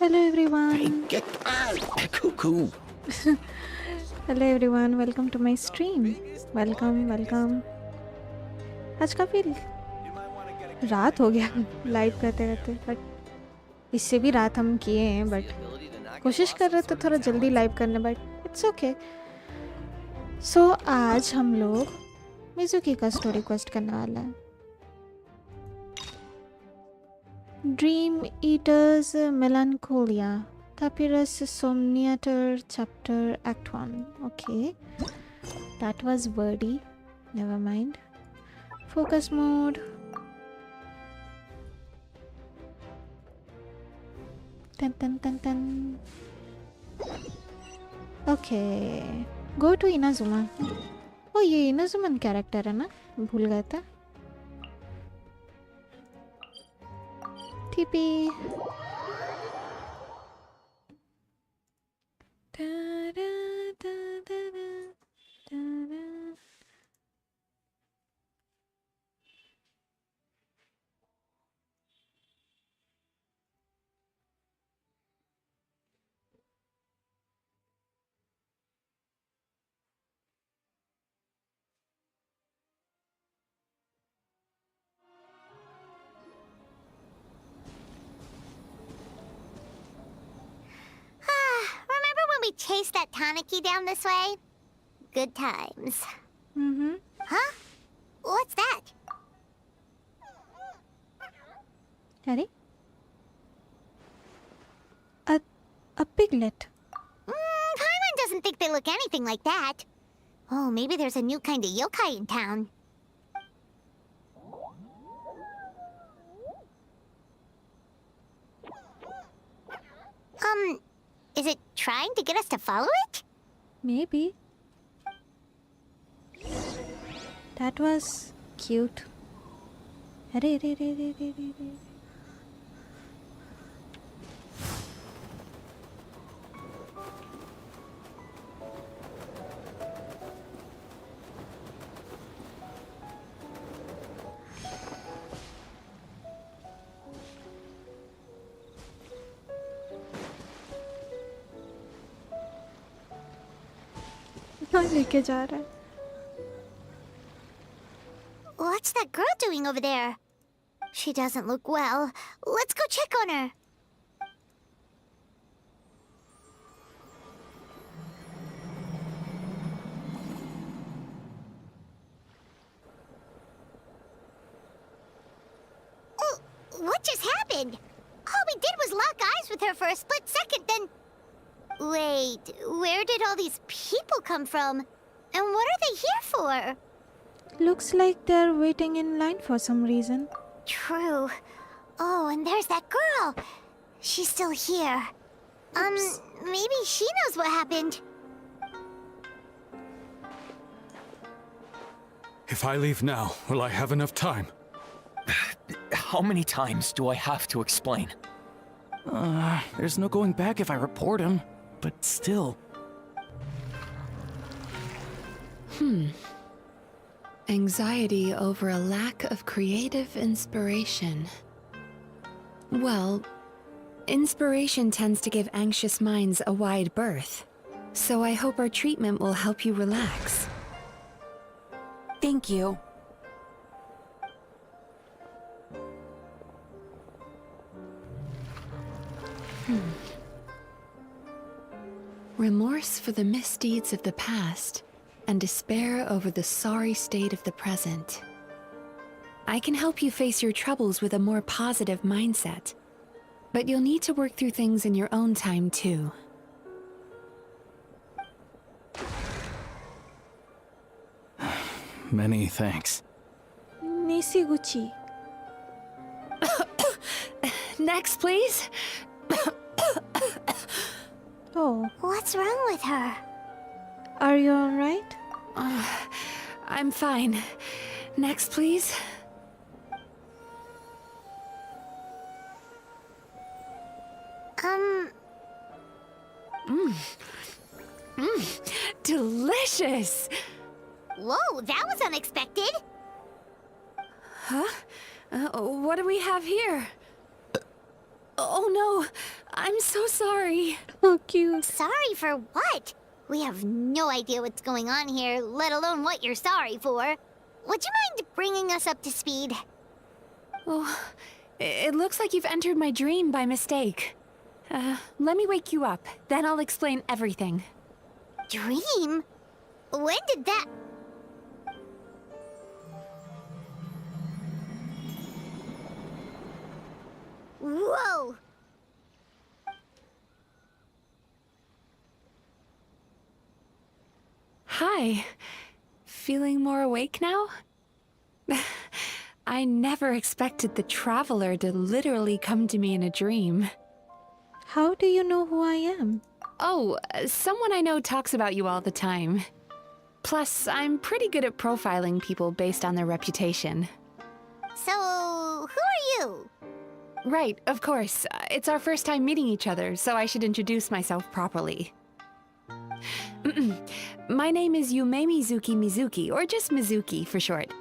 Hello everyone. Get out! Cuckoo! Hello everyone. Welcome to my stream. Welcome. आज काफी रात हो गया लाइव करते करते, बट इससे भी रात हम किए हैं, बट कोशिश कर रहे थे थोड़ा जल्दी लाइव करने, बट इट्स ओके। सो आज हम लोग मिजुकी का स्टोरी क्वेस्ट करने वाला है। Dream eaters melancholia Papyrus Somniator Chapter Act 1. Okay, that was wordy. Never mind. Focus mode. Tan. Okay, go to Inazuma. Oh, ये Inazuman character है ना? भूल गया था. TP. We chased that Tanuki down this way? Good times. Mm-hmm. Huh? What's that? Daddy? A piglet. Paimon doesn't think they look anything like that. Oh, maybe there's a new kind of yokai in town. Is it trying to get us to follow it? Maybe. That was cute. Arey. लेके जा रहा है. What's that girl doing over there? She doesn't look well. Let's go check on her. Oh, what just happened? All we did was lock eyes with her for a split second, then... Wait, where did all these people come from? And what are they here for? Looks like they're waiting in line for some reason. True. Oh, and there's that girl. She's still here. Oops. Maybe she knows what happened. If I leave now, will I have enough time? How many times do I have to explain? There's no going back if I report him, but still. Anxiety over a lack of creative inspiration. Well, inspiration tends to give anxious minds a wide berth, so I hope our treatment will help you relax. Thank you. Remorse for the misdeeds of the past, and despair over the sorry state of the present. I can help you face your troubles with a more positive mindset, but you'll need to work through things in your own time too. Many thanks. Nishiguchi. Next, please. Oh, What's wrong with her? are you alright? I'm fine. Next, please. Delicious! Whoa, that was unexpected. Huh? What do we have here? Oh no, I'm I'm so sorry. Oh, cute. Sorry for what? We have no idea what's going on here, let alone what you're sorry for. Would you mind bringing us up to speed? Oh, it looks like you've entered my dream by mistake. Let me wake you up, then I'll explain everything. Dream? When did that... Whoa! Hi. Feeling more awake now? I never expected the Traveler to literally come to me in a dream. How do you know who I am? Oh, someone I know talks about you all the time. Plus, I'm pretty good at profiling people based on their reputation. So, who are you? Right, of course. It's our first time meeting each other, so I should introduce myself properly. My name is Yume Mizuki, or just Mizuki for short.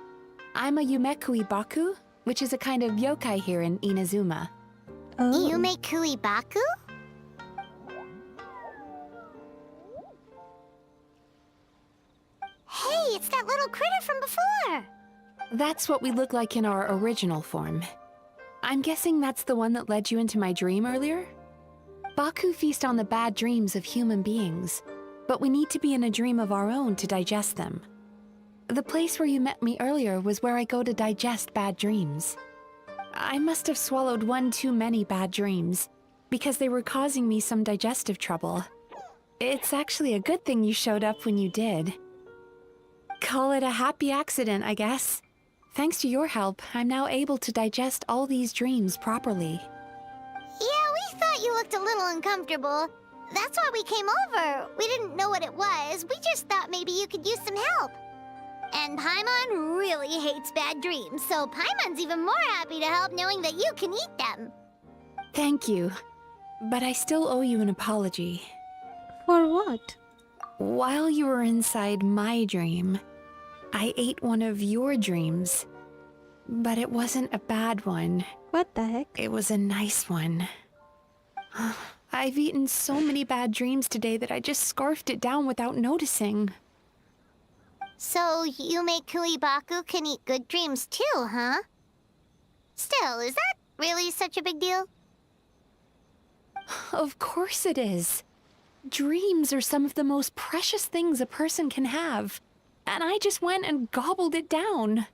I'm a Yume-kui-baku, which is a kind of yokai here in Inazuma. Oh. Yume Kuibaku? Hey, it's that little critter from before! That's what we look like in our original form. I'm guessing that's the one that led you into my dream earlier? Baku feast on the bad dreams of human beings, but we need to be in a dream of our own to digest them. The place where you met me earlier was where I go to digest bad dreams. I must have swallowed one too many bad dreams, because they were causing me some digestive trouble. It's actually a good thing you showed up when you did. Call it a happy accident, I guess. Thanks to your help, I'm now able to digest all these dreams properly. Yeah, we thought you looked a little uncomfortable. That's why we came over. We didn't know what it was. We just thought maybe you could use some help. And Paimon really hates bad dreams, so Paimon's even more happy to help knowing that you can eat them. Thank you. But I still owe you an apology. For what? While you were inside my dream, I ate one of your dreams. But it wasn't a bad one. What the heck? It was a nice one. I've eaten so many bad dreams today that I just scarfed it down without noticing. So Yume Kuibaku can eat good dreams too, huh? Still, is that really such a big deal? Of course it is. Dreams are some of the most precious things a person can have. And I just went and gobbled it down.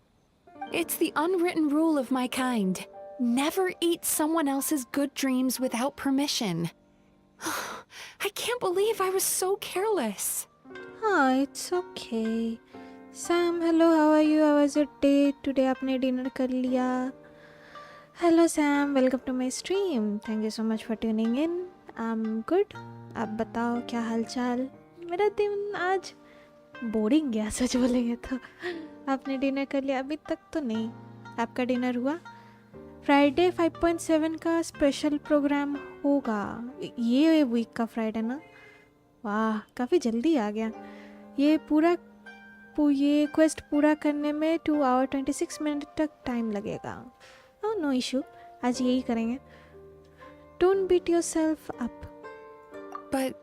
It's the unwritten rule of my kind. Never eat someone else's good dreams without permission. I can't believe I was so careless. It's okay. Sam, hello, how are you? How was your day? Today आपने dinner कर लिया? Hello Sam, welcome to my stream. Thank you so much for tuning in. I'm good. आप बताओ क्या हालचाल? मेरा दिन आज बोरिंग गया सच बोलेंगे तो. आपने डिनर कर लिया? अभी तक तो नहीं. आपका डिनर हुआ? फ्राइडे 5.7 का स्पेशल प्रोग्राम होगा. ये वीक का फ्राइडे ना? वाह, काफ़ी जल्दी आ गया. ये ये क्वेस्ट पूरा करने में 2 आवर 26 मिनट तक टाइम लगेगा. नो इशू, आज यही करेंगे. Don't beat yourself up. But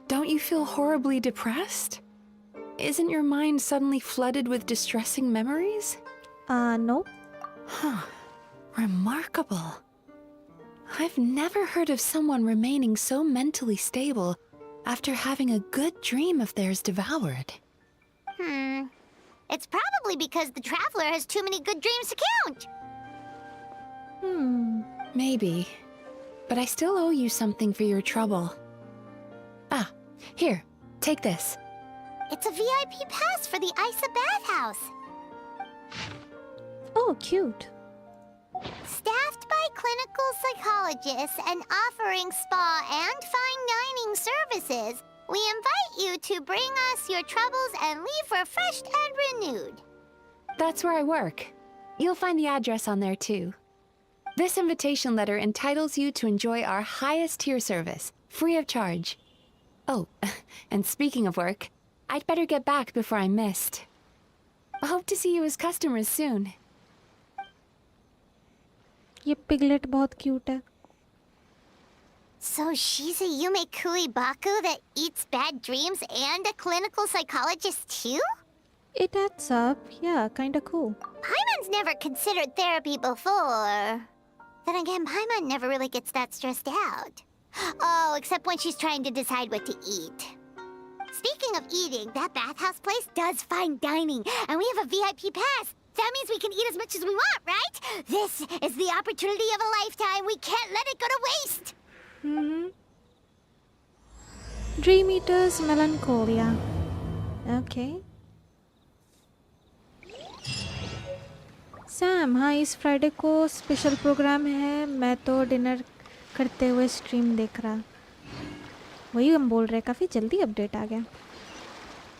don't you feel horribly depressed? Isn't your mind suddenly flooded with distressing memories? No. Huh. Remarkable. I've never heard of someone remaining so mentally stable after having a good dream of theirs devoured. It's probably because the Traveler has too many good dreams to count. Maybe. But I still owe you something for your trouble. Ah, here, take this. It's a VIP pass for the Acer bathhouse. Oh, cute. Staffed by clinical psychologists and offering spa and fine dining services, we invite you to bring us your troubles and leave refreshed and renewed. That's where I work. You'll find the address on there too. This invitation letter entitles you to enjoy our highest tier service, free of charge. Oh, and speaking of work, I'd better get back before I'm missed. I hope to see you as customers soon. ये piglet बहुत cute है. So she's a Yume Kuibaku that eats bad dreams and a clinical psychologist too? It adds up. Yeah, kinda cool. Paimon's never considered therapy before. Then again, Paimon never really gets that stressed out. Oh, except when she's trying to decide what to eat. Speaking of eating, that bathhouse place does fine dining, and we have a VIP pass. That means we can eat as much as we want, right? This is the opportunity of a lifetime. We can't let it go to waste. Dream Eater's Melancholia. Okay. Sam, हाँ इस Friday को special programme है. मैं तो dinner करते हुए stream देख रहा. वही हम बोल रहे हैं, काफ़ी जल्दी अपडेट आ गया.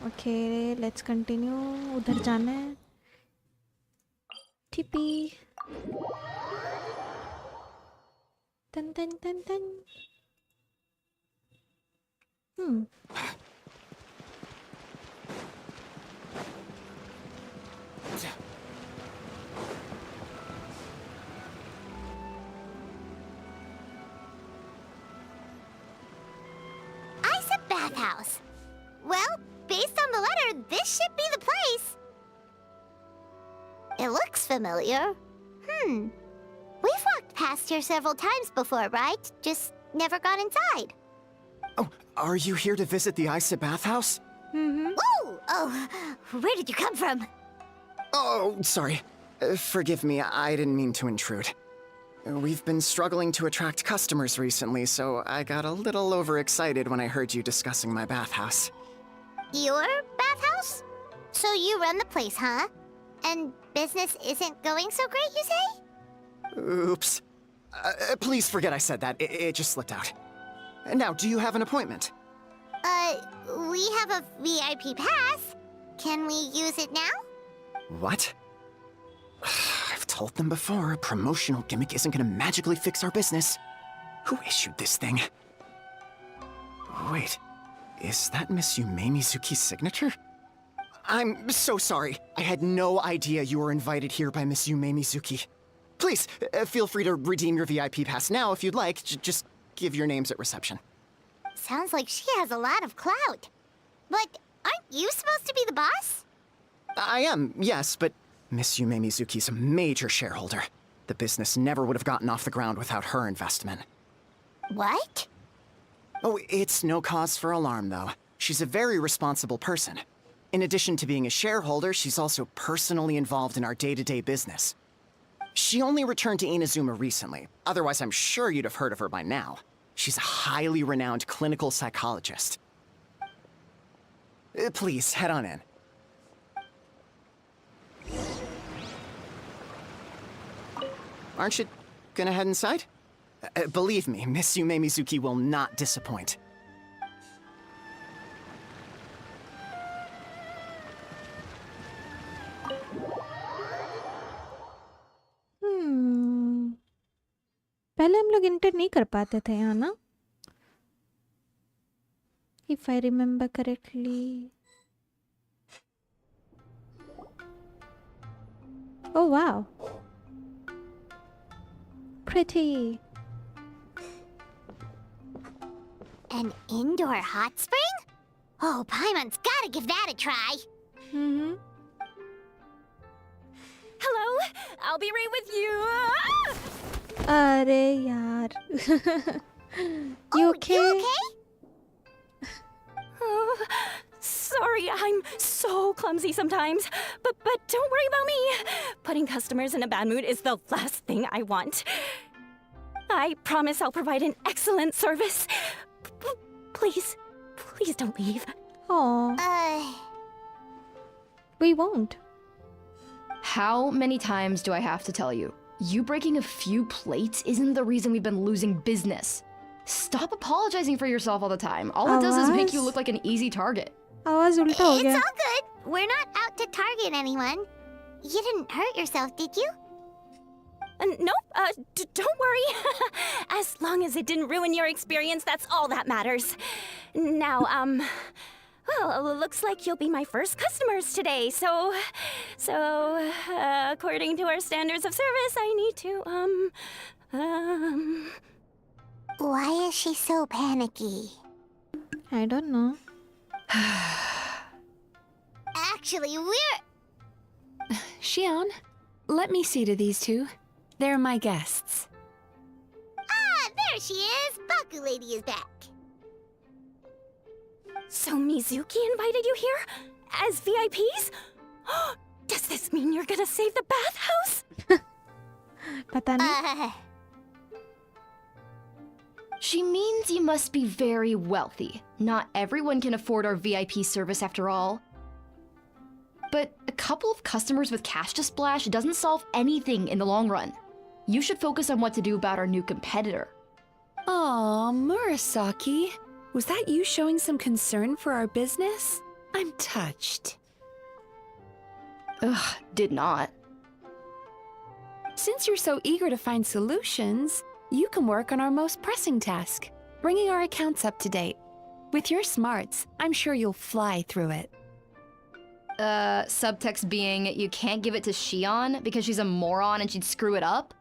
Okay, let's continue. उधर जाना है. टिपी. तन तन तन तन. Bathhouse. Well, based on the letter, this should be the place. It looks familiar. We've walked past here several times before, right? Just never gone inside. Oh, are you here to visit the Acer bathhouse? Ooh! Oh, where did you come from? Oh, sorry. Forgive me, I didn't mean to intrude. We've been struggling to attract customers recently, so I got a little overexcited when I heard you discussing my bathhouse. Your bathhouse? So you run the place, huh? And business isn't going so great, you say? Oops. Please forget I said that. It just slipped out. Now, do you have an appointment? We have a VIP pass. Can we use it now? What? I've told them before, a promotional gimmick isn't gonna magically fix our business. Who issued this thing? Wait, is that Miss Yume Mizuki's signature? I'm so sorry. I had no idea you were invited here by Miss Yume Mizuki. Please, feel free to redeem your VIP pass now if you'd like. Just give your names at reception. Sounds like she has a lot of clout. But aren't you supposed to be the boss? I am, yes, but Miss Yume Mizuki's a major shareholder. The business never would have gotten off the ground without her investment. What? Oh, it's no cause for alarm, though. She's a very responsible person. In addition to being a shareholder, she's also personally involved in our day-to-day business. She only returned to Inazuma recently. Otherwise, I'm sure you'd have heard of her by now. She's a highly renowned clinical psychologist. Please, head on in. Aren't you gonna head inside? Believe me, Miss Yume Mizuki will not disappoint. पहले हम लोग inter नहीं कर पाते थे यहाँ ना, if I remember correctly. Oh wow, pretty. An indoor hot spring? Oh, Paimon's gotta give that a try. Hello, I'll be right with you. अरे यार. You okay? You okay? Oh, sorry, I'm so clumsy sometimes. But don't worry about me. Putting customers in a bad mood is the last thing I want. I promise I'll provide an excellent service. Please don't leave. Oh, we won't. How many times do I have to tell you? You breaking a few plates isn't the reason we've been losing business. Stop apologizing for yourself all the time. All it does is make you look like an easy target. आवाज उल्टा हो It's गया. all good. We're not out to target anyone. You didn't hurt yourself, did you? Nope, don't worry. As long as it didn't ruin your experience, that's all that matters. Now, well, looks like you'll be my first customers today, so, according to our standards of service, I need to, Why is she so panicky? I don't know. Actually, we're... Xion, let me see to these two. They're my guests. Ah, there she is! Baku Lady is back. So Mizuki invited you here? As VIPs? Does this mean you're gonna save the bathhouse? Pata nahi. She means you must be very wealthy. Not everyone can afford our VIP service after all. But a couple of customers with cash to splash doesn't solve anything in the long run. You should focus on what to do about our new competitor. Aw, Murasaki. Was that you showing some concern for our business? I'm touched. Ugh, did not. Since you're so eager to find solutions, you can work on our most pressing task, bringing our accounts up to date. With your smarts, I'm sure you'll fly through it. Subtext being, you can't give it to Xion because she's a moron and she'd screw it up?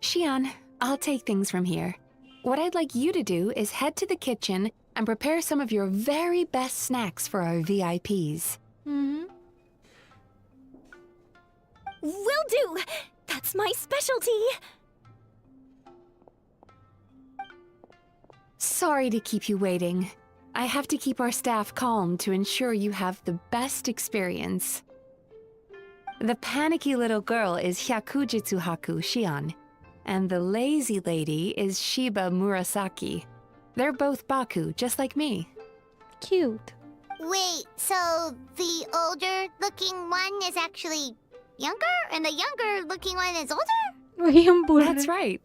Xion, I'll take things from here. What I'd like you to do is head to the kitchen and prepare some of your very best snacks for our VIPs. Mm-hmm. Will do! That's my specialty! Sorry to keep you waiting. I have to keep our staff calm to ensure you have the best experience. The panicky little girl is Hyakujitsu Haku Xion, and the lazy lady is Shiba Murasaki. They're both Baku, just like me. Cute. Wait, so the older-looking one is actually younger, and the younger-looking one is older? वही हम बोल That's रहे right.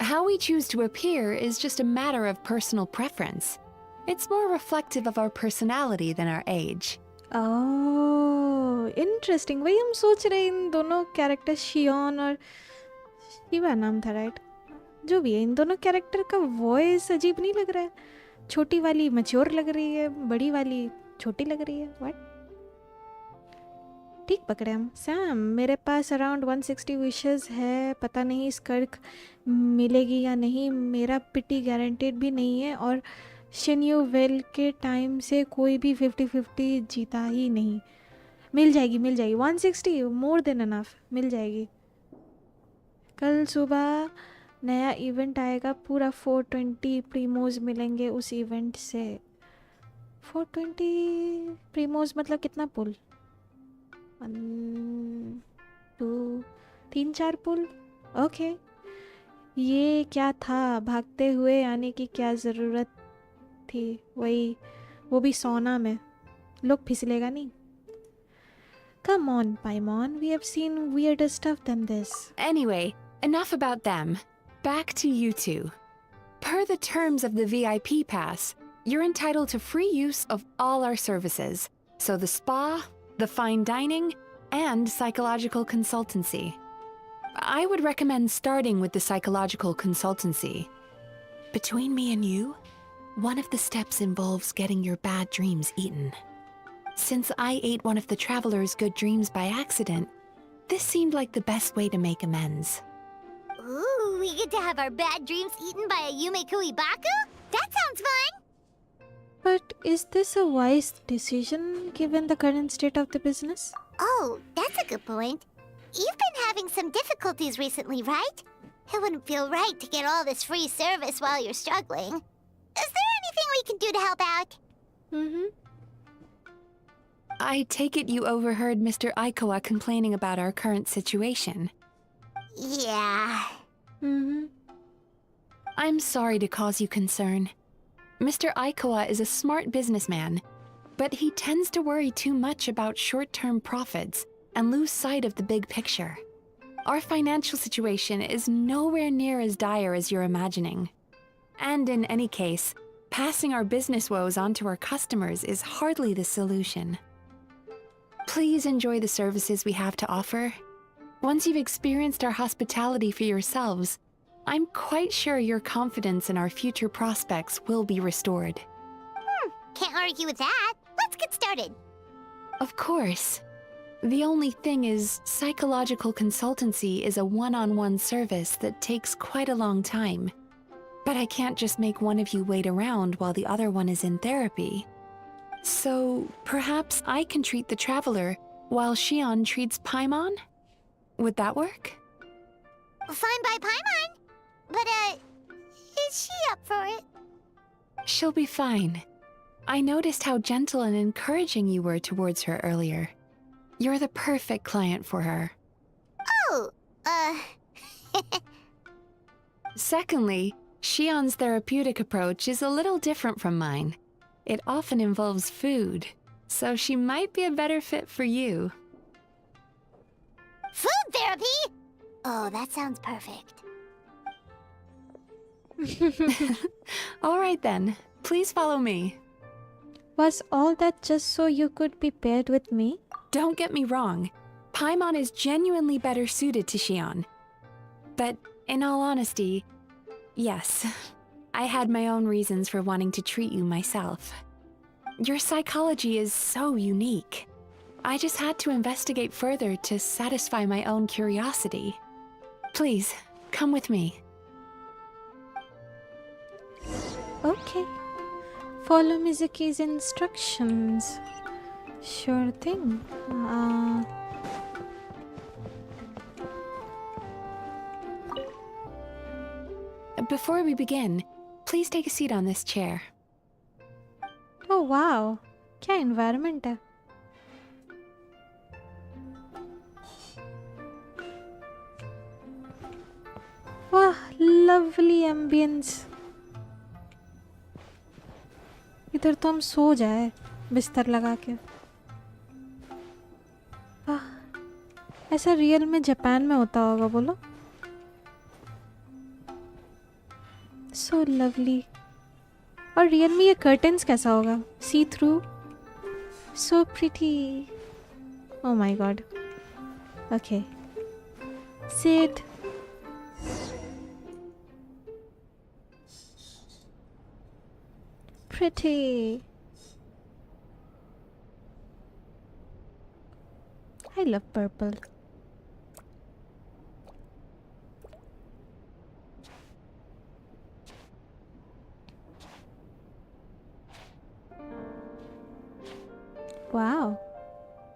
How we choose to appear is just a matter of personal preference. It's more reflective of our personality than our age. Oh, interesting. वही हम सोच रहे इन दोनों character शियोन और शिवा नाम था, राइट? जो भी है, इन दोनों कैरेक्टर का वॉइस अजीब नहीं लग रहा है? छोटी वाली मैच्योर लग रही है, बड़ी वाली छोटी लग रही है. व्हाट? ठीक पकड़े हम. सैम, मेरे पास अराउंड 160 विशेस है. पता नहीं स्कर्क मिलेगी या नहीं. मेरा पिटी गारंटेड भी नहीं है और शिन्यू वेल के टाइम से कोई भी 50-50 जीता ही नहीं. मिल जाएगी 160 मोर देन इनफ. मिल जाएगी. कल सुबह नया इवेंट आएगा. पूरा 420 प्रीमोज मिलेंगे उस इवेंट से. 420 प्रीमोज मतलब कितना पुल? 1 2 3-4 पुल. ओके. ये क्या था? भागते हुए आने की क्या ज़रूरत थी? वही, वो भी सोना में. लोग फिसलेगा नहीं. Come on, Paimon. We have seen weirder stuff than this. Anyway, enough about them. Back to you two. Per the terms of the VIP pass, you're entitled to free use of all our services. So the spa, the fine dining, and psychological consultancy. I would recommend starting with the psychological consultancy. Between me and you, one of the steps involves getting your bad dreams eaten. Since I ate one of the traveler's good dreams by accident, this seemed like the best way to make amends. Ooh, we get to have our bad dreams eaten by a Yume Kui Baku? That sounds fun! But is this a wise decision given the current state of the business? Oh, that's a good point. You've been having some difficulties recently, right? It wouldn't feel right to get all this free service while you're struggling. Is there anything we can do to help out? Mm-hmm. I take it you overheard Mr. Aikawa complaining about our current situation. Yeah. Mm-hmm. I'm sorry to cause you concern. Mr. Aikawa is a smart businessman, but he tends to worry too much about short-term profits and lose sight of the big picture. Our financial situation is nowhere near as dire as you're imagining. And in any case, passing our business woes on to our customers is hardly the solution. Please enjoy the services we have to offer. Once you've experienced our hospitality for yourselves, I'm quite sure your confidence in our future prospects will be restored. Can't argue with that. Let's get started. Of course. The only thing is, psychological consultancy is a one-on-one service that takes quite a long time. But I can't just make one of you wait around while the other one is in therapy. So perhaps I can treat the traveler while Xion treats Paimon? Would that work? Fine by Paimon. But, is she up for it? She'll be fine. I noticed how gentle and encouraging you were towards her earlier. You're the perfect client for her. Oh, Secondly, Xion's therapeutic approach is a little different from mine. It often involves food, so she might be a better fit for you. food therapy? Oh, that sounds perfect. All right then, please follow me. Was all that just so you could be paired with me? Don't get me wrong, Paimon is genuinely better suited to Xion. But in all honesty, yes, I had my own reasons for wanting to treat you myself. Your psychology is so unique. I just had to investigate further to satisfy my own curiosity. Please, come with me. Okay. Follow Mizuki's instructions. Sure thing. Before we begin, please take a seat on this chair. Oh wow. क्या environment है? वाह, lovely ambience. इधर तो हम सो जाए बिस्तर लगा के. वाह, ऐसा रियल में जापान में होता होगा बोलो. So lovely. और रियल में ये कर्टन्स कैसा होगा? See through. So pretty. Oh my god. Okay. Sit. Pretty. I love purple. Wow.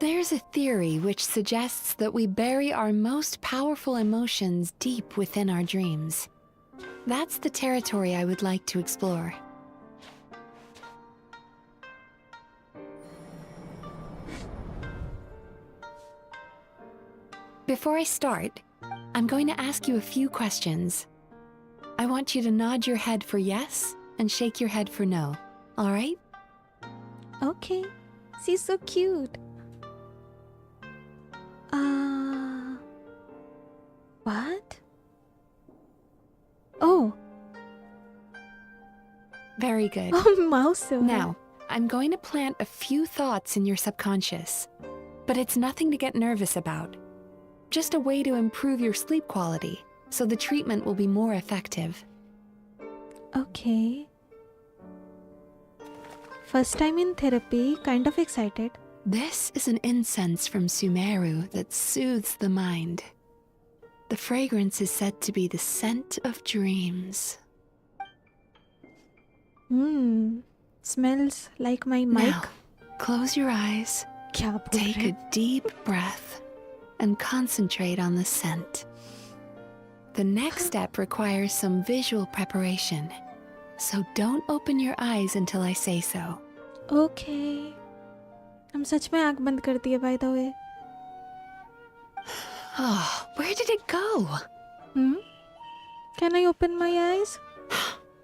There's a theory which suggests that we bury our most powerful emotions deep within our dreams. That's the territory I would like to explore. Before I start, I'm going to ask you a few questions. I want you to nod your head for yes and shake your head for no, all right? Okay. She's so cute. What? Oh. Very good. Oh, mouse. Now, I'm going to plant a few thoughts in your subconscious, but it's nothing to get nervous about. Just a way to improve your sleep quality, so the treatment will be more effective. Okay. First time in therapy, kind of excited. This is an incense from Sumeru that soothes the mind. The fragrance is said to be the scent of dreams. Smells like my mic. Now, close your eyes, क्या बोल take रहे a deep breath, and concentrate on the scent. The next step requires some visual preparation, so don't open your eyes until I say so. Okay. हम सच में आँख बंद कर दिए by the way. Oh, where did it go? Can I open my eyes?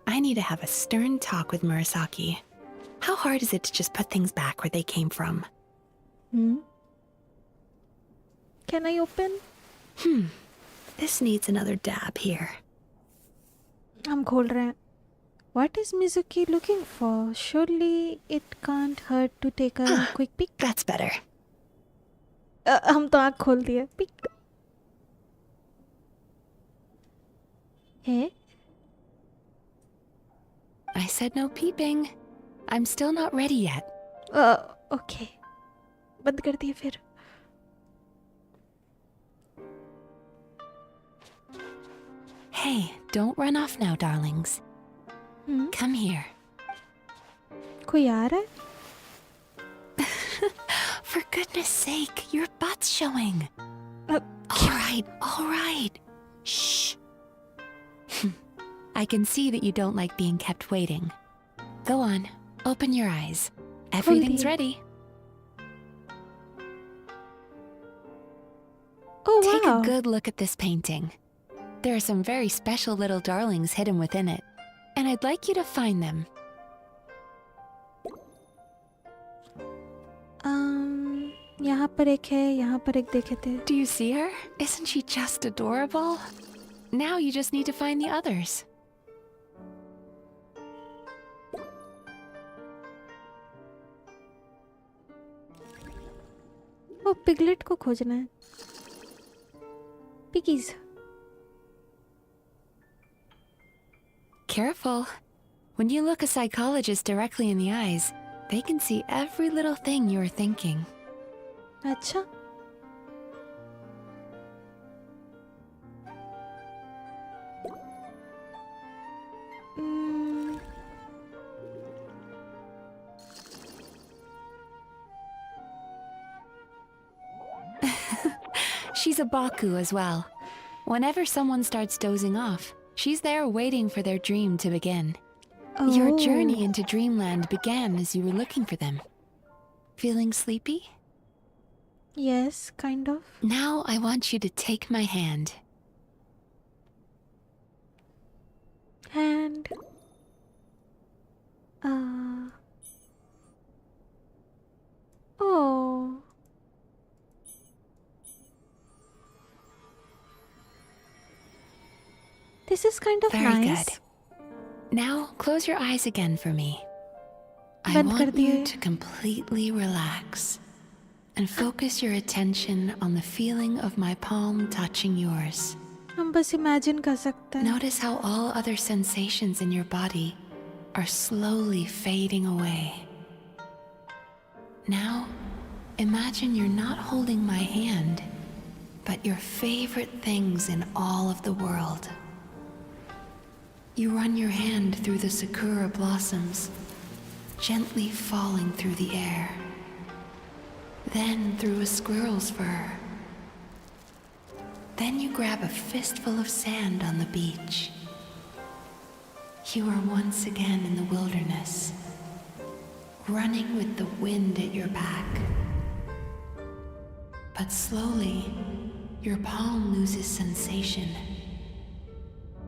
I need to have a stern talk with Murasaki. How hard is it to just put things back where they came from? Can I open? This needs another dab here. हम खोल रहे हैं. What is Mizuki looking for? Surely it can't hurt to take a quick peek. That's better. हम तो आँख खोल दिए. Peek. Hey? I said no peeping. I'm still not ready yet. Okay. बंद कर दिए फिर. Hey, don't run off now, darlings. Come here. कोई आ रहा है? For goodness sake, your butt's showing. All right. Shh. I can see that you don't like being kept waiting. Go on, open your eyes. Everything's ready. Oh wow. Take a good look at this painting. There are some very special little darlings hidden within it, and I'd like you to find them. यहाँ पर एक है, यहाँ पर एक देखे थे. Do you see her? Isn't she just adorable? Now you just need to find the others. वो पिगलेट को खोजना है. Piggies. Careful. When you look a psychologist directly in the eyes, they can see every little thing you are thinking. अच्छा. She's a Baku as well. Whenever someone starts dozing off, she's there waiting for their dream to begin. Your journey into Dreamland began as you were looking for them. Feeling sleepy? Yes, kind of. Now I want you to take my hand. Hand. Oh. This is kind of Very nice. good. Now close your eyes again for me. I बंद कर want you दिए. to completely relax and focus your attention on the feeling of my palm touching yours. हम बस imagine कर सकते हैं. Notice how all other sensations in your body are slowly fading away. Now, imagine you're not holding my hand, but your favorite things in all of the world. You run your hand through the sakura blossoms, gently falling through the air. Then through a squirrel's fur. Then you grab a fistful of sand on the beach. You are once again in the wilderness, running with the wind at your back. But slowly, your palm loses sensation.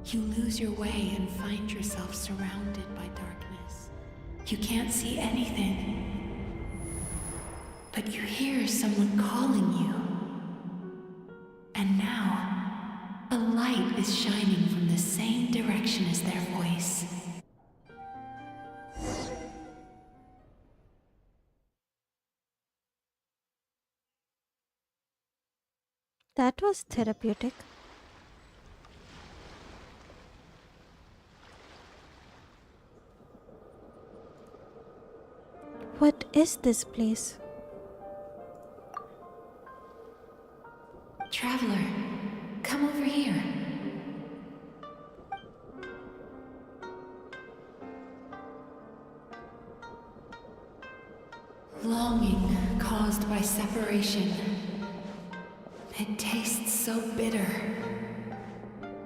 You lose your way and find yourself surrounded by darkness. You can't see anything, but you hear someone calling you. And now, a light is shining from the same direction as their voice. That was therapeutic. What is this place? Traveler, come over here. Longing caused by separation. It tastes so bitter.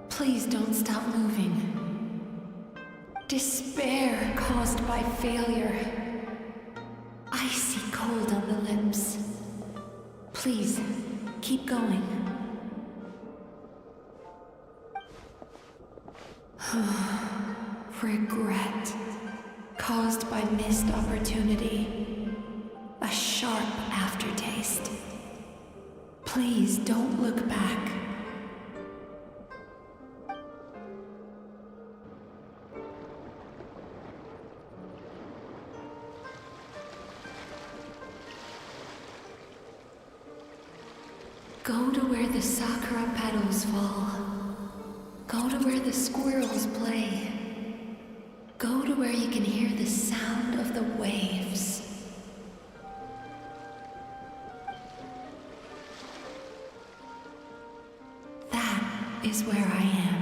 Please don't stop moving. Despair caused by failure. Icy cold on the lips. Please, keep going. Regret caused by missed opportunity. A sharp aftertaste. Please don't look back. Go to where the sakura petals fall. Go to where the squirrels play. Go to where you can hear the sound of the waves. That is where I am.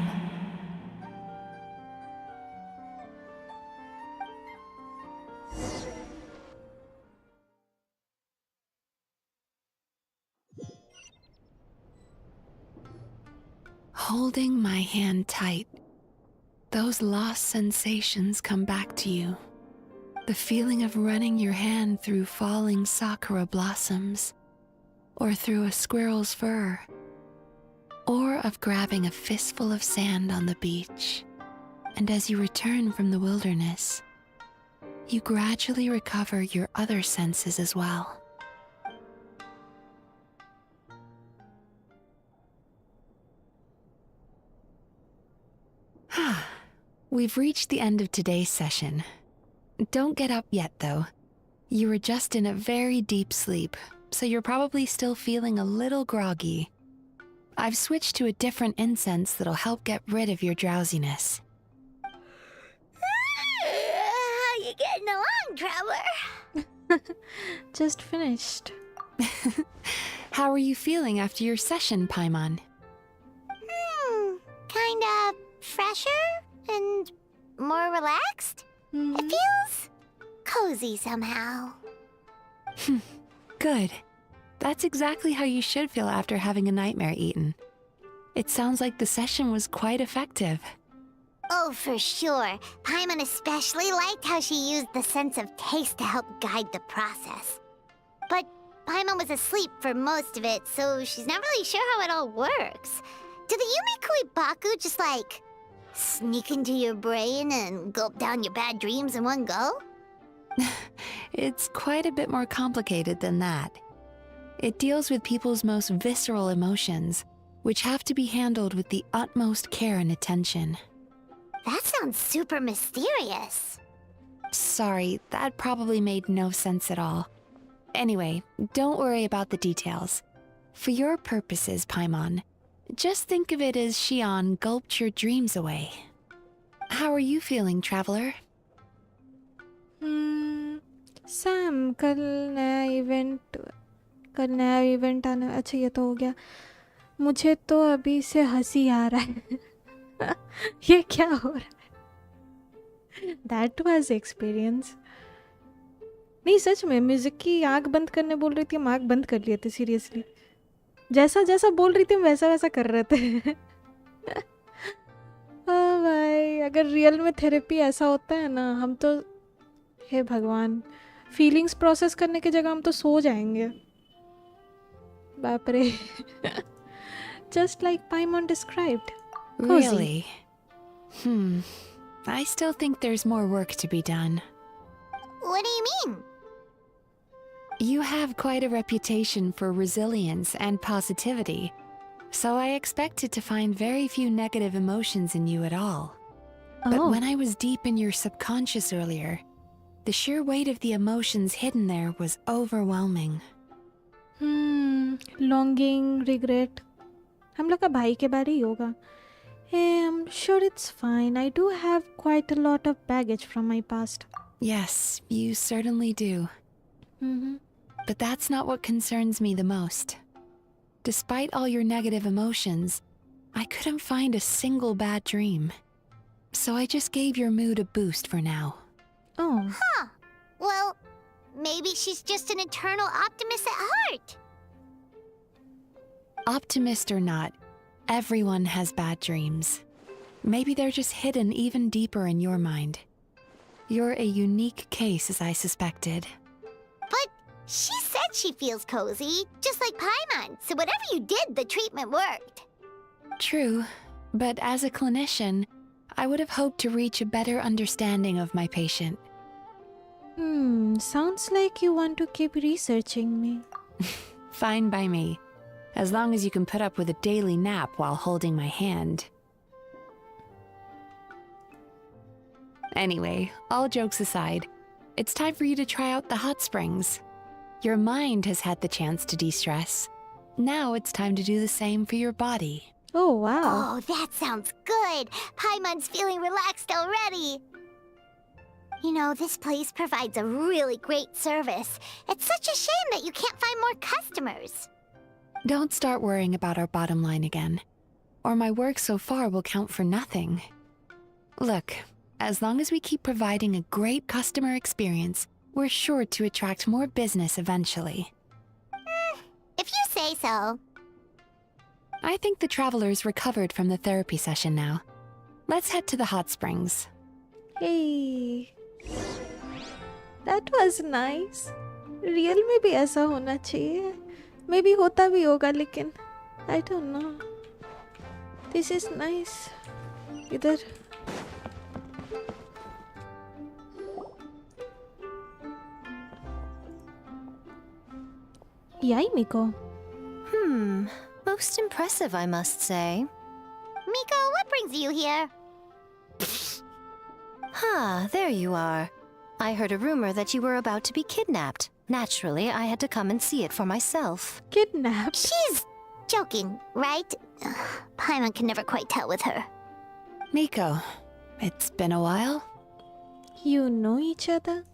holding my hand tight, those lost sensations come back to you. The feeling of running your hand through falling sakura blossoms, or through a squirrel's fur, or of grabbing a fistful of sand on the beach. And as you return from the wilderness, you gradually recover your other senses as well. We've reached the end of today's session. Don't get up yet, though. You were just in a very deep sleep, so you're probably still feeling a little groggy. I've switched to a different incense that'll help get rid of your drowsiness. How you getting along, Traveler? Just finished. How are you feeling after your session, Paimon? Kinda fresher and more relaxed. It feels cozy somehow. Good. That's exactly how you should feel after having a nightmare eaten. It sounds like the session was quite effective. Oh, for sure. Paimon especially liked how she used the sense of taste to help guide the process. But Paimon was asleep for most of it, so she's not really sure how it all works. Do the Yumi Kuibaku just like sneak into your brain and gulp down your bad dreams in one go? It's quite a bit more complicated than that. It deals with people's most visceral emotions, which have to be handled with the utmost care and attention. That sounds super mysterious. Sorry, that probably made no sense at all. Anyway, don't worry about the details. For your purposes, Paimon, just think of it as Shion gulped your dreams away. How are you feeling, Traveler? Sam कल नया event आना। अच्छा ये तो हो गया। मुझे तो अभी से हंसी आ रहा है। ये क्या हो रहा है? That was experience. नहीं सच में म्यूजिक की आँख बंद करने बोल रही थी, हम आँख बंद कर लिए थे सीरियसली। जैसा जैसा बोल रही थी हम वैसा वैसा कर रहे थे। ओ भाई, अगर रियल में थेरेपी ऐसा होता है ना, हम तो हे भगवान, फीलिंग्स प्रोसेस करने की जगह हम तो सो जाएंगे। बाप रे। Just like Paimon described. Cozy. Really? I still think there's more work to be done. What do you mean? You have quite a reputation for resilience and positivity, so I expected to find very few negative emotions in you at all. But when I was deep in your subconscious earlier, the sheer weight of the emotions hidden there was overwhelming. Longing, regret. हम लोग का भाई के बारे ही होगा. Hey, I'm sure it's fine. I do have quite a lot of baggage from my past. Yes, you certainly do. But that's not what concerns me the most. Despite all your negative emotions, I couldn't find a single bad dream. So I just gave your mood a boost for now. Oh. Huh. Well, maybe she's just an eternal optimist at heart. Optimist or not, everyone has bad dreams. Maybe they're just hidden even deeper in your mind. You're a unique case, as I suspected. But she said she feels cozy, just like Paimon, so whatever you did, the treatment worked. True, but as a clinician, I would have hoped to reach a better understanding of my patient. Sounds like you want to keep researching me. Fine by me, as long as you can put up with a daily nap while holding my hand. Anyway, all jokes aside, it's time for you to try out the hot springs. Your mind has had the chance to de-stress. Now it's time to do the same for your body. Oh, wow. Oh, that sounds good. Paimon's feeling relaxed already. You know, this place provides a really great service. It's such a shame that you can't find more customers. Don't start worrying about our bottom line again, or my work so far will count for nothing. Look, as long as we keep providing a great customer experience, we're sure to attract more business eventually. If you say so. I think the traveler's recovered from the therapy session now. Let's head to the hot springs. Hey, that was nice. Real में भी ऐसा होना चाहिए. Maybe होता भी होगा लेकिन I don't know. This is nice. इधर Yay, Miko. Most impressive, I must say. Miko, what brings you here? There you are. I heard a rumor that you were about to be kidnapped. Naturally, I had to come and see it for myself. Kidnapped? She's joking, right? Paimon can never quite tell with her. Miko, it's been a while. You know each other?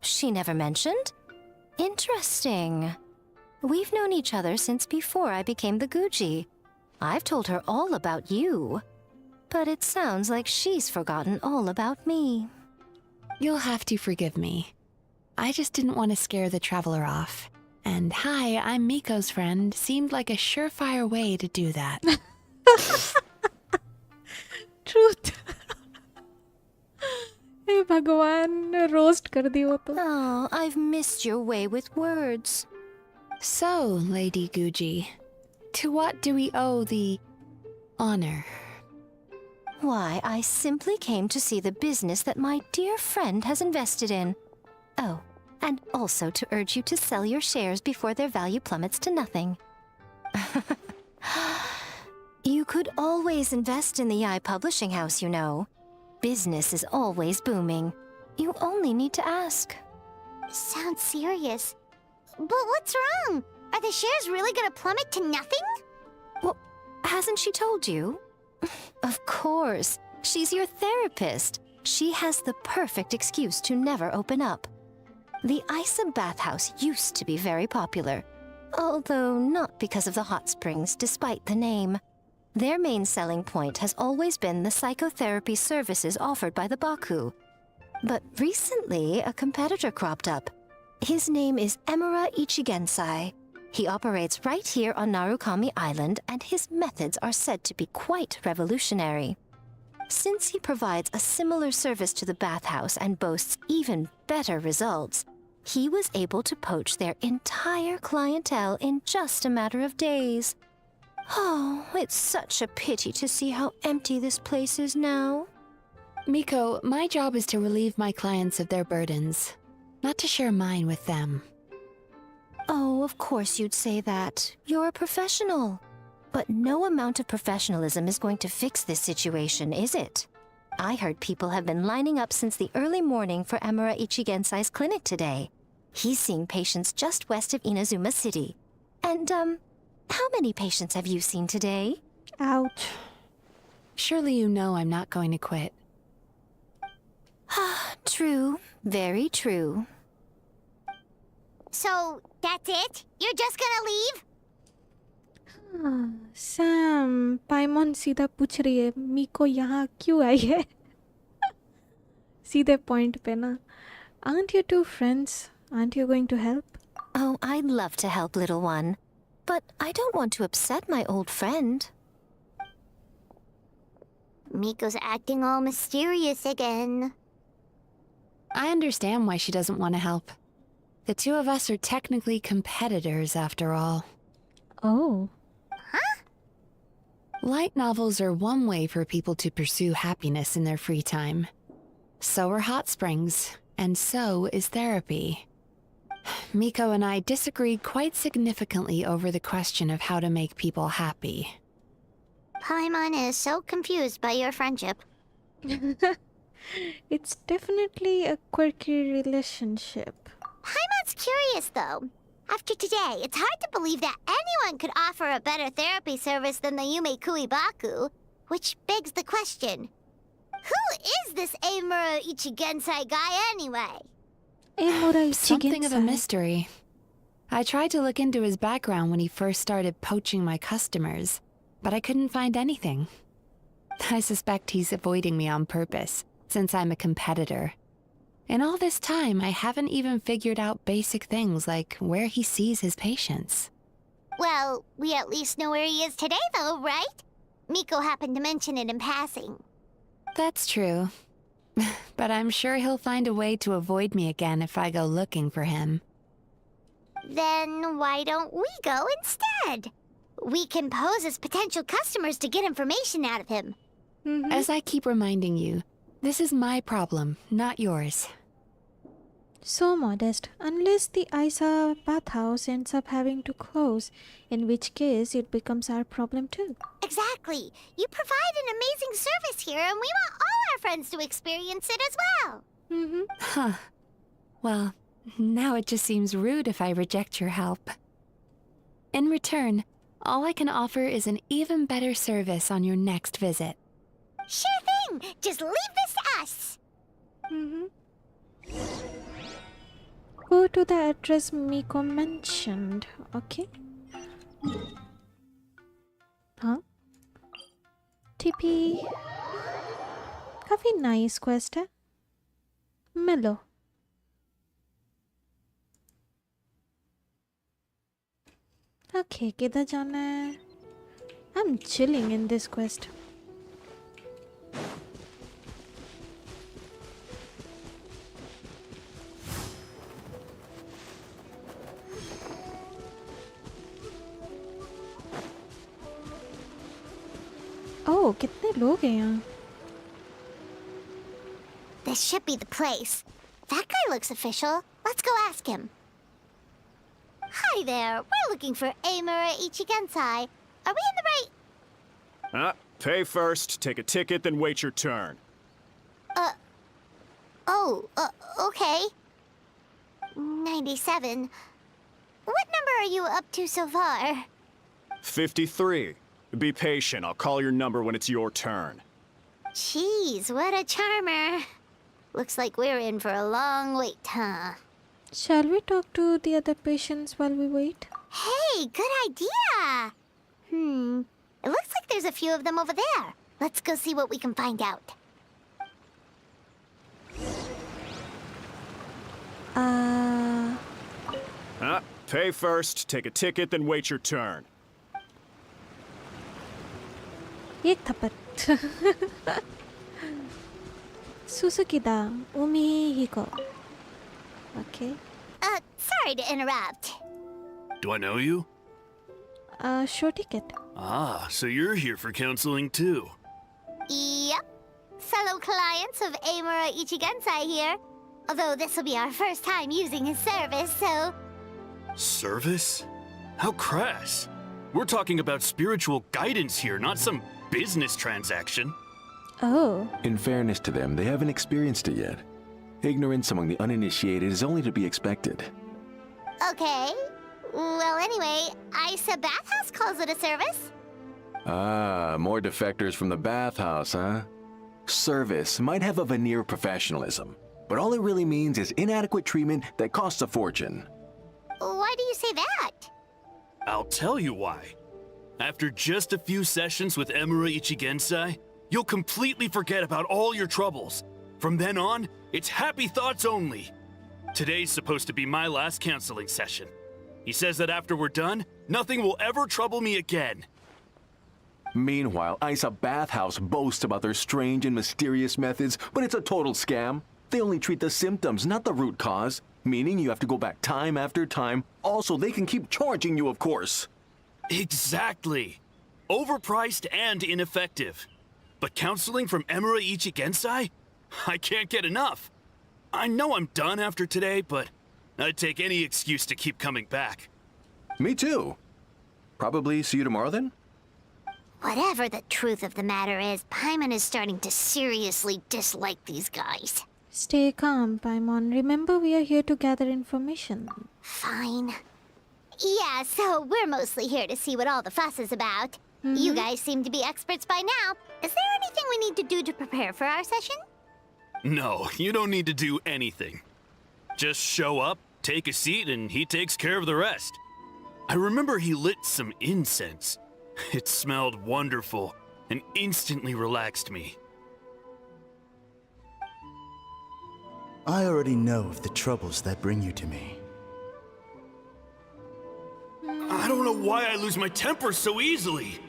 She never mentioned? Interesting. We've known each other since before I became the Guji. I've told her all about you. But it sounds like she's forgotten all about me. You'll have to forgive me. I just didn't want to scare the traveler off. And hi, I'm Miko's friend seemed like a surefire way to do that. Truth. Hey Bhagwan, roast kar di wo to. Oh, I've missed your way with words. So, Lady Guji, to what do we owe the honor? Why, I simply came to see the business that my dear friend has invested in. Oh, and also to urge you to sell your shares before their value plummets to nothing. You could always invest in the Yai Publishing House, you know. Business is always booming. You only need to ask. Sounds serious. But what's wrong? Are the shares really gonna plummet to nothing? Well, hasn't she told you? Of course. She's your therapist. She has the perfect excuse to never open up. The Acer bathhouse used to be very popular, although not because of the hot springs, despite the name. Their main selling point has always been the psychotherapy services offered by the Baku. But recently, a competitor cropped up. His name is Emura Ichigensai. He operates right here on Narukami Island, and his methods are said to be quite revolutionary. Since he provides a similar service to the bathhouse and boasts even better results, he was able to poach their entire clientele in just a matter of days. Oh, it's such a pity to see how empty this place is now. Miko, my job is to relieve my clients of their burdens, not to share mine with them. Oh, of course you'd say that. You're a professional. But no amount of professionalism is going to fix this situation, is it? I heard people have been lining up since the early morning for Emura Ichigensai's clinic today. He's seeing patients just west of Inazuma City. And, how many patients have you seen today? Ouch. Surely you know I'm not going to quit. True. Very true. So, that's it? You're just gonna leave? Sam Paimon सीधा पूछ रही है मीको यहाँ क्यों आई है सीधे point पे ना aren't you two friends? Aren't you going to help? Oh, I'd love to help, little one. But I don't want to upset my old friend. Miko's acting all mysterious again. I understand why she doesn't want to help. The two of us are technically competitors, after all. Oh. Light novels are one way for people to pursue happiness in their free time. So are hot springs, and so is therapy. Miko and I disagreed quite significantly over the question of how to make people happy. Paimon is so confused by your friendship. It's definitely a quirky relationship. Paimon's curious, though. After today, it's hard to believe that anyone could offer a better therapy service than the Yume Baku, which begs the question, who is this Emura Ichigensai guy anyway? Emura Something of a Ichigensai. mystery. I tried to look into his background when he first started poaching my customers, but I couldn't find anything. I suspect he's avoiding me on purpose, since I'm a competitor. In all this time, I haven't even figured out basic things like where he sees his patients. Well, we at least know where he is today, though, right? Miko happened to mention it in passing. That's true. But I'm sure he'll find a way to avoid me again if I go looking for him. Then why don't we go instead? We can pose as potential customers to get information out of him. As I keep reminding you, this is my problem, not yours. So modest, unless the Isa bathhouse ends up having to close, in which case it becomes our problem too. Exactly. You provide an amazing service here, and we want all our friends to experience it as well. Huh. Well, now it just seems rude if I reject your help. In return, all I can offer is an even better service on your next visit. Sure thing. Just leave this to us. Go to the address Miko mentioned. Okay. Huh? TP. काफी nice quest है. मिलो. Okay, किधर जाना है? I'm chilling in this quest. Oh, कितने लोग हैं यहाँ? This should be the place. That guy looks official. Let's go ask him. Hi there. We're looking for Amura Ichigensai. Are we in the right... Pay first, take a ticket, then wait your turn. Okay. 97. What number are you up to so far? 53. Be patient, I'll call your number when it's your turn. Jeez, what a charmer. Looks like we're in for a long wait, huh? Shall we talk to the other patients while we wait? Hey, good idea! It looks like there's a few of them over there. Let's go see what we can find out. Pay first, take a ticket, then wait your turn. एक थप्पड़. Suzuki-da, Umihiko. Okay. Sorry to interrupt. Do I know you? Show ticket. Ah, so you're here for counseling too. Yep. Fellow clients of Amura Ichigensai here. Although this will be our first time using his service, so... Service? How crass. We're talking about spiritual guidance here, not some business transaction. Oh. In fairness to them, they haven't experienced it yet. Ignorance among the uninitiated is only to be expected. Okay. Well, anyway, Isa Bathhouse calls it a service. Ah, more defectors from the bathhouse, huh? Service might have a veneer of professionalism, but all it really means is inadequate treatment that costs a fortune. Why do you say that? I'll tell you why. After just a few sessions with Amura Ichigensai, you'll completely forget about all your troubles. From then on, it's happy thoughts only. Today's supposed to be my last counseling session. He says that after we're done, nothing will ever trouble me again. Meanwhile, Isa Bathhouse boasts about their strange and mysterious methods, but it's a total scam. They only treat the symptoms, not the root cause, meaning you have to go back time after time. Also, they can keep charging you, of course. Exactly. Overpriced and ineffective. But counseling from Amura Ichigensai? I can't get enough. I know I'm done after today, but I'd take any excuse to keep coming back. Me too. Probably see you tomorrow then? Whatever the truth of the matter is, Paimon is starting to seriously dislike these guys. Stay calm, Paimon. Remember, we are here to gather information. Fine. Yeah, so we're mostly here to see what all the fuss is about. You guys seem to be experts by now. Is there anything we need to do to prepare for our session? No, you don't need to do anything. Just show up, take a seat, and he takes care of the rest. I remember he lit some incense. It smelled wonderful and instantly relaxed me. I already know of the troubles that bring you to me. I don't know why I lose my temper so easily.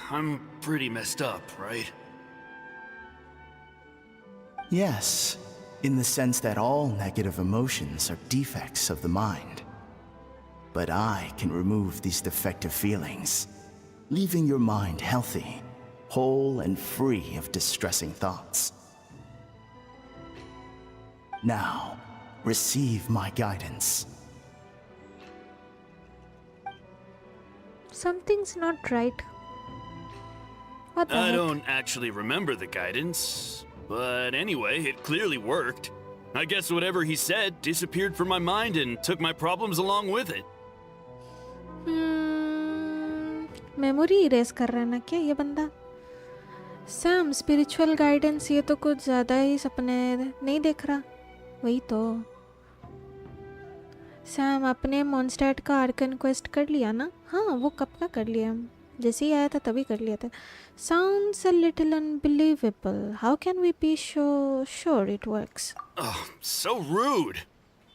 I'm pretty messed up, right? Yes, in the sense that all negative emotions are defects of the mind. But I can remove these defective feelings, leaving your mind healthy, whole and free of distressing thoughts. Now, receive my guidance. Something's not right. What the I heck? don't actually remember the guidance, but anyway, it clearly worked. I guess whatever he said disappeared from my mind and took my problems along with it. Memory erase कर रहा है ना क्या ये बंदा? Sam spiritual guidance ये तो कुछ ज़्यादा ही सपने नहीं देख रहा. वही तो. सैम अपने मॉन्स्टैट का आर्कन क्वेस्ट कर लिया ना? हाँ वो कब का कर लिया. जैसे ही आया था तभी कर लिया था. Sounds a little unbelievable. How can we be sure it works? Oh, so rude.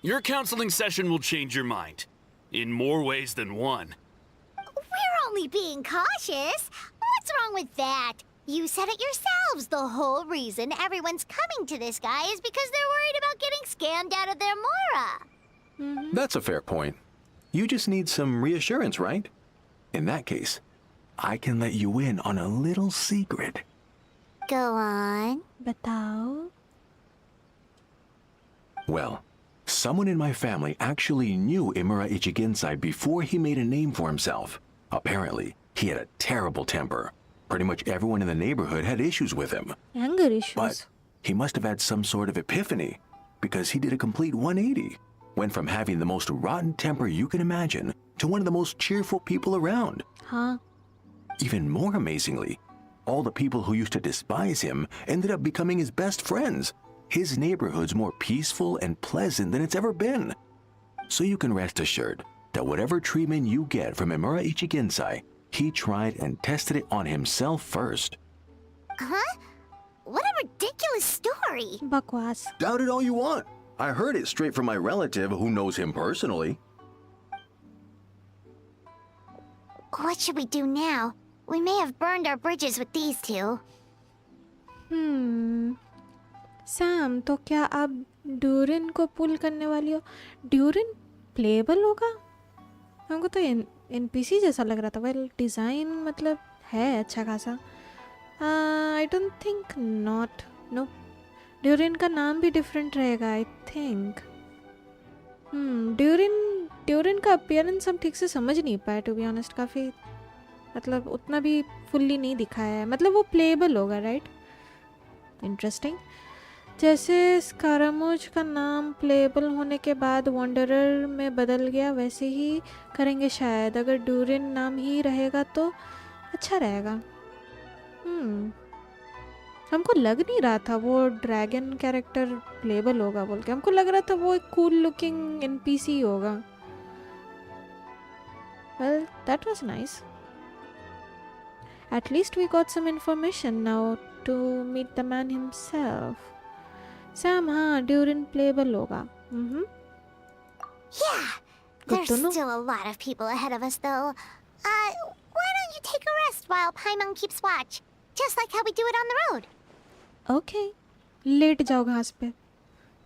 Your counseling session will change your mind. In more ways than one. We're only being cautious. What's wrong with that? You said it yourselves. The whole reason everyone's coming to this guy is because they're worried about getting scammed out of their Mora. That's a fair point. You just need some reassurance, right? In that case, I can let you in on a little secret. Go on. बताओ. Well, someone in my family actually knew Imura Ichigensai before he made a name for himself. Apparently, he had a terrible temper. Pretty much everyone in the neighborhood had issues with him. Anger issues. But he must have had some sort of epiphany, because he did a complete 180. Went from having the most rotten temper you can imagine to one of the most cheerful people around. Huh? Even more amazingly, all the people who used to despise him ended up becoming his best friends. His neighborhood's more peaceful and pleasant than it's ever been. So you can rest assured that whatever treatment you get from Imura Ichigensai, he tried and tested it on himself first. Huh? What a ridiculous story. Bakwas. Doubt it all you want. I heard it straight from my relative who knows him personally. What should we do now? We may have burned our bridges with these two. Sam तो क्या आप durian को पुल करने वाली हो? Durian payable होगा? हमको तो एनपीसी जैसा लग रहा था. वेल डिज़ाइन मतलब है अच्छा खासा. I don't think not. No. Durin का नाम भी डिफरेंट रहेगा आई थिंक. ड्यूरिन का अपीयरेंस हम ठीक से समझ नहीं पाए टू बी ऑनेस्ट. काफ़ी मतलब उतना भी फुल्ली नहीं दिखाया है. मतलब वो प्लेबल होगा राइट? इंटरेस्टिंग. जैसे स्कारामूज का नाम प्लेबल होने के बाद वॉन्डरर में बदल गया वैसे ही करेंगे शायद. अगर ड्यूरिन नाम ही रहेगा तो अच्छा रहेगा. हमको लग नहीं रहा था वो ड्रैगन कैरेक्टर प्लेबल होगा बोल के. हमको लग रहा था वो एक कूल लुकिंग एनपीसी होगा. Well that was nice. At least we got some information now to meet the man himself. Sam, हाँ, Durin playable होगा. Yeah, Good to there's know. still a lot of people ahead of us, though. Why don't you take a rest while Paimon keeps watch? Just like how we do it on the road. Okay. लेट जाओ घास पे.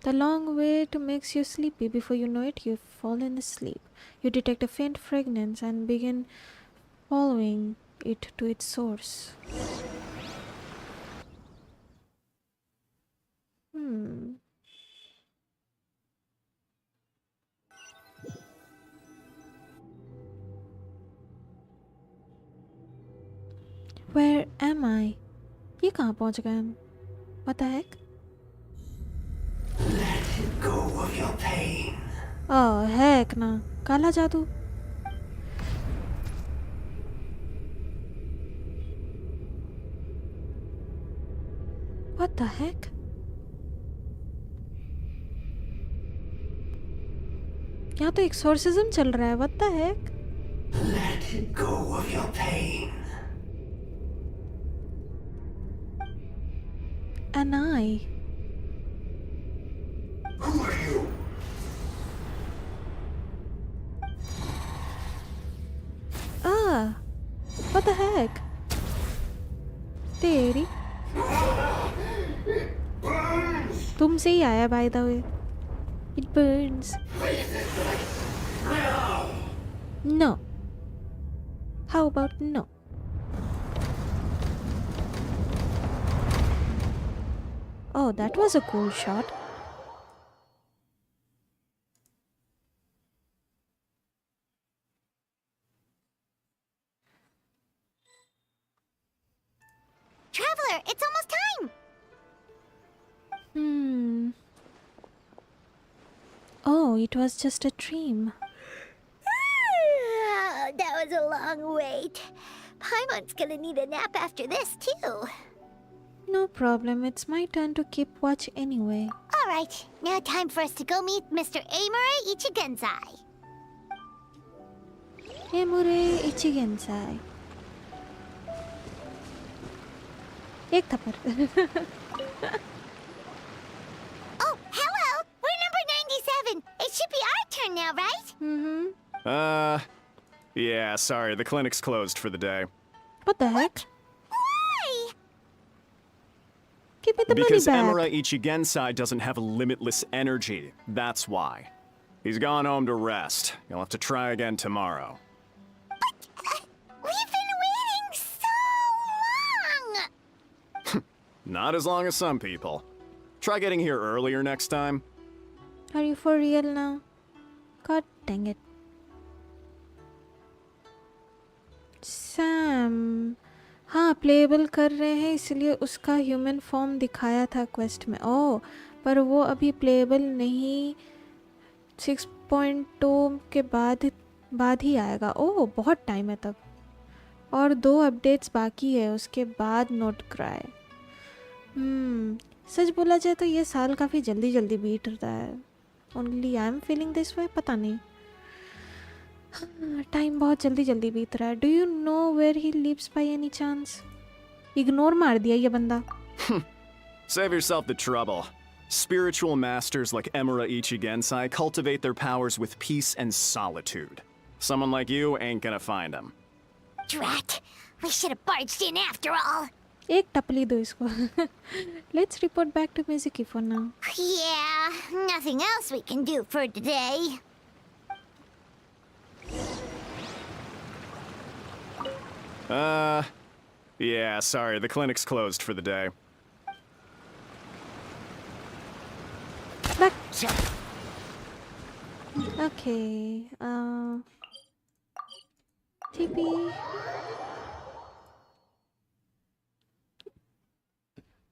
The long wait makes you sleepy. Before you know it, you've fallen asleep. You detect a faint fragrance and begin following it to its source. Where am I? ये कहाँ पहुँच गए हम? What the heck? Let go of your pain. Oh heck ना. काला जादू. What the heck? यहाँ तो एक्सोर्सिज्म चल रहा है. What the heck? Let go of your pain. An eye. Who are you? the heck? तेरी तुमसे ही आया by the way. It burns. No. How about no? Oh, that was a cool shot. Traveler, it's almost time! Oh, it was just a dream. That was a long wait. Paimon's gonna need a nap after this, too. No problem, it's my turn to keep watch anyway. Alright, now time for us to go meet Mr. Amure Ichigensai. Amure Ichigensai. एक थप्पड़. Oh, hello! We're number 97. It should be our turn now, right? Yeah, sorry, the clinic's closed for the day. What the heck? Why? Give me the Because money back. Emura Ichigensai doesn't have limitless energy. That's why. He's gone home to rest. You'll have to try again tomorrow. We've been waiting so long! Not as long as some people. Try getting here earlier next time. Are you for real now? God dang it. Sam हाँ payable कर रहे हैं इसलिए उसका human form दिखाया था quest में ओह पर वो अभी प्लेबल नहीं 6.2 के बाद ही आएगा ओह बहुत टाइम है तब और 2 अपडेट्स बाकी है उसके बाद नोट कराए सच बोला जाए तो ये साल काफ़ी जल्दी बीत रहा है only I am feeling this way पता नहीं टाइम बहुत जल्दी बीत रहा है do you know where he lives by any chance ignore मार दिया ये बंदा Save yourself the trouble. Spiritual masters like Emura Ichigensai cultivate their powers with peace and solitude. Someone like you ain't gonna find them. Drat! We should have barged in after all. एक टपली दो इसको Let's report back to Mizuki for now. Yeah, nothing else we can do for today. Yeah, sorry, the clinic's closed for the day. Back. Okay, TP.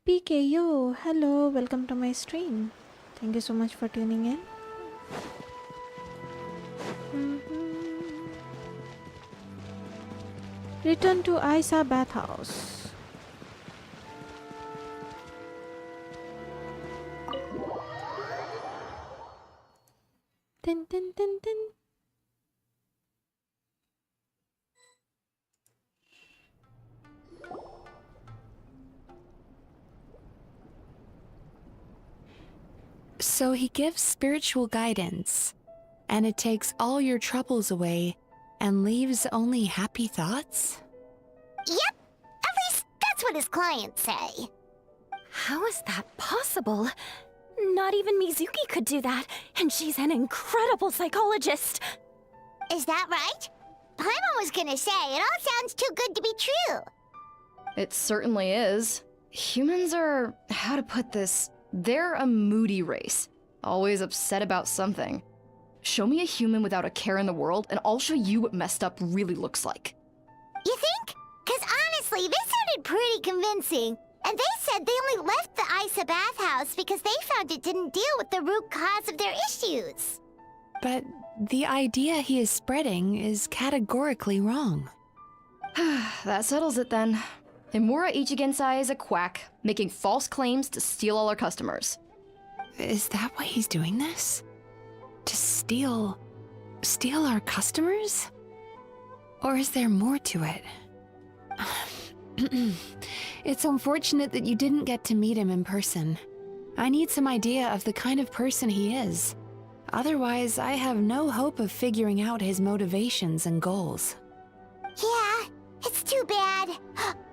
PKO, hello, welcome to my stream. Thank you so much for tuning in. Return to Acer bathhouse. Tin tin tin tin. So he gives spiritual guidance, and it takes all your troubles away and leaves only happy thoughts? Yep, at least that's what his clients say. How is that possible? Not even Mizuki could do that, and she's an incredible psychologist. Is that right? Paimon was gonna say, it all sounds too good to be true. It certainly is. Humans are, how to put this, they're a moody race. Always upset about something. Show me a human without a care in the world, and I'll show you what messed up really looks like. You think? Cause honestly, this sounded pretty convincing. And they said they only left the Acer bathhouse because they found it didn't deal with the root cause of their issues. But the idea he is spreading is categorically wrong. That settles it then. Emura Ichigensai is a quack, making false claims to steal all our customers. Is that why he's doing this? To steal our customers? Or is there more to it? It's unfortunate that you didn't get to meet him in person. I need some idea of the kind of person he is. Otherwise, I have no hope of figuring out his motivations and goals. Yeah, it's too too bad.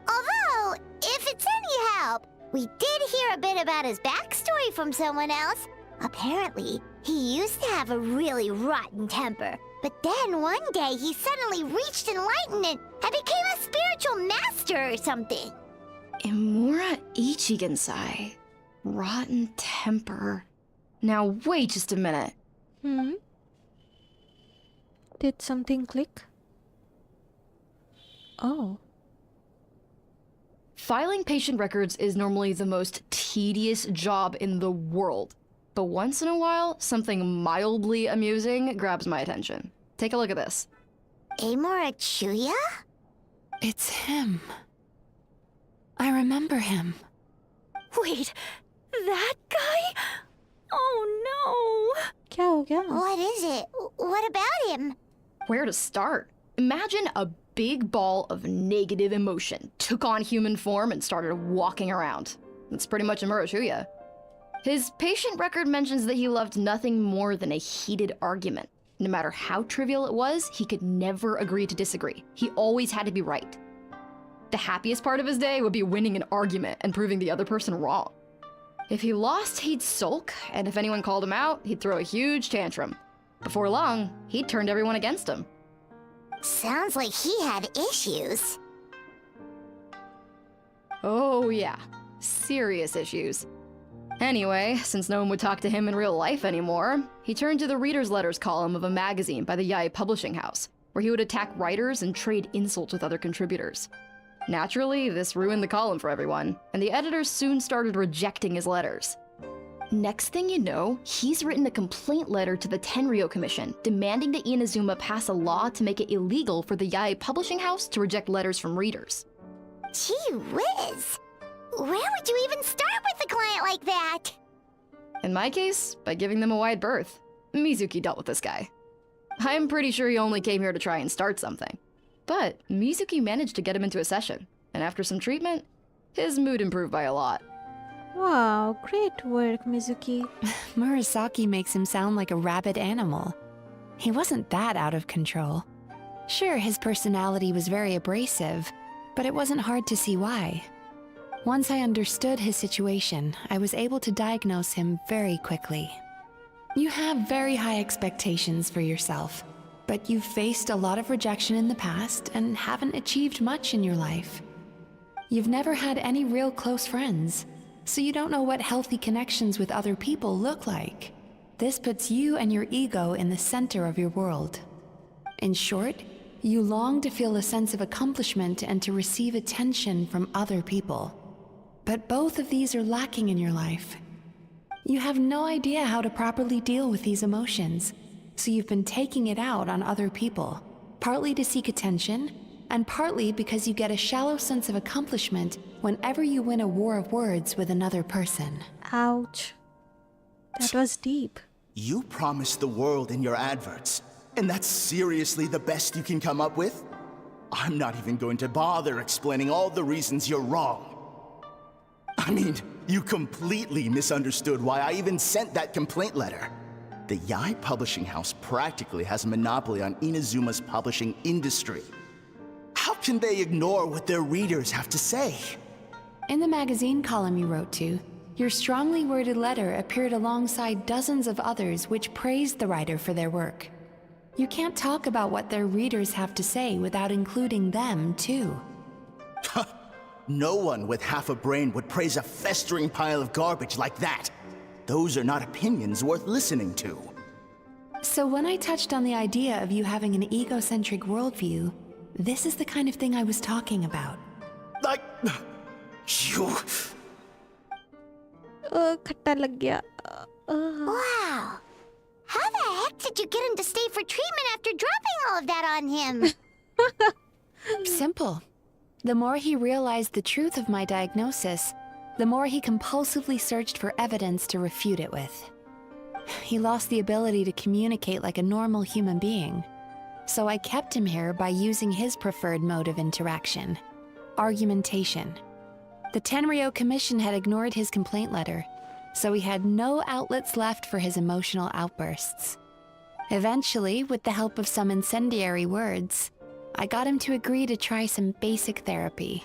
Although, if it's any help, we did hear a bit about his backstory from someone else. Apparently, he used to have a really rotten temper. But then one day he suddenly reached enlightenment and became a spiritual master or something. Imura Ichigensai. Rotten temper. Now wait just a minute. Did something click? Oh. Filing patient records is normally the most tedious job in the world. But once in a while, something mildly amusing grabs my attention. Take a look at this. Amora Chuya? It's him. I remember him. Wait, that guy? Oh no! Kya ho gaya? What is it? What about him? Where to start? Imagine a big ball of negative emotion took on human form and started walking around. That's pretty much Imura Chuya. His patient record mentions that he loved nothing more than a heated argument. No matter how trivial it was, he could never agree to disagree. He always had to be right. The happiest part of his day would be winning an argument and proving the other person wrong. If he lost, he'd sulk, and if anyone called him out, he'd throw a huge tantrum. Before long, he'd turned everyone against him. Sounds like he had issues. Oh yeah, serious issues. Anyway, since no one would talk to him in real life anymore, he turned to the reader's letters column of a magazine by the Yae Publishing House, where he would attack writers and trade insults with other contributors. Naturally, this ruined the column for everyone, and the editors soon started rejecting his letters. Next thing you know, he's written a complaint letter to the Tenryou Commission, demanding that Inazuma pass a law to make it illegal for the Yae Publishing House to reject letters from readers. Gee whiz! Where would you even start with a client like that? In my case, by giving them a wide berth. Mizuki dealt with this guy. I'm pretty sure he only came here to try and start something. But Mizuki managed to get him into a session, and after some treatment, his mood improved by a lot. Wow, great work, Mizuki. Murasaki makes him sound like a rabid animal. He wasn't that out of control. Sure, his personality was very abrasive, but it wasn't hard to see why. Once I understood his situation, I was able to diagnose him very quickly. You have very high expectations for yourself, but you've faced a lot of rejection in the past and haven't achieved much in your life. You've never had any real close friends, so you don't know what healthy connections with other people look like. This puts you and your ego in the center of your world. In short, you long to feel a sense of accomplishment and to receive attention from other people. But both of these are lacking in your life. You have no idea how to properly deal with these emotions, so you've been taking it out on other people, partly to seek attention, and partly because you get a shallow sense of accomplishment whenever you win a war of words with another person. Ouch. That was deep. You promised the world in your adverts, and that's seriously the best you can come up with? I'm not even going to bother explaining all the reasons you're wrong. I mean, you completely misunderstood why I even sent that complaint letter. The Yae Publishing House practically has a monopoly on Inazuma's publishing industry. How can they ignore what their readers have to say? In the magazine column you wrote to, your strongly worded letter appeared alongside dozens of others which praised the writer for their work. You can't talk about what their readers have to say without including them, too. No one with half a brain would praise a festering pile of garbage like that. Those are not opinions worth listening to. So when I touched on the idea of you having an egocentric worldview, this is the kind of thing I was talking about. Like... you... Khatta lag gaya. Wow. How the heck did you get him to stay for treatment after dropping all of that on him? Simple. The more he realized the truth of my diagnosis, the more he compulsively searched for evidence to refute it with. He lost the ability to communicate like a normal human being. So I kept him here by using his preferred mode of interaction: argumentation. The Tenryou Commission had ignored his complaint letter, so he had no outlets left for his emotional outbursts. Eventually, with the help of some incendiary words, I got him to agree to try some basic therapy.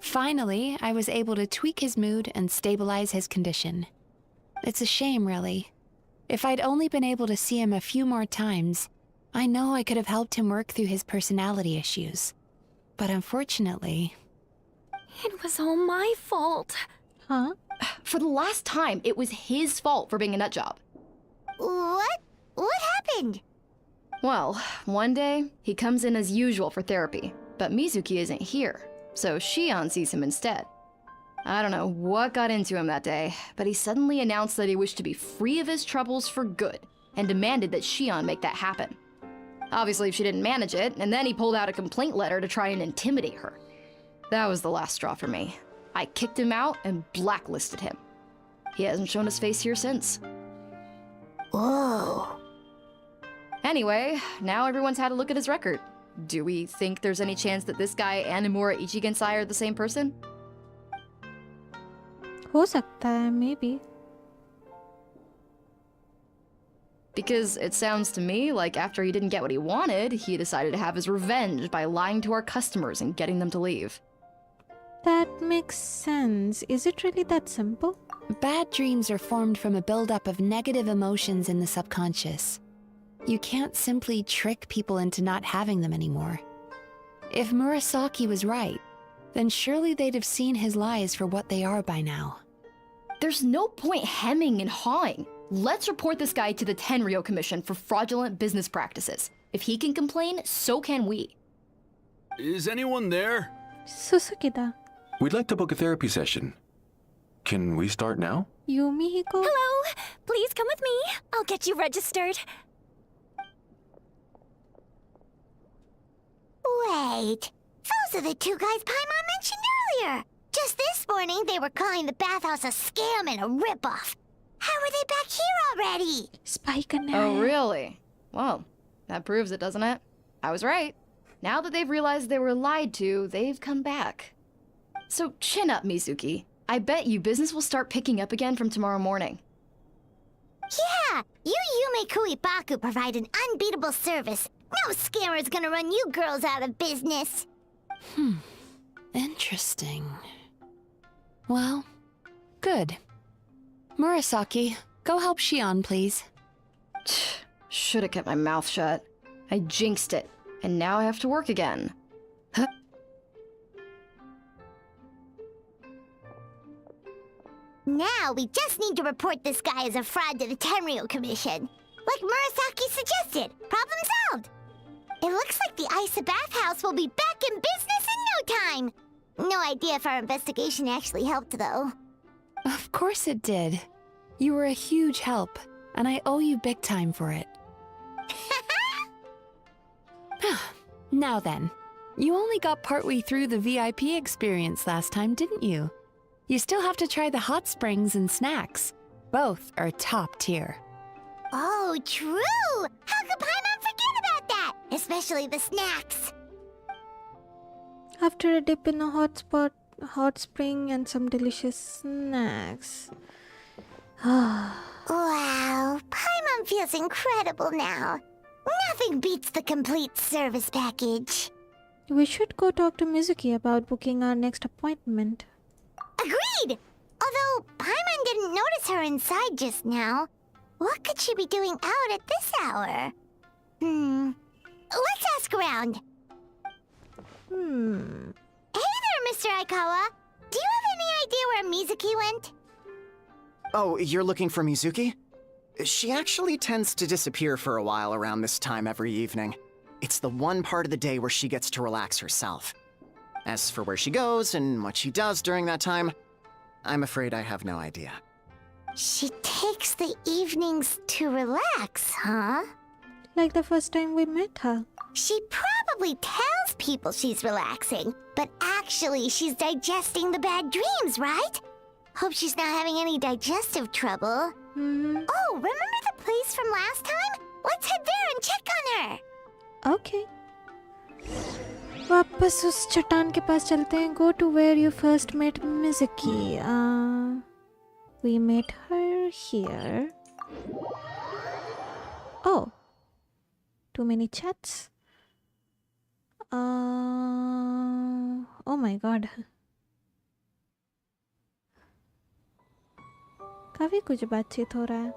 Finally, I was able to tweak his mood and stabilize his condition. It's a shame, really. If I'd only been able to see him a few more times, I know I could have helped him work through his personality issues. But unfortunately... It was all my fault. Huh? For the last time, it was his fault for being a nutjob. What? What happened? Well, one day, he comes in as usual for therapy, but Mizuki isn't here, so Shion sees him instead. I don't know what got into him that day, but he suddenly announced that he wished to be free of his troubles for good, and demanded that Shion make that happen. Obviously, she didn't manage it, and then he pulled out a complaint letter to try and intimidate her. That was the last straw for me. I kicked him out and blacklisted him. He hasn't shown his face here since. Whoa. Anyway, now everyone's had a look at his record. Do we think there's any chance that this guy and Nomura Ichigensai are the same person? हो सकता है, maybe. Because it sounds to me like after he didn't get what he wanted, he decided to have his revenge by lying to our customers and getting them to leave. That makes sense. Is it really that simple? Bad dreams are formed from a buildup of negative emotions in the subconscious. You can't simply trick people into not having them anymore. If Murasaki was right, then surely they'd have seen his lies for what they are by now. There's no point hemming and hawing. Let's report this guy to the Tenryo Commission for fraudulent business practices. If he can complain, so can we. Is anyone there? Suzuki-da. We'd like to book a therapy session. Can we start now? Yumihiko? Hello! Please come with me. I'll get you registered. Wait, those are the two guys Paimon mentioned earlier. Just this morning, they were calling the bathhouse a scam and a ripoff. How are they back here already? Spike and Oh, really? Well, that proves it, doesn't it? I was right. Now that they've realized they were lied to, they've come back. So chin up, Mizuki. I bet you business will start picking up again from tomorrow morning. Yeah, you Yume Kuibaku provide an unbeatable service. No scammer's gonna run you girls out of business. Interesting. Well, good. Murasaki, go help Shion, please. Should have kept my mouth shut. I jinxed it, and now I have to work again. Now we just need to report this guy as a fraud to the Tenryo Commission. Like Murasaki suggested. Problem solved. It looks like the Acer bathhouse will be back in business in no time. No idea if our investigation actually helped, though. Of course it did. You were a huge help, and I owe you big time for it. Now then, you only got partway through the VIP experience last time, didn't you? You still have to try the hot springs and snacks. Both are top tier. Oh, true! How could Paimon forget about that? Especially the snacks. After a dip in a hot spring and some delicious snacks. Wow, Paimon feels incredible now. Nothing beats the complete service package. We should go talk to Mizuki about booking our next appointment. Agreed! Although Paimon didn't notice her inside just now. What could she be doing out at this hour? Let's ask around. Hey there, Mr. Aikawa. Do you have any idea where Mizuki went? Oh, you're looking for Mizuki? She actually tends to disappear for a while around this time every evening. It's the one part of the day where she gets to relax herself. As for where she goes and what she does during that time, I'm afraid I have no idea. She takes the evenings to relax, huh? Like the first time we met her. She probably tells people she's relaxing, but actually she's digesting the bad dreams, right? Hope she's not having any digestive trouble. Oh, remember the place from last time? Let's head there and check on her. Okay. वापस उस चट्टान के पास चलते हैं. Go to where you first met Mizuki. We met her here. Oh. Too many chats. Oh my god. काफी कुछ बातचीत हो रहा है.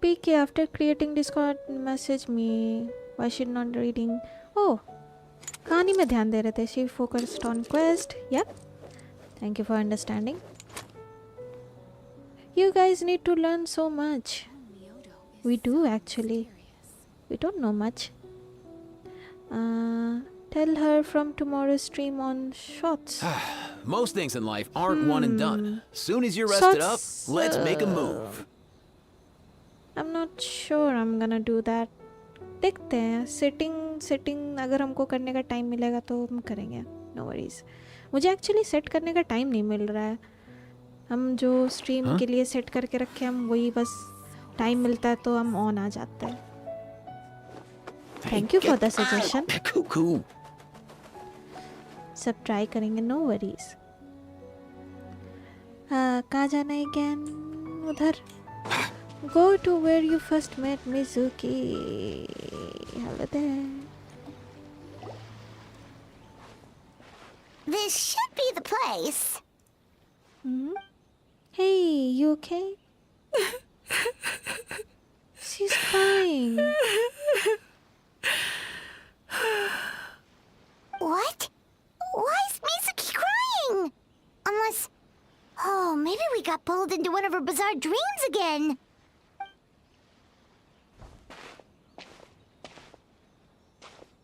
PK after creating Discord message me. Why she not reading? Oh, कहानी में ध्यान दे रहे थे. She focused on quest. Yep. Thank you for understanding. You guys need to learn so much. We do actually. We don't know much. Tell her from tomorrow's stream on shots. Most things in life aren't one and done. Soon as you're rested up, let's make a move. I'm not sure I'm gonna do that. देखते हैं. Sitting अगर हमको करने का time मिलेगा तो हम करेंगे. No worries. मुझे एक्चुअली सेट करने का टाइम नहीं मिल रहा है. हम जो स्ट्रीम के लिए सेट करके रखे हम वही बस टाइम मिलता है तो हम ऑन आ जाते हैं. Thank you for the suggestion. सब ट्राई करेंगे. No worries. कहाँ जाना है अगेन? उधर. Go to where you first met Mizuki. Hello there. This should be the place. Hey, you okay? She's crying. What? Why is Mizuki crying? Unless... Oh, maybe we got pulled into one of her bizarre dreams again.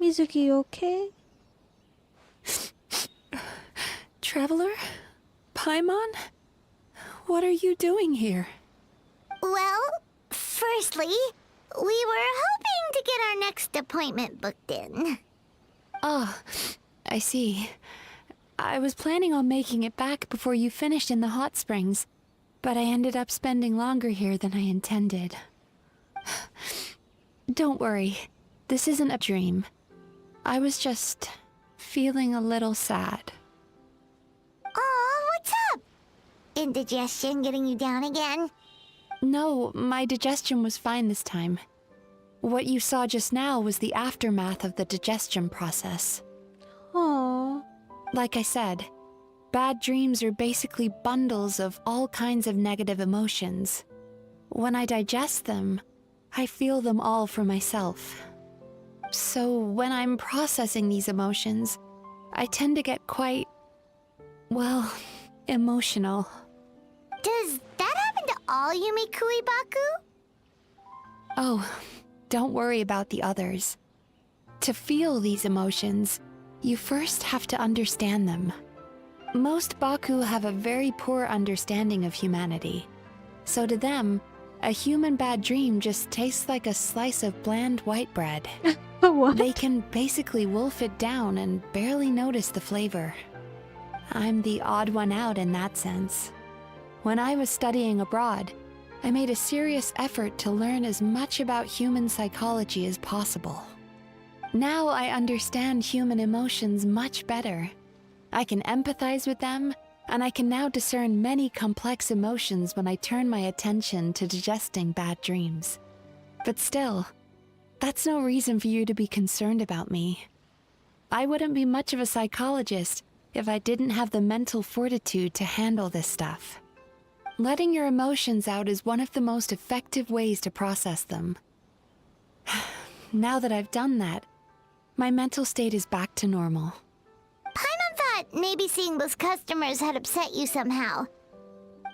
Mizuki, you okay? Traveler? Paimon? What are you doing here? Well, firstly, we were hoping to get our next appointment booked in. Oh, I see. I was planning on making it back before you finished in the hot springs, but I ended up spending longer here than I intended. Don't worry, this isn't a dream. I was just feeling a little sad. Oh, what's up? Indigestion getting you down again? No, my digestion was fine this time. What you saw just now was the aftermath of the digestion process. Aww. Like I said, bad dreams are basically bundles of all kinds of negative emotions. When I digest them, I feel them all for myself. So when I'm processing these emotions, I tend to get quite, well, emotional. Does that happen to all Yumikui Baku? Oh, don't worry about the others. To feel these emotions, you first have to understand them. Most Baku have a very poor understanding of humanity. So to them, a human bad dream just tastes like a slice of bland white bread. What? They can basically wolf it down and barely notice the flavor. I'm the odd one out in that sense. When I was studying abroad, I made a serious effort to learn as much about human psychology as possible. Now I understand human emotions much better. I can empathize with them, and I can now discern many complex emotions when I turn my attention to digesting bad dreams. But still, that's no reason for you to be concerned about me. I wouldn't be much of a psychologist if I didn't have the mental fortitude to handle this stuff. Letting your emotions out is one of the most effective ways to process them. Now that I've done that, my mental state is back to normal. Paimon thought maybe seeing those customers had upset you somehow.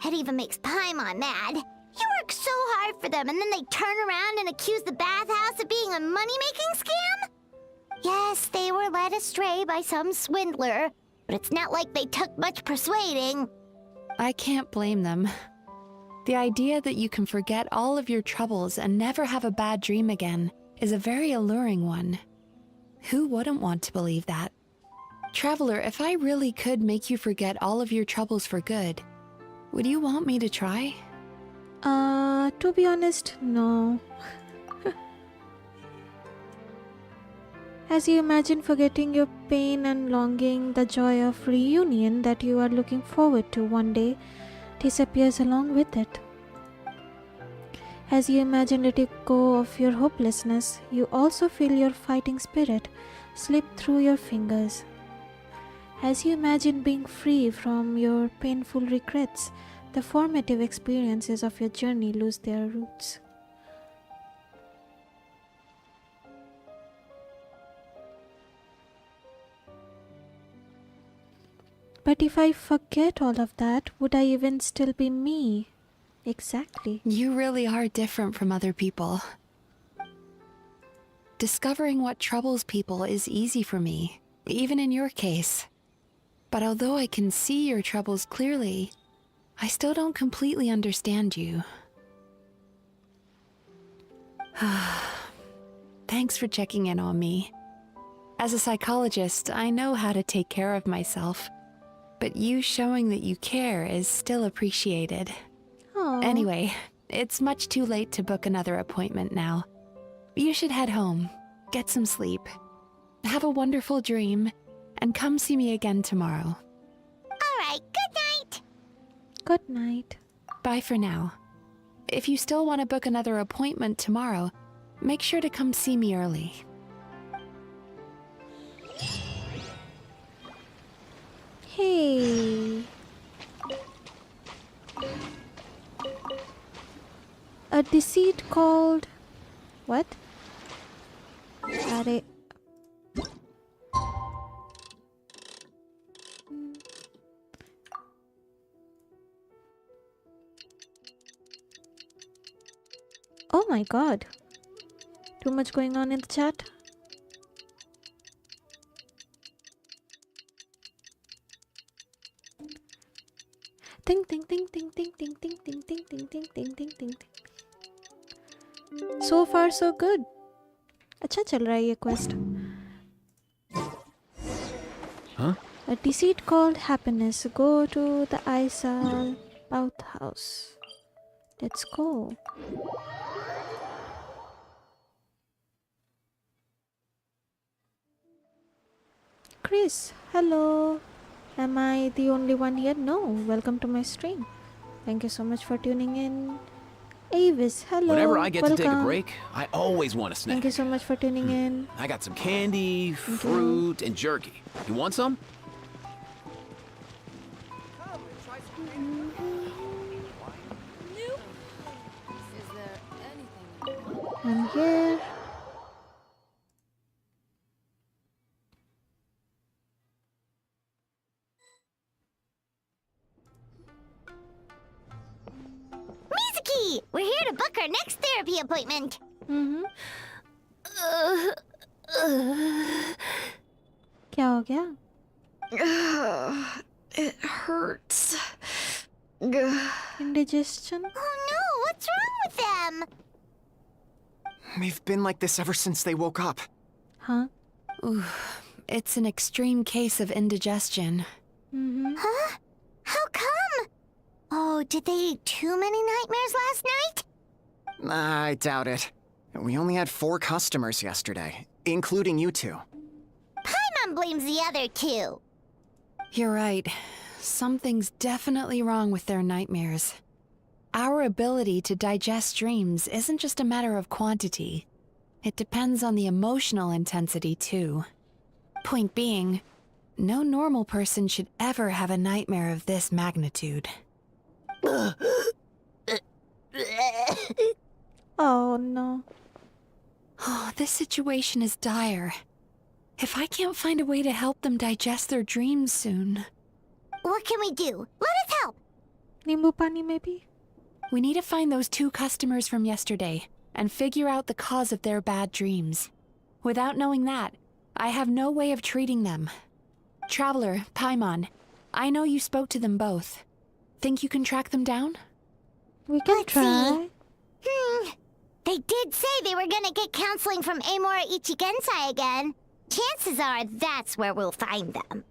It even makes Paimon mad. You work so hard for them and then they turn around and accuse the bathhouse of being a money-making scam? Yes, they were led astray by some swindler, but it's not like they took much persuading. I can't blame them. The idea that you can forget all of your troubles and never have a bad dream again is a very alluring one. Who wouldn't want to believe that? Traveler, if I really could make you forget all of your troubles for good, would you want me to try? To be honest, no. As you imagine forgetting your pain and longing, the joy of reunion that you are looking forward to one day, disappears along with it. As you imagine letting go of your hopelessness, you also feel your fighting spirit slip through your fingers. As you imagine being free from your painful regrets, the formative experiences of your journey lose their roots. But if I forget all of that, would I even still be me? Exactly. You really are different from other people. Discovering what troubles people is easy for me, even in your case. But although I can see your troubles clearly, I still don't completely understand you. Thanks for checking in on me. As a psychologist, I know how to take care of myself, but you showing that you care is still appreciated. Aww. Anyway, it's much too late to book another appointment now. You should head home, get some sleep, have a wonderful dream, and come see me again tomorrow. Alright, good night! Good night. Bye for now. If you still want to book another appointment tomorrow, make sure to come see me early. Hey. A deceit called... What? Are... Oh my god. Too much going on in the chat. Ting ting ting ting ting ting ting ting ting ting ting ting ting ting. So far so good. अच्छा चल रहा है ये quest. Huh? A deceit called happiness. Go to the Acer bathhouse. Let's go. Chris, hello. Am I the only one here? No. Welcome to my stream. Thank you so much for tuning in. Avis, hello. Whenever I get welcome. to take a break, I always want a snack. Thank you so much for tuning in. I got some candy, fruit, and jerky. You want some? I'm here. Mizuki! We're here to book our next therapy appointment. क्या हो गया? It hurts. Indigestion? Oh no, what's wrong with them? They've been like this ever since they woke up. Huh? Ooh, it's an extreme case of indigestion. Huh? How come? Oh, did they eat too many nightmares last night? I doubt it. We only had 4 customers yesterday, including you two. Paimon blames the other 2. You're right. Something's definitely wrong with their nightmares. Our ability to digest dreams isn't just a matter of quantity. It depends on the emotional intensity, too. Point being, no normal person should ever have a nightmare of this magnitude. Oh no. Oh, this situation is dire. If I can't find a way to help them digest their dreams soon... What can we do? Let us help! Nimbu pani maybe? We need to find those 2 customers from yesterday and figure out the cause of their bad dreams. Without knowing that, I have no way of treating them. Traveler, Paimon, I know you spoke to them both. Think you can track them down? We can try. They did say they were gonna get counseling from Amora Ichigensai again. Chances are that's where we'll find them.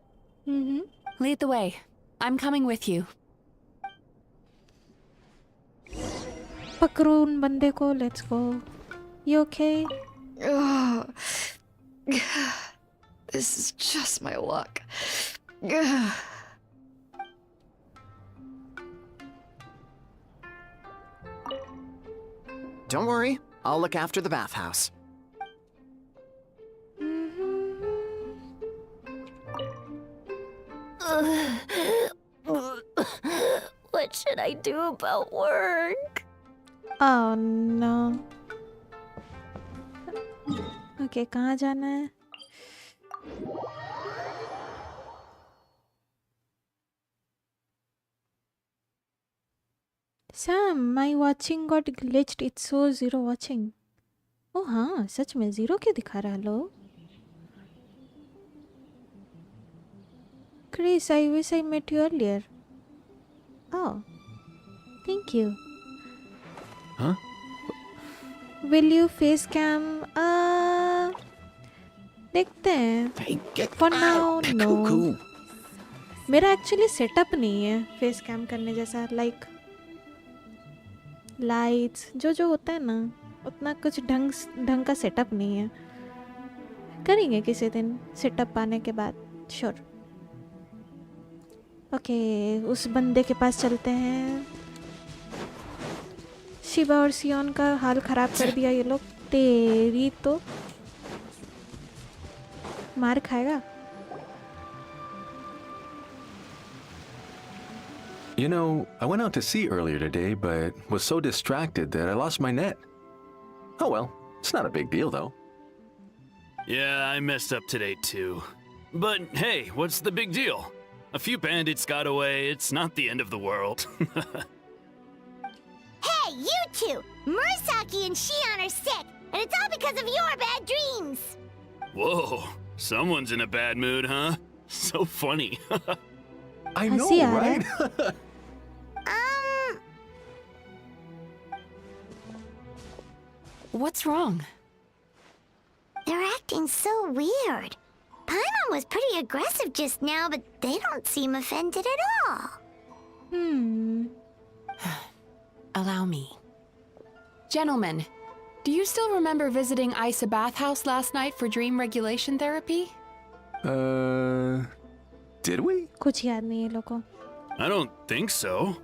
Lead the way. I'm coming with you. पकड़ो उन बंदे को. Let's go. You okay? Ugh. This is just my luck. Don't worry, I'll look after the bathhouse. What should I do about work? Oh no. Okay, कहाँ जाना है? Sam, my watching got glitched. It shows 0 watching. Oh हाँ, सच में 0 क्यों दिखा रहा है? Hello? Chris, I wish I met you earlier. Oh, thank you. Huh? Will you face cam? देखते हैं. For now, no. मेरा actually setup नहीं है face cam करने जैसा. Like lights जो होता है ना, उतना कुछ ढंग का setup नहीं है. करेंगे किसी दिन setup पाने के बाद. Sure. ओके, उस बंदे के पास चलते हैं. शिवा और सियोन का हाल खराब कर दिया ये लोग. तेरी तो मार खाएगा. You know, I went out to sea earlier today, but was so distracted that I lost my net. Oh well, it's not a big deal though. Yeah, I messed up today too. But hey, what's the big deal? A few bandits got away, it's not the end of the world. Hey, you two! Murasaki and Shion are sick, and it's all because of your bad dreams! Whoa, someone's in a bad mood, huh? So funny. I know, right? What's wrong? They're acting so weird. Paimon was pretty aggressive just now, but they don't seem offended at all. Allow me. Gentlemen, do you still remember visiting Isa Bathhouse last night for dream regulation therapy? Did we? कुछ याद नहीं है लोगों. I don't think so.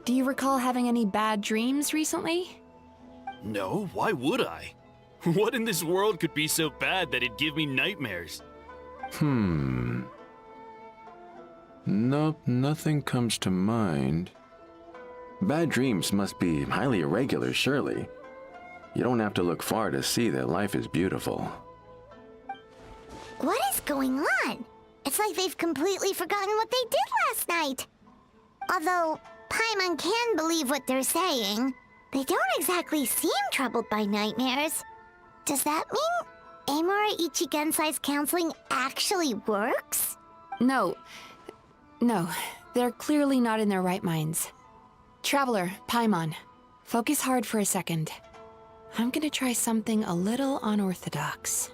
Do you recall having any bad dreams recently? No, why would I? What in this world could be so bad that it'd give me nightmares? Nope, nothing comes to mind. Bad dreams must be highly irregular, surely. You don't have to look far to see that life is beautiful. What is going on? It's like they've completely forgotten what they did last night. Although Paimon can believe what they're saying, they don't exactly seem troubled by nightmares. Does that mean Amora Ichigensai's counseling actually works? No, they're clearly not in their right minds. Traveler, Paimon, focus hard for a second. I'm gonna try something a little unorthodox.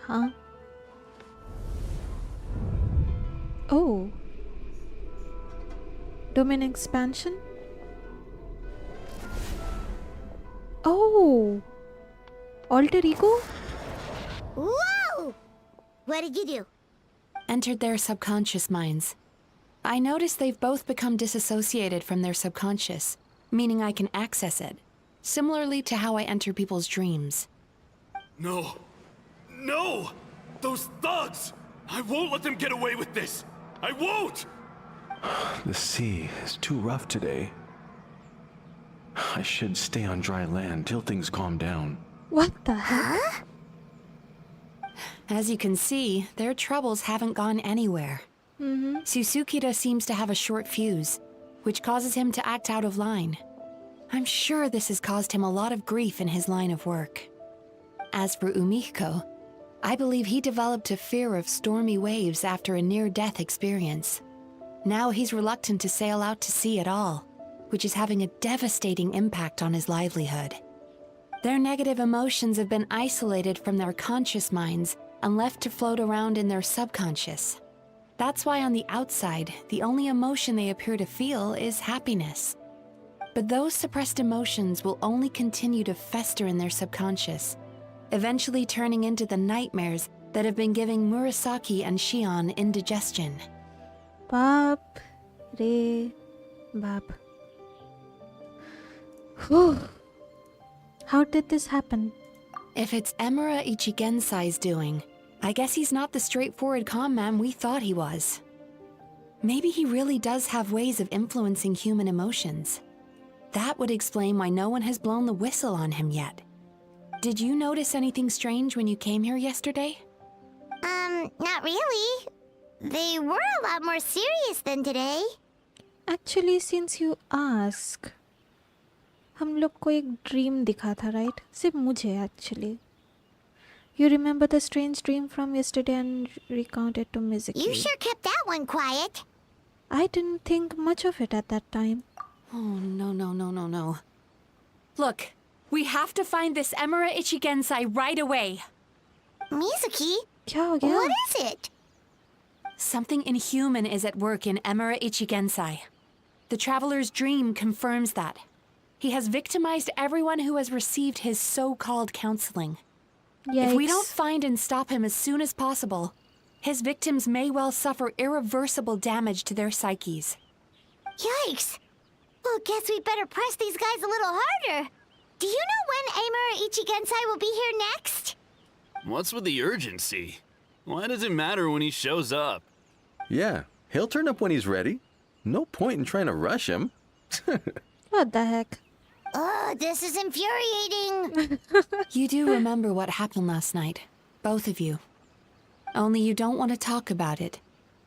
Huh? Oh. Domain expansion? Oh. Alter ego? Whoa! What did you do? Entered their subconscious minds. I noticed they've both become disassociated from their subconscious, meaning I can access it, similarly to how I enter people's dreams. No! No! Those thugs! I won't let them get away with this! I won't! The sea is too rough today. I should stay on dry land till things calm down. What the heck? As you can see, their troubles haven't gone anywhere. Susukita seems to have a short fuse, which causes him to act out of line. I'm sure this has caused him a lot of grief in his line of work. As for Umiko, I believe he developed a fear of stormy waves after a near-death experience. Now he's reluctant to sail out to sea at all, which is having a devastating impact on his livelihood. Their negative emotions have been isolated from their conscious minds and left to float around in their subconscious. That's why on the outside, the only emotion they appear to feel is happiness. But those suppressed emotions will only continue to fester in their subconscious, eventually turning into the nightmares that have been giving Murasaki and Shion indigestion. Baap re baap. Whew. How did this happen? If it's Emura Ichigensai's doing, I guess he's not the straightforward con man we thought he was. Maybe he really does have ways of influencing human emotions. That would explain why no one has blown the whistle on him yet. Did you notice anything strange when you came here yesterday? Not really. They were a lot more serious than today. Actually, since you ask, हम लोग को एक dream दिखा था, right? सिर्फ मुझे actually. You remember the strange dream from yesterday and recounted to Mizuki. You sure kept that one quiet. I didn't think much of it at that time. Oh, no. Look, we have to find this Emura Ichigensai right away. Mizuki? क्या हो गया? What is it? Something inhuman is at work in Emura Ichigensai. The Traveler's dream confirms that. He has victimized everyone who has received his so-called counseling. Yikes. If we don't find and stop him as soon as possible, his victims may well suffer irreversible damage to their psyches. Yikes! Well, guess we better press these guys a little harder. Do you know when Emura Ichigensai will be here next? What's with the urgency? Why does it matter when he shows up? Yeah, he'll turn up when he's ready. No point in trying to rush him. What the heck? Oh, this is infuriating. You do remember what happened last night, both of you. Only you don't want to talk about it,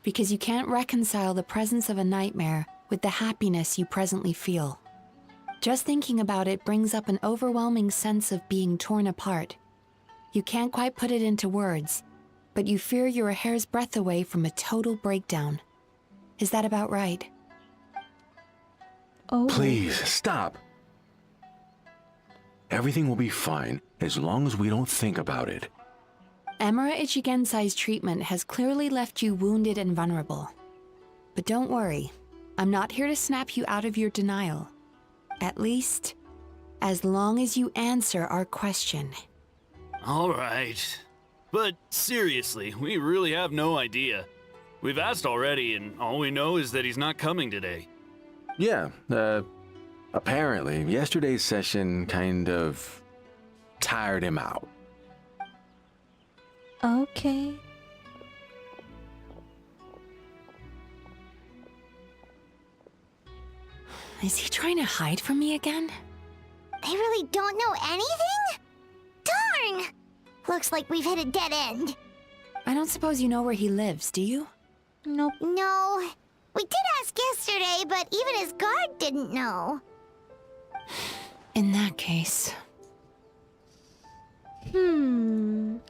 because you can't reconcile the presence of a nightmare with the happiness you presently feel. Just thinking about it brings up an overwhelming sense of being torn apart. You can't quite put it into words, but you fear you're a hair's breadth away from a total breakdown. Is that about right? Oh. Please, stop. Everything will be fine as long as we don't think about it. Emura Ichigensai's treatment has clearly left you wounded and vulnerable. But don't worry, I'm not here to snap you out of your denial. At least, as long as you answer our question. All right. But seriously, we really have no idea. We've asked already, and all we know is that he's not coming today. Yeah, apparently, yesterday's session kind of tired him out. Okay. Is he trying to hide from me again? They really don't know anything? Darn! Looks like we've hit a dead end. I don't suppose you know where he lives, do you? Nope. No. We did ask yesterday, but even his guard didn't know. In that case...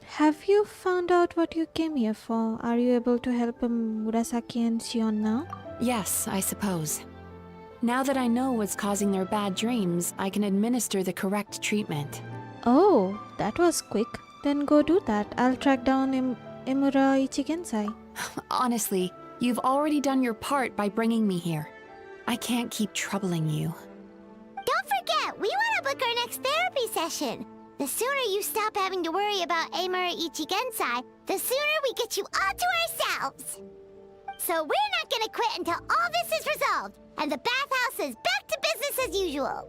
Have you found out what you came here for? Are you able to help Murasaki and Shion now? Yes, I suppose. Now that I know what's causing their bad dreams, I can administer the correct treatment. Oh, that was quick. Then go do that. I'll track down Emura Ichigensai. Honestly, you've already done your part by bringing me here. I can't keep troubling you. Don't forget, we want to book our next therapy session. The sooner you stop having to worry about Emura Ichigensai, the sooner we get you all to ourselves. So we're not gonna quit until all this is resolved, and the bathhouse is back to business as usual.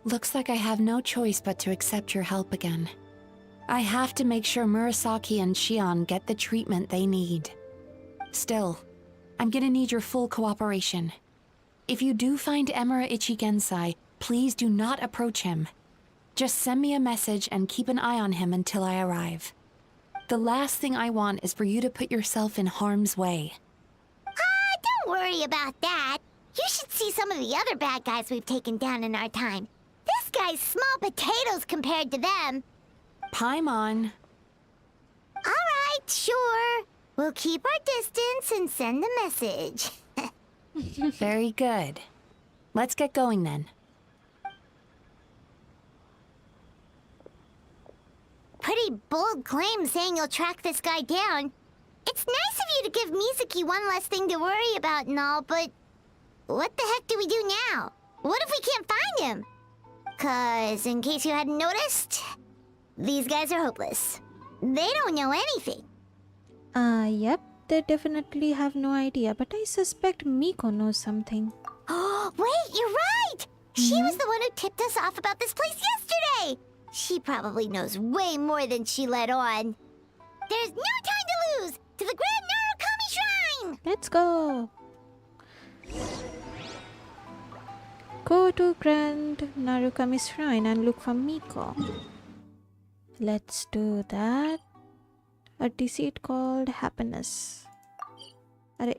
Looks like I have no choice but to accept your help again. I have to make sure Murasaki and Shion get the treatment they need. Still, I'm gonna need your full cooperation. If you do find Emura Ichigensai, please do not approach him. Just send me a message and keep an eye on him until I arrive. The last thing I want is for you to put yourself in harm's way. Don't worry about that. You should see some of the other bad guys we've taken down in our time. This guy's small potatoes compared to them. Paimon. All right, sure. We'll keep our distance and send the message. Very good. Let's get going then. Pretty bold claim saying you'll track this guy down. It's nice of you to give Mizuki one less thing to worry about and all, but what the heck do we do now? What if we can't find him? 'Cause in case you hadn't noticed, these guys are hopeless. They don't know anything. Yep. they definitely have no idea, but I suspect Miko knows something. Oh, wait, you're right! She was the one who tipped us off about this place yesterday! She probably knows way more than she let on. There's no time to lose! To the Grand Narukami Shrine! Let's go! Go to Grand Narukami Shrine and look for Miko. Let's do that. A deceit called happiness. Arre.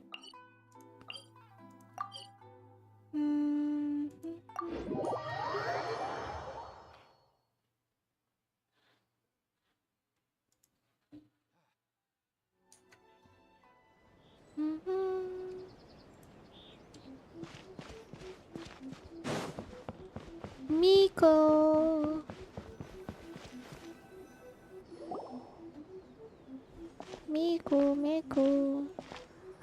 Miko. Miko.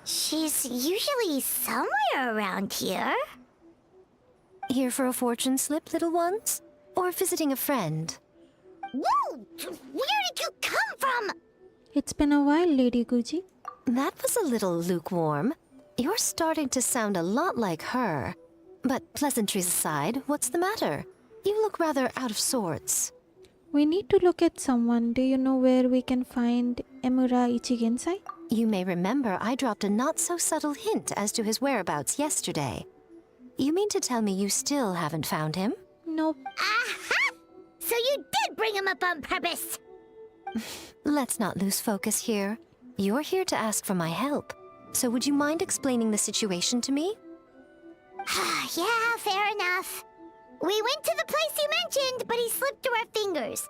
She's usually somewhere around here. Here for a fortune slip, little ones? Or visiting a friend? Whoa! Where did you come from? It's been a while, Lady Guji. That was a little lukewarm. You're starting to sound a lot like her. But pleasantries aside, what's the matter? You look rather out of sorts. We need to look at someone. Do you know where we can find Emura Ichigensai? You may remember I dropped a not-so-subtle hint as to his whereabouts yesterday. You mean to tell me you still haven't found him? Nope. Aha! So you did bring him up on purpose! Let's not lose focus here. You're here to ask for my help. So would you mind explaining the situation to me? Yeah, fair enough. We went to the place you mentioned, but he slipped through our fingers.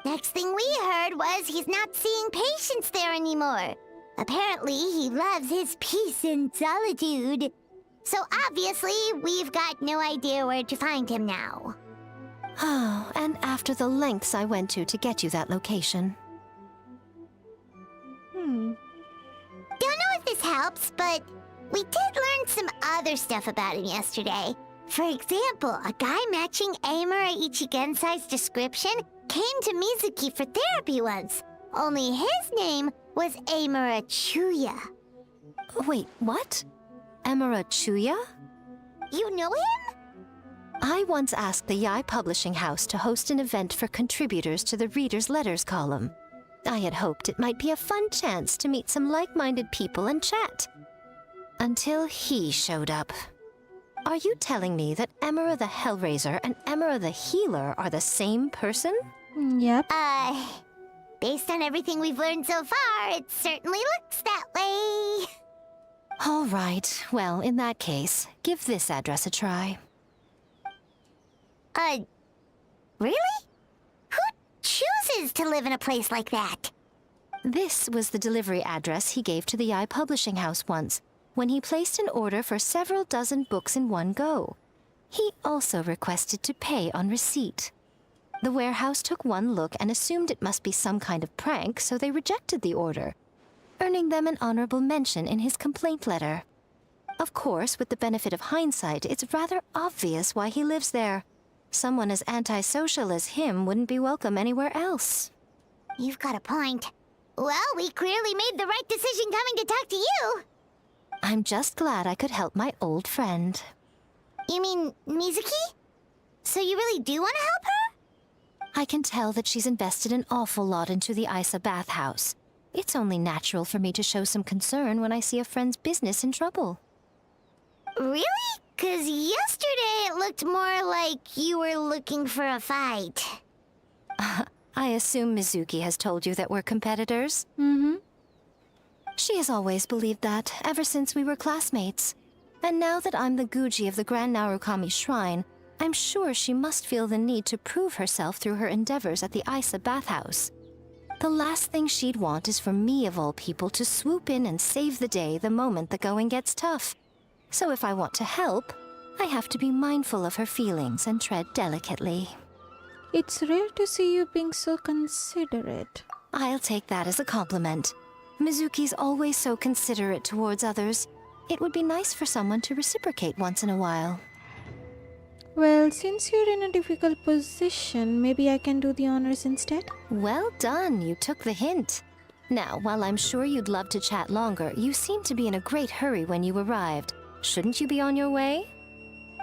Next thing we heard was he's not seeing patients there anymore. Apparently, he loves his peace and solitude. So obviously, we've got no idea where to find him now. Oh, and after the lengths I went to get you that location. Don't know if this helps, but we did learn some other stuff about him yesterday. For example, a guy matching Amura Ichigensai's description came to Mizuki for therapy once. Only his name was Amura Chuya. Wait, what? Emura Chuya? You know him? I once asked the Yai Publishing House to host an event for contributors to the Reader's Letters column. I had hoped it might be a fun chance to meet some like-minded people and chat. Until he showed up. Are you telling me that Emura the Hellraiser and Emura the Healer are the same person? Yep. Based on everything we've learned so far, it certainly looks that way. All right. Well, in that case, give this address a try. Really? Who chooses to live in a place like that? This was the delivery address he gave to the Yai Publishing House once, when he placed an order for several dozen books in one go. He also requested to pay on receipt. The warehouse took one look and assumed it must be some kind of prank, so they rejected the order, earning them an honorable mention in his complaint letter. Of course, with the benefit of hindsight, it's rather obvious why he lives there. Someone as antisocial as him wouldn't be welcome anywhere else. You've got a point. Well, we clearly made the right decision coming to talk to you. I'm just glad I could help my old friend. You mean Mizuki? So you really do want to help her? I can tell that she's invested an awful lot into the Isa bathhouse. It's only natural for me to show some concern when I see a friend's business in trouble. Really? 'Cause yesterday it looked more like you were looking for a fight. I assume Mizuki has told you that we're competitors? Mm-hmm. She has always believed that, ever since we were classmates. And now that I'm the Guji of the Grand Narukami Shrine, I'm sure she must feel the need to prove herself through her endeavors at the Isa bathhouse. The last thing she'd want is for me, of all people, to swoop in and save the day the moment the going gets tough. So if I want to help, I have to be mindful of her feelings and tread delicately. It's rare to see you being so considerate. I'll take that as a compliment. Mizuki's always so considerate towards others. It would be nice for someone to reciprocate once in a while. Well, since you're in a difficult position, maybe I can do the honors instead? Well done, you took the hint. Now, while I'm sure you'd love to chat longer, you seemed to be in a great hurry when you arrived. Shouldn't you be on your way?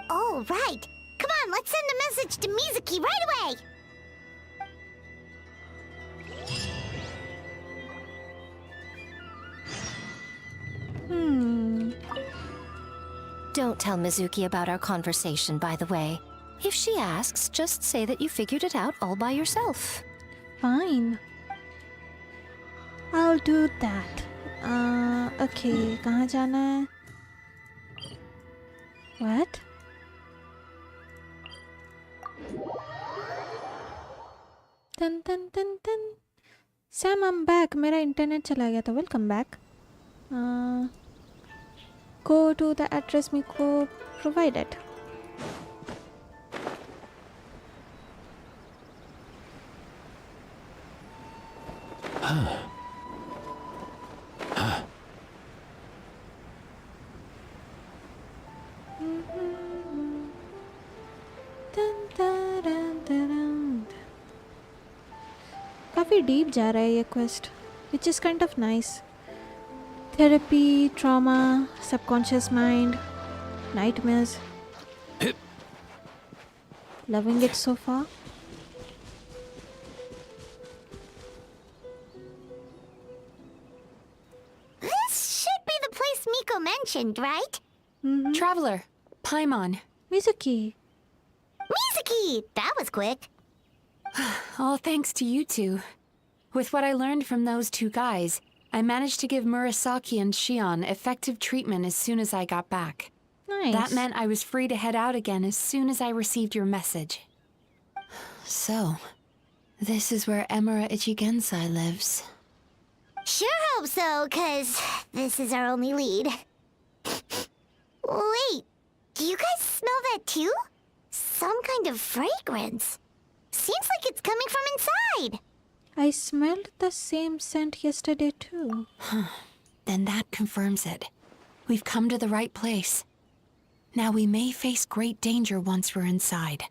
Oh, right. Come on, let's send a message to Mizuki right away. Don't tell Mizuki about our conversation, by the way. If she asks, just say that you figured it out all by yourself. Fine. I'll do that. Okay, कहाँ जाना है? What? Dun dun dun dun. Sam, I'm back. मेरा internet चला गया था. Welcome back. Go to the address Miko provided. काफ़ी deep जा रहा है ये quest, which is kind of nice. Therapy, trauma, subconscious mind, nightmares. Loving it so far. This should be the place Miko mentioned, right? Traveler, Paimon. Mizuki. Mizuki! That was quick. All thanks to you two. With what I learned from those two guys, I managed to give Murasaki and Shion effective treatment as soon as I got back. Nice. That meant I was free to head out again as soon as I received your message. So, this is where Emura Ichigensai lives. Sure hope so, 'cause this is our only lead. Wait, do you guys smell that too? Some kind of fragrance. Seems like it's coming from inside. I smelled the same scent yesterday too. Then that confirms it. We've come to the right place. Now we may face great danger once we're inside.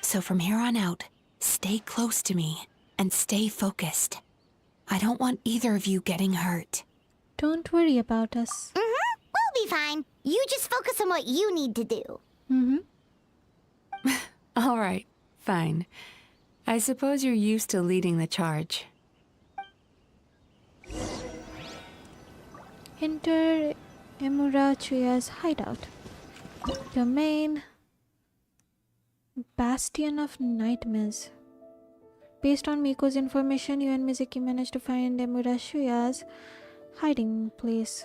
So from here on out, stay close to me and stay focused. I don't want either of you getting hurt. Don't worry about us. We'll be fine. You just focus on what you need to do. All right, fine. I suppose you're used to leading the charge. Enter Emura Chuya's hideout. Domain Bastion of Nightmares. Based on Miko's information, you and Mizuki managed to find Emura Chuya's hiding place.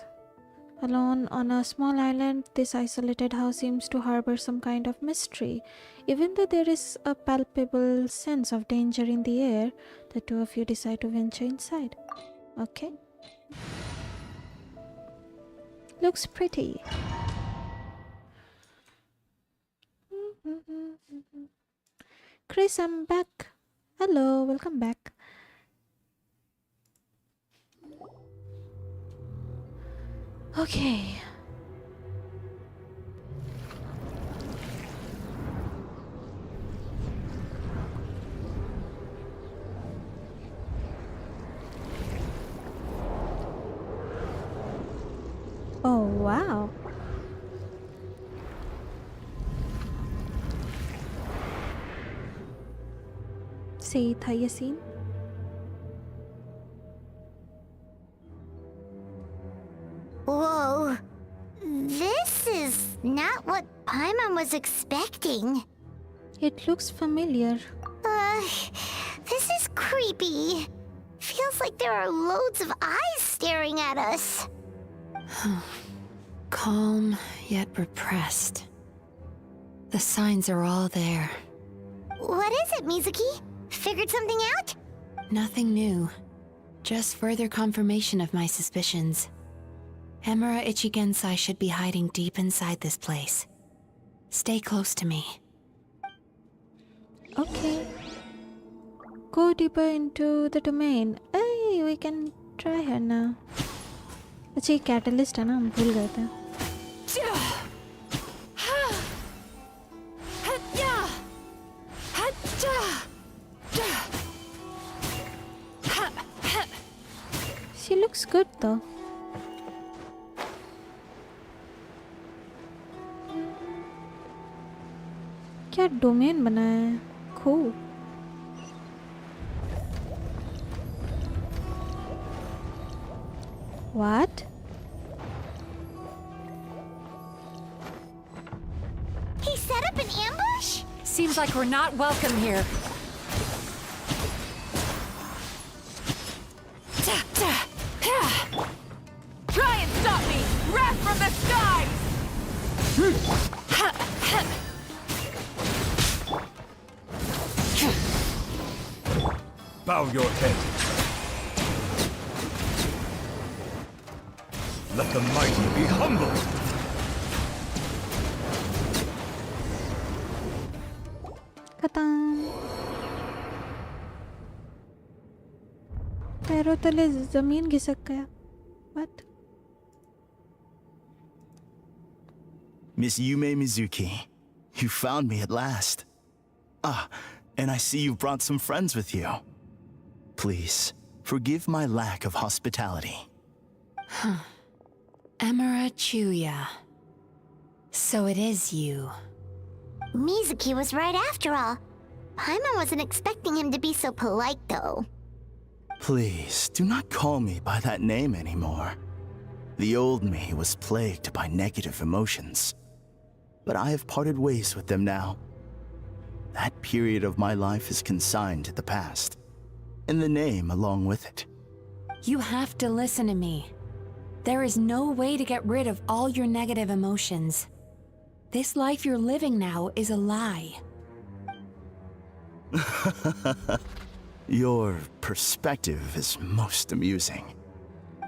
Alone on a small island, this isolated house seems to harbor some kind of mystery. Even though there is a palpable sense of danger in the air, the two of you decide to venture inside. Okay. Looks pretty. Chris, I'm back. Hello, welcome back. Okay. Oh, wow. सही था ये scene. Whoa. This is not what Paimon was expecting. It looks familiar. This is creepy. Feels like there are loads of eyes staring at us. Calm, yet repressed. The signs are all there. What is it, Mizuki? Figured something out? Nothing new. Just further confirmation of my suspicions. Emura Ichigensai should be hiding deep inside this place. Stay close to me. Okay. Go deeper into the domain. Hey, we can try her now. अच्छा ये catalyst है ना, हम भूल गए थे. good though. क्या domain बनाया है? Cool. What? He set up an ambush? Seems like we're not welcome here. Try and stop me! Wrath from the skies! Bow your head. Let the mighty be humble. खत्म. पैरों तले जमीन घिसक गया. What? Miss Yume Mizuki, you found me at last. Ah, and I see you've brought some friends with you. Please, forgive my lack of hospitality. Emira Chuya. So it is you. Mizuki was right after all. Paimon wasn't expecting him to be so polite, though. Please, do not call me by that name anymore. The old me was plagued by negative emotions. But I have parted ways with them now. That period of my life is consigned to the past. And the name along with it. You have to listen to me. There is no way to get rid of all your negative emotions. This life you're living now is a lie. Your perspective is most amusing.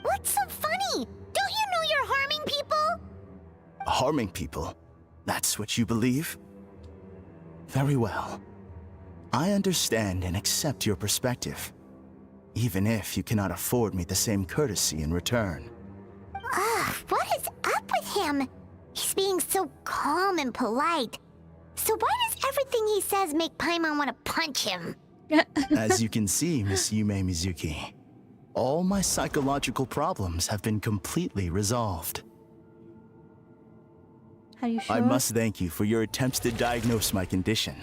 What's so funny? Don't you know you're harming people? Harming people? That's what you believe? Very well. I understand and accept your perspective, even if you cannot afford me the same courtesy in return. Ugh, what is up with him? He's being so calm and polite. So why does everything he says make Paimon want to punch him? As you can see, Miss Yume Mizuki, all my psychological problems have been completely resolved. Are you sure? I must thank you for your attempts to diagnose my condition.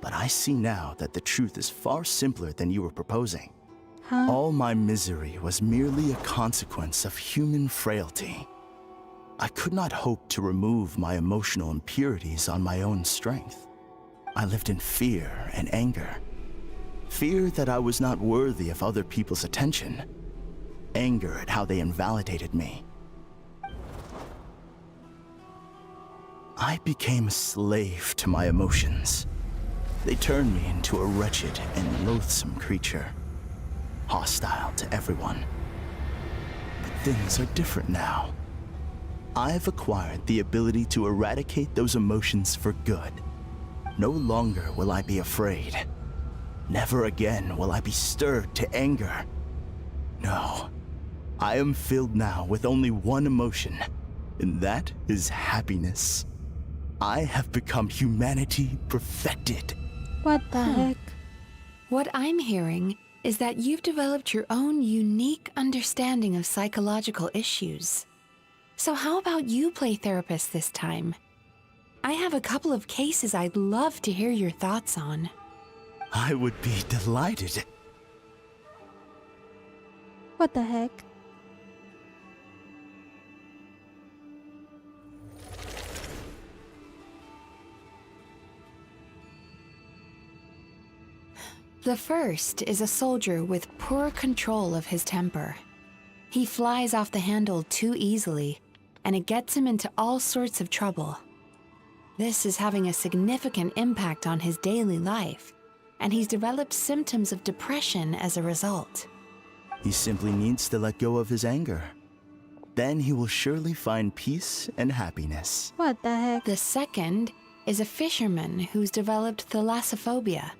But I see now that the truth is far simpler than you were proposing. Huh? All my misery was merely a consequence of human frailty. I could not hope to remove my emotional impurities on my own strength. I lived in fear and anger. Fear that I was not worthy of other people's attention. Anger at how they invalidated me. I became a slave to my emotions. They turned me into a wretched and loathsome creature, hostile to everyone. But things are different now. I've acquired the ability to eradicate those emotions for good. No longer will I be afraid. Never again will I be stirred to anger. No, I am filled now with only one emotion, and that is happiness. I have become humanity perfected. What the heck? What I'm hearing is that you've developed your own unique understanding of psychological issues. So how about you play therapist this time? I have a couple of cases I'd love to hear your thoughts on. I would be delighted. What the heck? The first is a soldier with poor control of his temper. He flies off the handle too easily, and it gets him into all sorts of trouble. This is having a significant impact on his daily life, and he's developed symptoms of depression as a result. He simply needs to let go of his anger. Then he will surely find peace and happiness. What the heck? The second is a fisherman who's developed thalassophobia.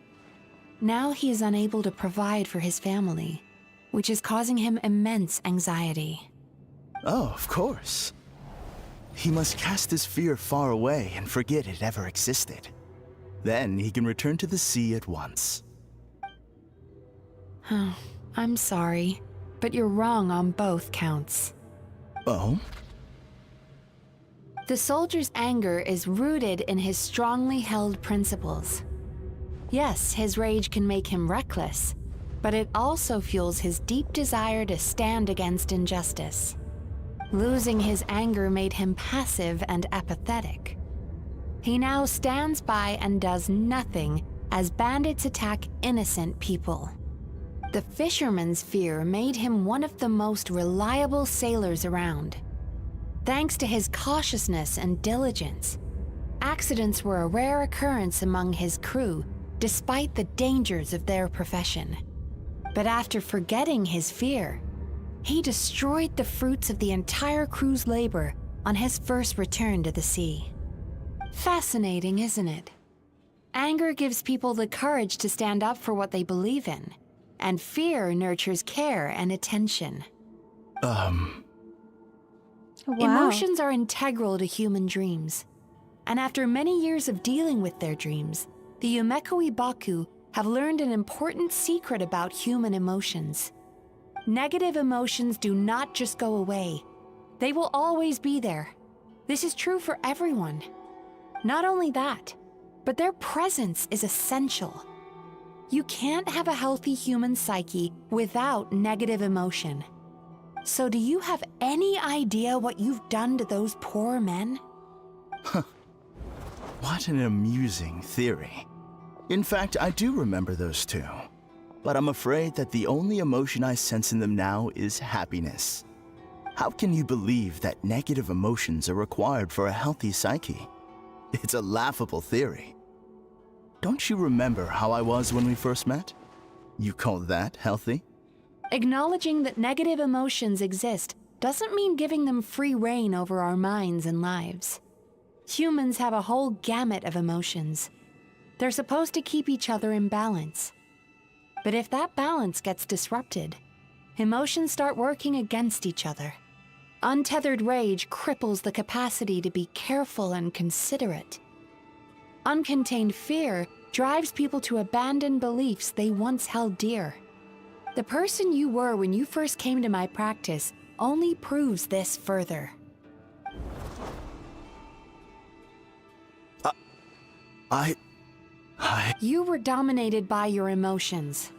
Now he is unable to provide for his family, which is causing him immense anxiety. Oh, of course. He must cast his fear far away and forget it ever existed. Then he can return to the sea at once. Oh, I'm sorry. but you're wrong on both counts. Oh? The soldier's anger is rooted in his strongly held principles. Yes, his rage can make him reckless, but it also fuels his deep desire to stand against injustice. Losing his anger made him passive and apathetic. He now stands by and does nothing as bandits attack innocent people. The fisherman's fear made him one of the most reliable sailors around. Thanks to his cautiousness and diligence, accidents were a rare occurrence among his crew, despite the dangers of their profession. But after forgetting his fear, he destroyed the fruits of the entire crew's labor on his first return to the sea. Fascinating, isn't it? Anger gives people the courage to stand up for what they believe in, and fear nurtures care and attention. Wow. Emotions are integral to human dreams, and after many years of dealing with their dreams, the Yumekoi Baku have learned an important secret about human emotions. Negative emotions do not just go away. They will always be there. This is true for everyone. Not only that, but their presence is essential. You can't have a healthy human psyche without negative emotion. So do you have any idea what you've done to those poor men? What an amusing theory. In fact, I do remember those two. But I'm afraid that the only emotion I sense in them now is happiness. How can you believe that negative emotions are required for a healthy psyche? It's a laughable theory. Don't you remember how I was when we first met? You call that healthy? Acknowledging that negative emotions exist doesn't mean giving them free rein over our minds and lives. Humans have a whole gamut of emotions. They're supposed to keep each other in balance. But if that balance gets disrupted, emotions start working against each other. Untethered rage cripples the capacity to be careful and considerate. Uncontained fear drives people to abandon beliefs they once held dear. The person you were when you first came to my practice only proves this further. You were dominated by your emotions.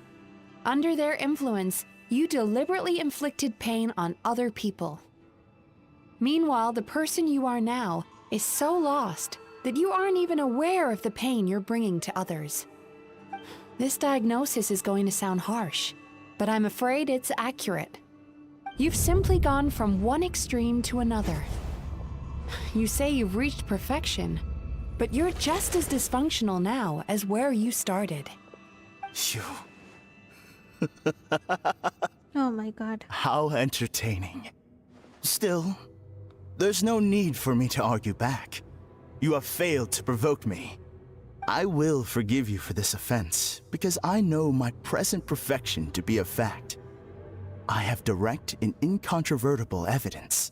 Under their influence, you deliberately inflicted pain on other people. Meanwhile, the person you are now is so lost that you aren't even aware of the pain you're bringing to others. This diagnosis is going to sound harsh, but I'm afraid it's accurate. You've simply gone from one extreme to another. You say you've reached perfection, but you're just as dysfunctional now as where you started. Phew. Oh my god. How entertaining. Still, there's no need for me to argue back. You have failed to provoke me. I will forgive you for this offense, because I know my present perfection to be a fact. I have direct and incontrovertible evidence.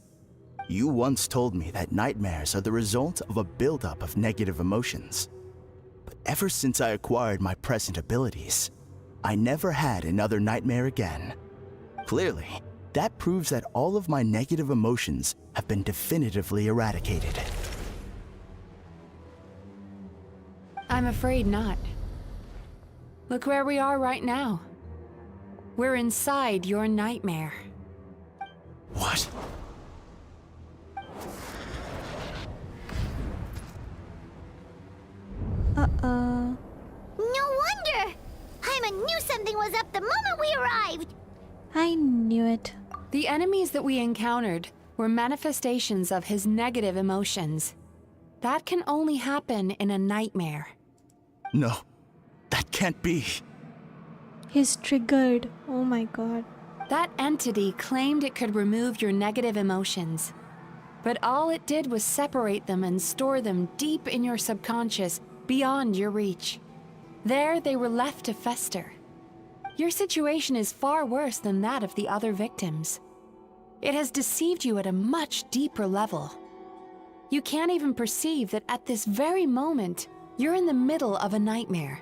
You once told me that nightmares are the result of a buildup of negative emotions. But ever since I acquired my present abilities, I never had another nightmare again. Clearly, that proves that all of my negative emotions have been definitively eradicated. I'm afraid not. Look where we are right now. We're inside your nightmare. What? No wonder! Hyman knew something was up the moment we arrived! I knew it. The enemies that we encountered were manifestations of his negative emotions. That can only happen in a nightmare. No, that can't be. He's triggered. Oh my god. That entity claimed it could remove your negative emotions. But all it did was separate them and store them deep in your subconscious, beyond your reach. There, they were left to fester. Your situation is far worse than that of the other victims. It has deceived you at a much deeper level. You can't even perceive that at this very moment, you're in the middle of a nightmare.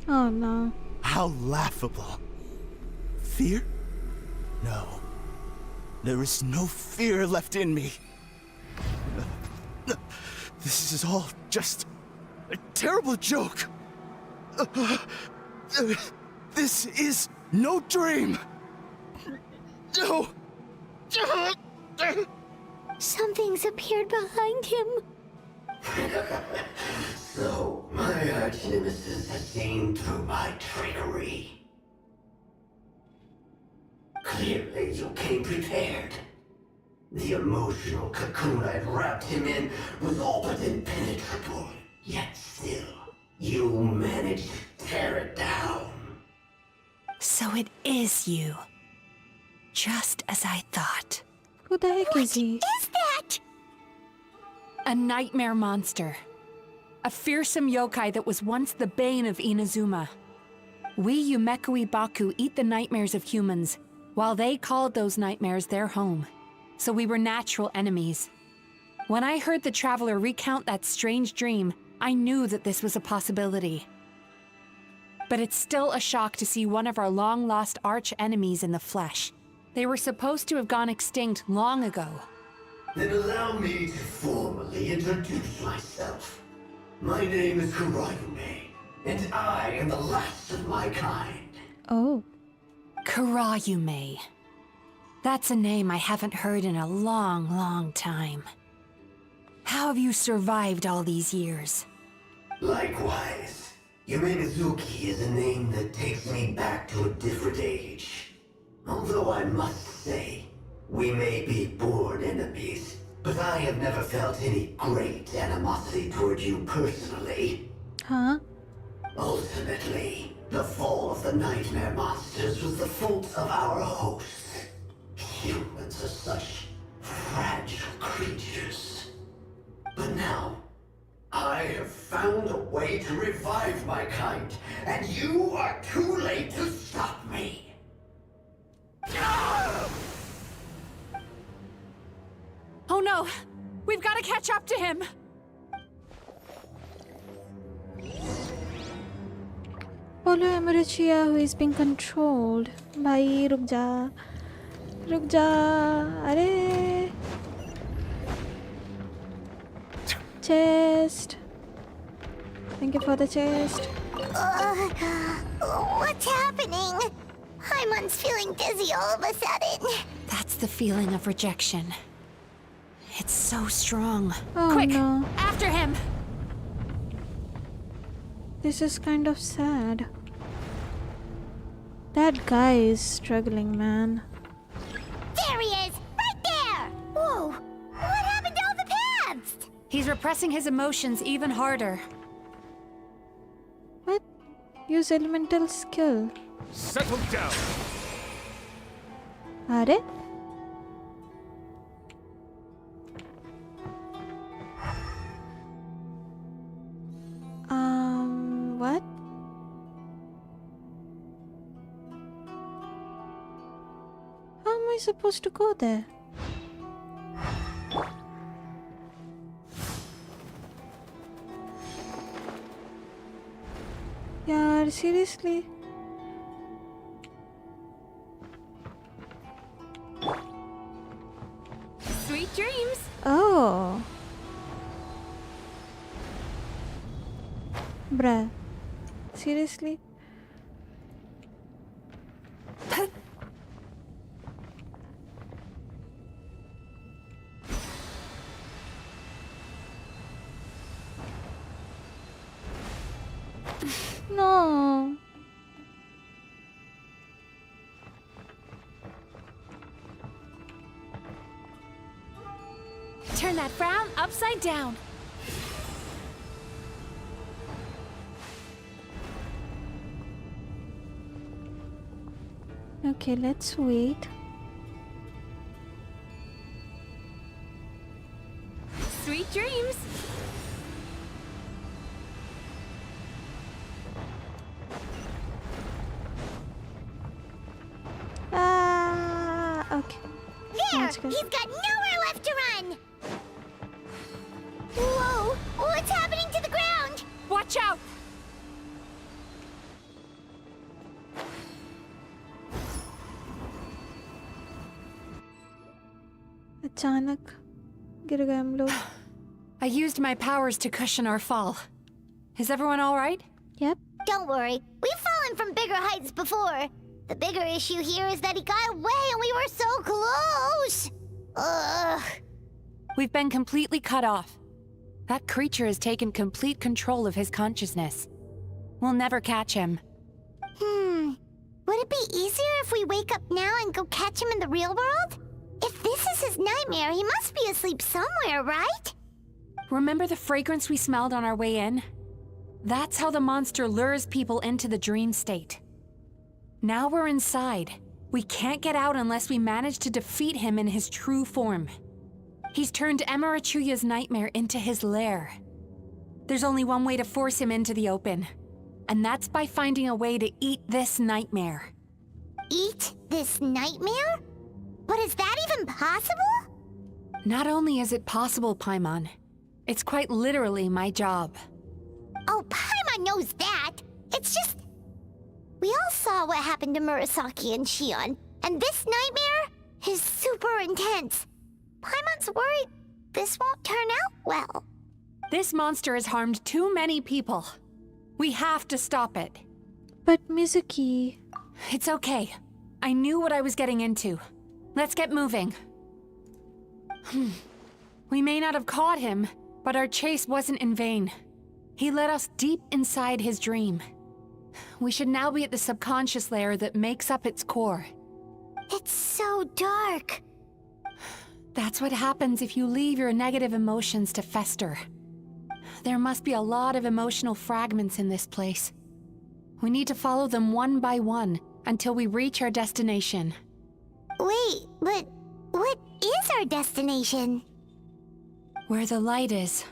Oh no. How laughable. Fear? No. There is no fear left in me. This is all just a terrible joke. This is no dream. No. Something's appeared behind him. So, my arch-nemesis has seen through my trickery. Clearly, you came prepared. The emotional cocoon I'd wrapped him in was all but impenetrable. Yet still, you managed to tear it down. So it is you. Just as I thought. Who the heck is he? What is that? A nightmare monster. A fearsome yokai that was once the bane of Inazuma. We Yumekui Baku eat the nightmares of humans, while they called those nightmares their home. So we were natural enemies. When I heard the traveler recount that strange dream, I knew that this was a possibility. But it's still a shock to see one of our long-lost arch-enemies in the flesh. They were supposed to have gone extinct long ago. Then allow me to formally introduce myself. My name is Kurayume, and I am the last of my kind. Oh. Kurayume. That's a name I haven't heard in a long, long time. How have you survived all these years? Likewise. Yume Mizuki is a name that takes me back to a different age. Although I must say, we may be born enemies, but I have never felt any great animosity toward you personally. Huh? Ultimately, the fall of the nightmare monsters was the fault of our hosts. Humans are such fragile creatures. But now, I have found a way to revive my kind, and you are too late to stop me. Oh no! We've got to catch up to him! Follow Amarichia, who is being controlled. Bhai, ruk ja. Ruk ja. Arey. Chest. Thank you for the chest. What's happening? Hymon's feeling dizzy all of a sudden. That's the feeling of rejection. It's so strong. Oh, Quick! no. After him! This is kind of sad. That guy is struggling, man. There he is! Right there! Whoa! What happened to all the paths? He's repressing his emotions even harder. What? Use elemental skill. Settle down. Are? What? How am I supposed to go there? Yeah, seriously? Sweet dreams! Oh. Bruh. Seriously? No. Turn that frown upside down. Okay, let's wait. Sweet dreams! Okay. There! Let's go. He's got nowhere left to run! Whoa! What's happening to the ground? Watch out! अचानक गिर गए हम लोग. I used my powers to cushion our fall. Is everyone all right? Yep. Don't worry. We've fallen from bigger heights before. The bigger issue here is that he got away and we were so close. Ugh. We've been completely cut off. That creature has taken complete control of his consciousness. We'll never catch him. Would it be easier if we wake up now and go catch him in the real world? If this is his nightmare, he must be asleep somewhere, right? Remember the fragrance we smelled on our way in? That's how the monster lures people into the dream state. Now we're inside. We can't get out unless we manage to defeat him in his true form. He's turned Emirachuya's nightmare into his lair. There's only one way to force him into the open, and that's by finding a way to eat this nightmare. Eat this nightmare? But is that even possible? Not only is it possible, Paimon, it's quite literally my job. Oh, Paimon knows that. It's just... We all saw what happened to Murasaki and Shion, and this nightmare is super intense. Paimon's worried this won't turn out well. This monster has harmed too many people. We have to stop it. But Mizuki... It's okay. I knew what I was getting into. Let's get moving. We may not have caught him, but our chase wasn't in vain. He led us deep inside his dream. We should now be at the subconscious layer that makes up its core. It's so dark. That's what happens if you leave your negative emotions to fester. There must be a lot of emotional fragments in this place. We need to follow them one by one until we reach our destination. Wait, but what is our destination? Where the light is.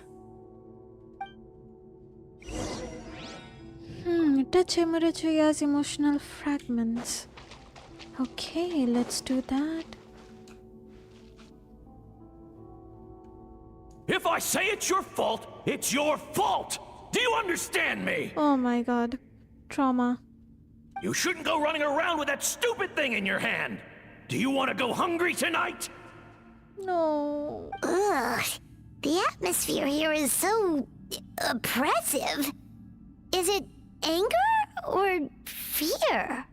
Touch Emirachuya's emotional fragments. Okay, let's do that. If I say it's your fault, it's your fault! Do you understand me? Oh my god. Trauma. You shouldn't go running around with that stupid thing in your hand! Do you want to go hungry tonight? No. Ugh. The atmosphere here is so... oppressive. Is it anger or fear?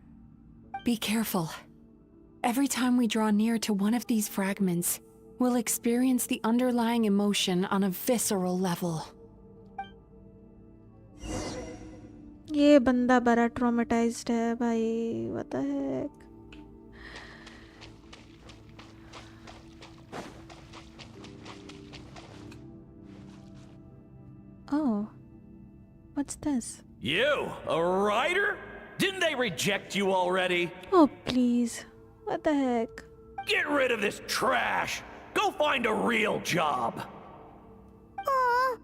Be careful. Every time we draw near to one of these fragments, we'll experience the underlying emotion on a visceral level. ये बंदा बड़ा traumatized है भाई. What the heck? Oh. What's this? You, a writer? Didn't they reject you already? Oh, please. What the heck? Get rid of this trash! Go find a real job! Aw,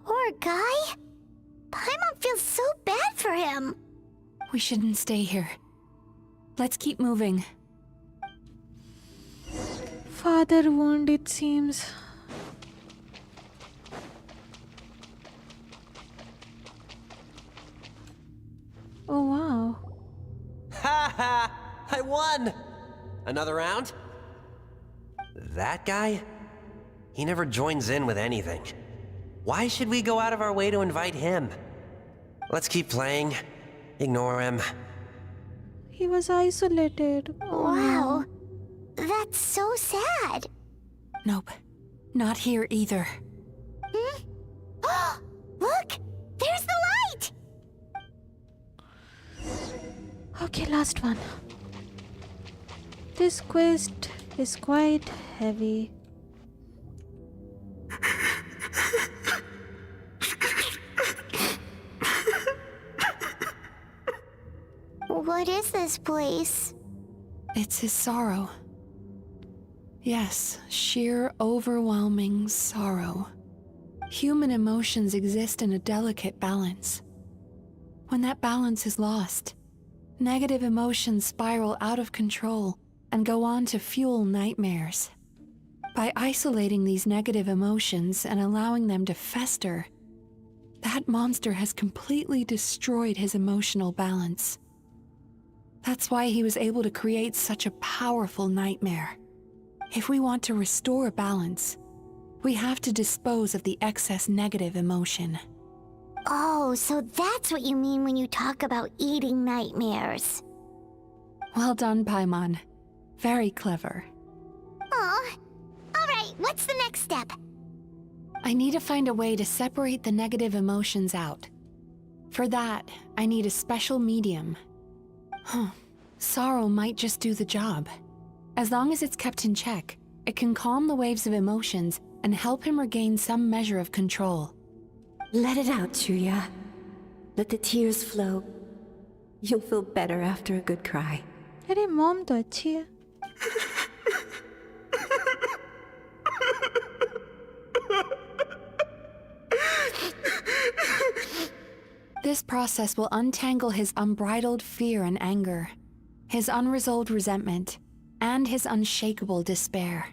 poor guy. Paimon feels so bad for him. We shouldn't stay here. Let's keep moving. Father wound, it seems. Oh, wow. Ha ha! I won! Another round? That guy? He never joins in with anything. Why should we go out of our way to invite him? Let's keep playing. Ignore him. He was isolated. Oh. Wow. That's so sad. Nope. Not here either. Look! There's the light! Okay, last one. This quest is quite heavy. What is this place? It's his sorrow. Yes, sheer overwhelming sorrow. Human emotions exist in a delicate balance. When that balance is lost, negative emotions spiral out of control and go on to fuel nightmares. By isolating these negative emotions and allowing them to fester, that monster has completely destroyed his emotional balance. That's why he was able to create such a powerful nightmare. If we want to restore balance, we have to dispose of the excess negative emotion. Oh, so that's what you mean when you talk about eating nightmares. Well done, Paimon. Very clever. Aw. Alright, what's the next step? I need to find a way to separate the negative emotions out. For that, I need a special medium. Sorrow might just do the job. As long as it's kept in check, it can calm the waves of emotions and help him regain some measure of control. Let it out, Chuya. Let the tears flow. You'll feel better after a good cry. अरे mom तो अच्छी है. This process will untangle his unbridled fear and anger, his unresolved resentment, and his unshakable despair.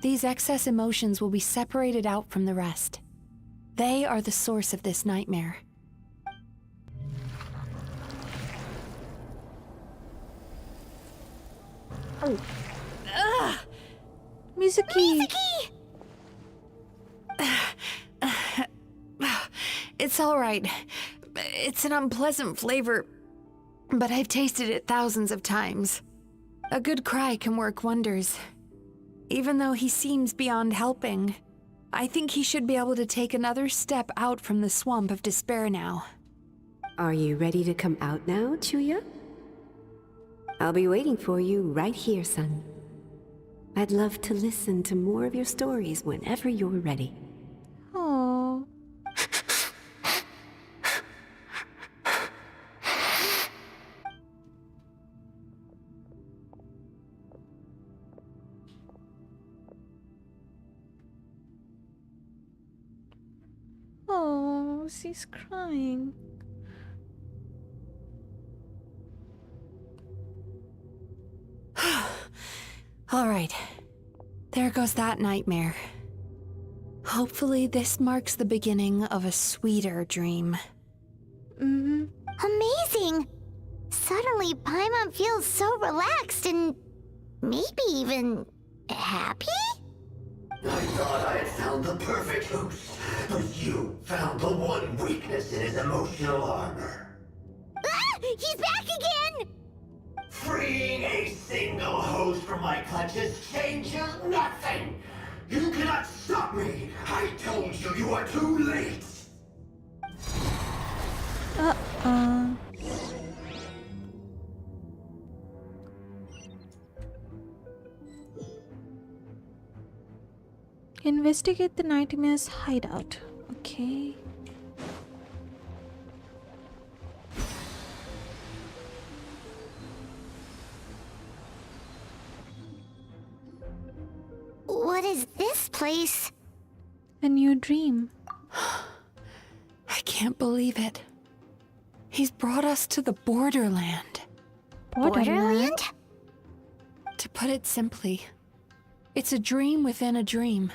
These excess emotions will be separated out from the rest. They are the source of this nightmare. Mizuki! It's all right. It's an unpleasant flavor, but I've tasted it thousands of times. A good cry can work wonders. Even though he seems beyond helping, I think he should be able to take another step out from the swamp of despair now. Are you ready to come out now, Chuya? I'll be waiting for you right here, son. I'd love to listen to more of your stories whenever you're ready. Oh. Oh, she's crying. All right. There goes that nightmare. Hopefully this marks the beginning of a sweeter dream. Amazing! Suddenly, Paimon feels so relaxed and maybe even happy? I thought I had found the perfect host, but you found the one weakness in his emotional armor. Ah! He's back again! Freeing a single host from my clutches changes nothing! You cannot stop me! I told you you are too late! Investigate the nightmare's hideout. Okay. What is this place? A new dream. I can't believe it. He's brought us to the Borderland. Borderland? To put it simply, it's a dream within a dream.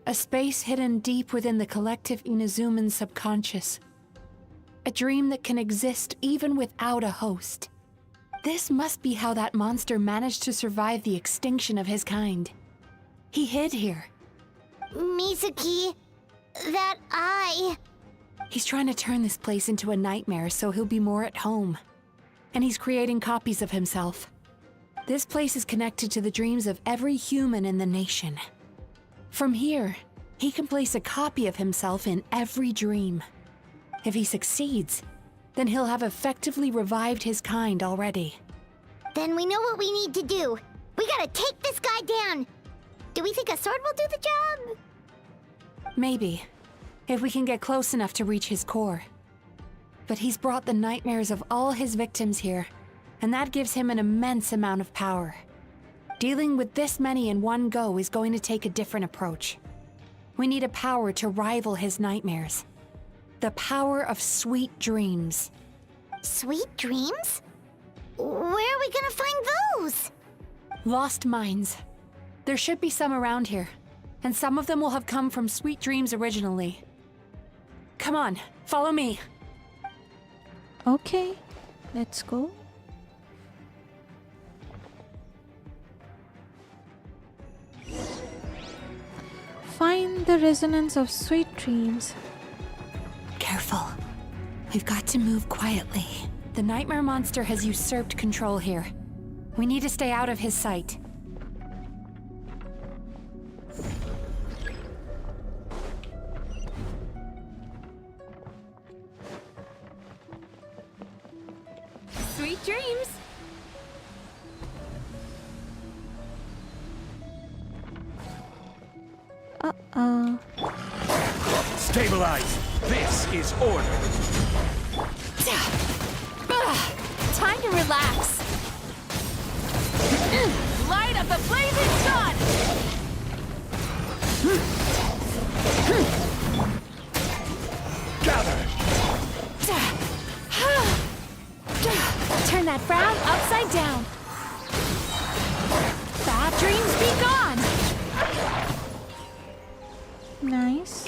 A space hidden deep within the collective Inazuman subconscious. A dream that can exist even without a host. This must be how that monster managed to survive the extinction of his kind. He hid here. Mizuki, that eye. He's trying to turn this place into a nightmare so he'll be more at home. And he's creating copies of himself. This place is connected to the dreams of every human in the nation. From here, he can place a copy of himself in every dream. If he succeeds, then he'll have effectively revived his kind already. Then we know what we need to do. We gotta take this guy down. Do we think a sword will do the job? Maybe, if we can get close enough to reach his core. But he's brought the nightmares of all his victims here, and that gives him an immense amount of power. Dealing with this many in one go is going to take a different approach. We need a power to rival his nightmares. The power of sweet dreams. Sweet dreams? Where are we gonna find those? Lost minds. There should be some around here, and some of them will have come from sweet dreams originally. Come on, follow me. Okay, let's go. Find the resonance of sweet dreams. Careful. We've got to move quietly. The nightmare monster has usurped control here. We need to stay out of his sight. Sweet dreams! Uh-oh. Stabilize! This is order! Time to relax! Light up the blazing sun! Gather! Turn that frown upside down! Bad dreams be gone! Nice.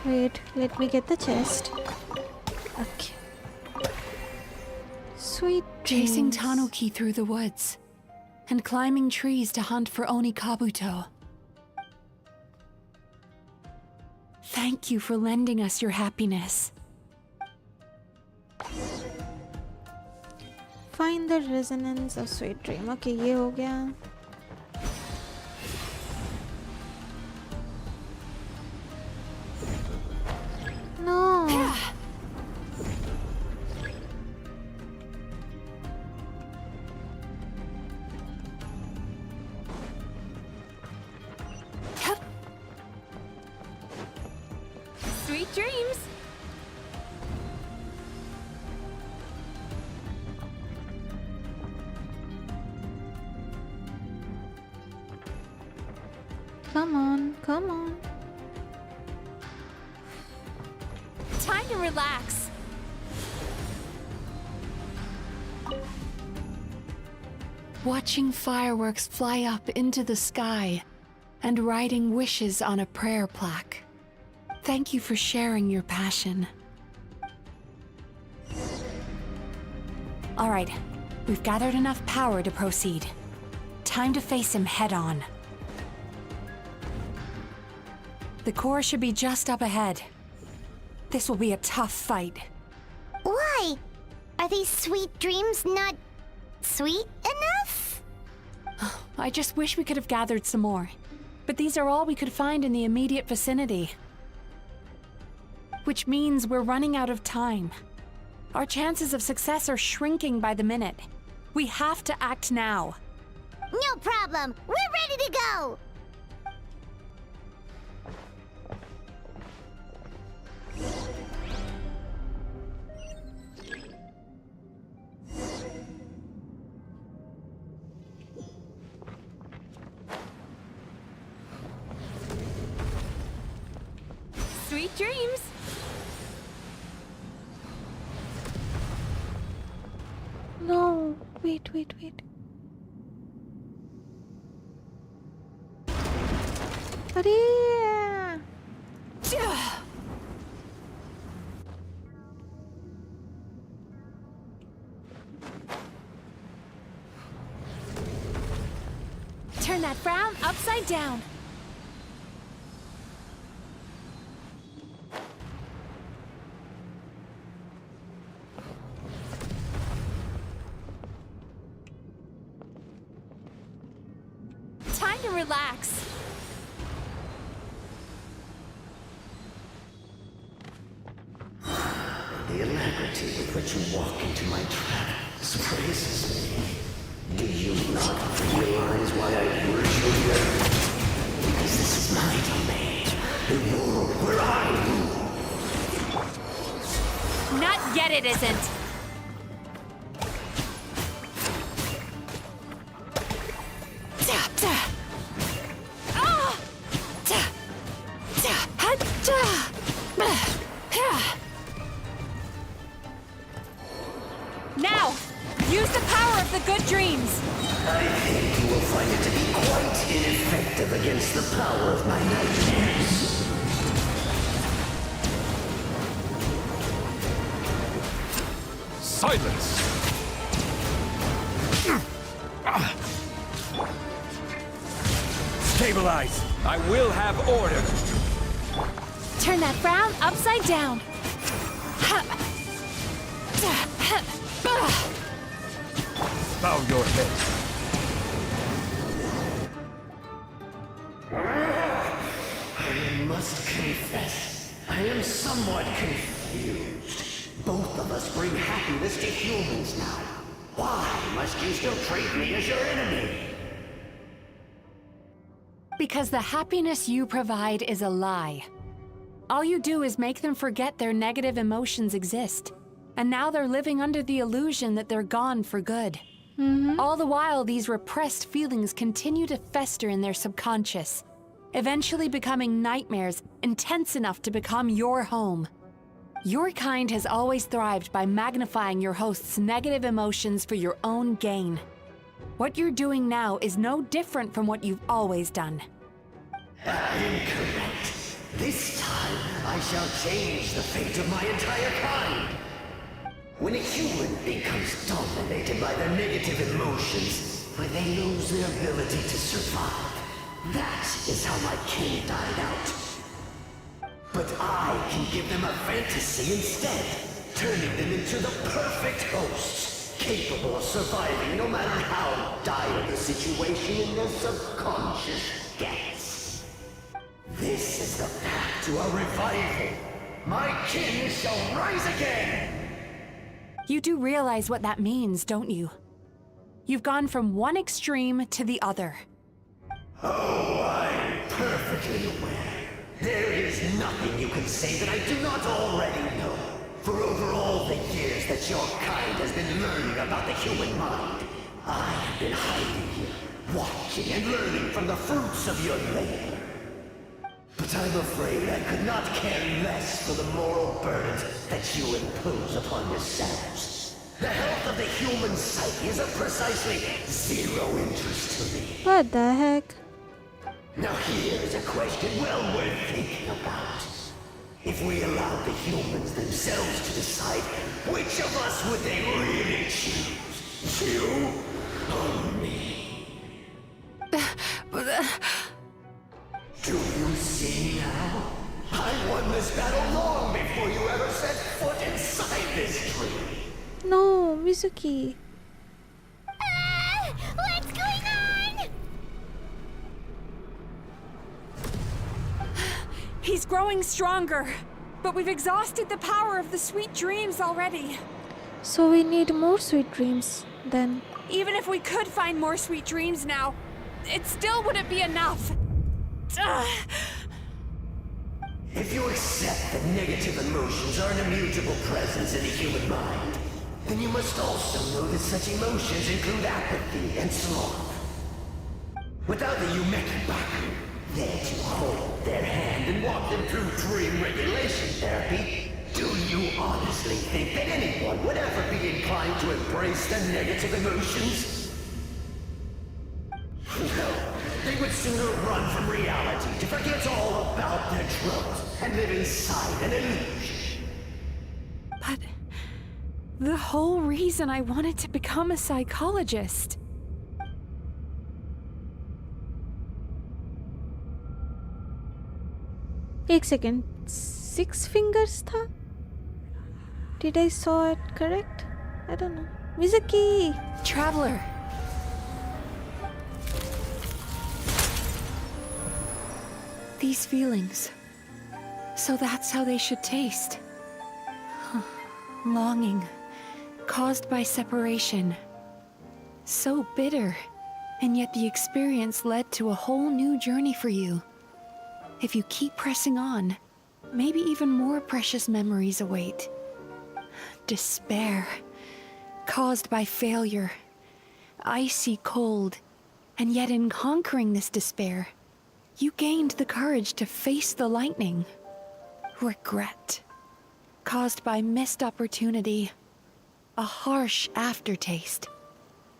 Wait, let me get the chest. Okay. Sweet Chasing dreams. Tanuki through the woods, and climbing trees to hunt for Oni Kabuto. Thank you for lending us your happiness. Find the resonance of sweet dream. Okay, ये हो गया. No. Sweet dreams! Come on, come on. Time to relax! Watching fireworks fly up into the sky and writing wishes on a prayer plaque. Thank you for sharing your passion. All right, we've gathered enough power to proceed. Time to face him head on. The core should be just up ahead. This will be a tough fight. Why? Are these sweet dreams not sweet enough? I just wish we could have gathered some more. But these are all we could find in the immediate vicinity. Which means we're running out of time. Our chances of success are shrinking by the minute. We have to act now. No problem. We're ready to go. Sweet dreams! No. Wait, wait, wait. Hurry! Turn that frown upside down! Time to relax. The alacrity with which you walk into my trap surprises me. Do you not realize why I urge you here? Because this is my domain, the world where I rule. Not yet, it isn't. Now, use the power of the good dreams. I think you will find it to be quite ineffective against the power of my nightmares. Silence! Stabilize! stabilize. I will have order. Turn that frown upside down. Bow your head. I must confess, I am somewhat confused. Both of us bring happiness to humans now. Why must you still treat me as your enemy? Because the happiness you provide is a lie. All you do is make them forget their negative emotions exist. And now they're living under the illusion that they're gone for good. All the while, these repressed feelings continue to fester in their subconscious, eventually becoming nightmares intense enough to become your home. Your kind has always thrived by magnifying your host's negative emotions for your own gain. What you're doing now is no different from what you've always done. Incorrect. This time, I shall change the fate of my entire kind. When a human becomes dominated by their negative emotions, when they lose their ability to survive, that is how my kin died out. But I can give them a fantasy instead, turning them into the perfect hosts, capable of surviving no matter how dire the situation in their subconscious gets. This is the path to a revival. My kin shall rise again! You do realize what that means, don't you? You've gone from one extreme to the other. Oh, I'm perfectly aware. There is nothing you can say that I do not already know. For over all the years that your kind has been learning about the human mind, I have been hiding here, watching and learning from the fruits of your labor. But I'm afraid I could not care less for the moral burdens that you impose upon yourselves. The health of the human psyche is of precisely zero interest to me. What the heck? Now here's a question well worth thinking about. If we allowed the humans themselves to decide, which of us would they really choose? You or me? Do you see now? I won this battle long before you ever set foot inside this tree. No, Mizuki. What's going on? He's growing stronger, but we've exhausted the power of the sweet dreams already. So we need more sweet dreams, then. Even if we could find more sweet dreams now, it still wouldn't be enough. If you accept that negative emotions are an immutable presence in the human mind, then you must also know that such emotions include apathy and sloth. Without the Yumekibaku there to hold their hand and walk them through dream regulation therapy, do you honestly think that anyone would ever be inclined to embrace their negative emotions? No, they would sooner run from reality to forget all about their troubles and live inside an illusion. But the whole reason I wanted to become a psychologist. एक second. 6 fingers था? Did I saw it correct? I don't know. Mizuki! Traveler. These feelings. So that's how they should taste. Longing. Caused by separation. So bitter. And yet the experience led to a whole new journey for you. If you keep pressing on, maybe even more precious memories await. Despair. Caused by failure. Icy cold. And yet in conquering this despair, you gained the courage to face the lightning. Regret. Caused by missed opportunity. A harsh aftertaste.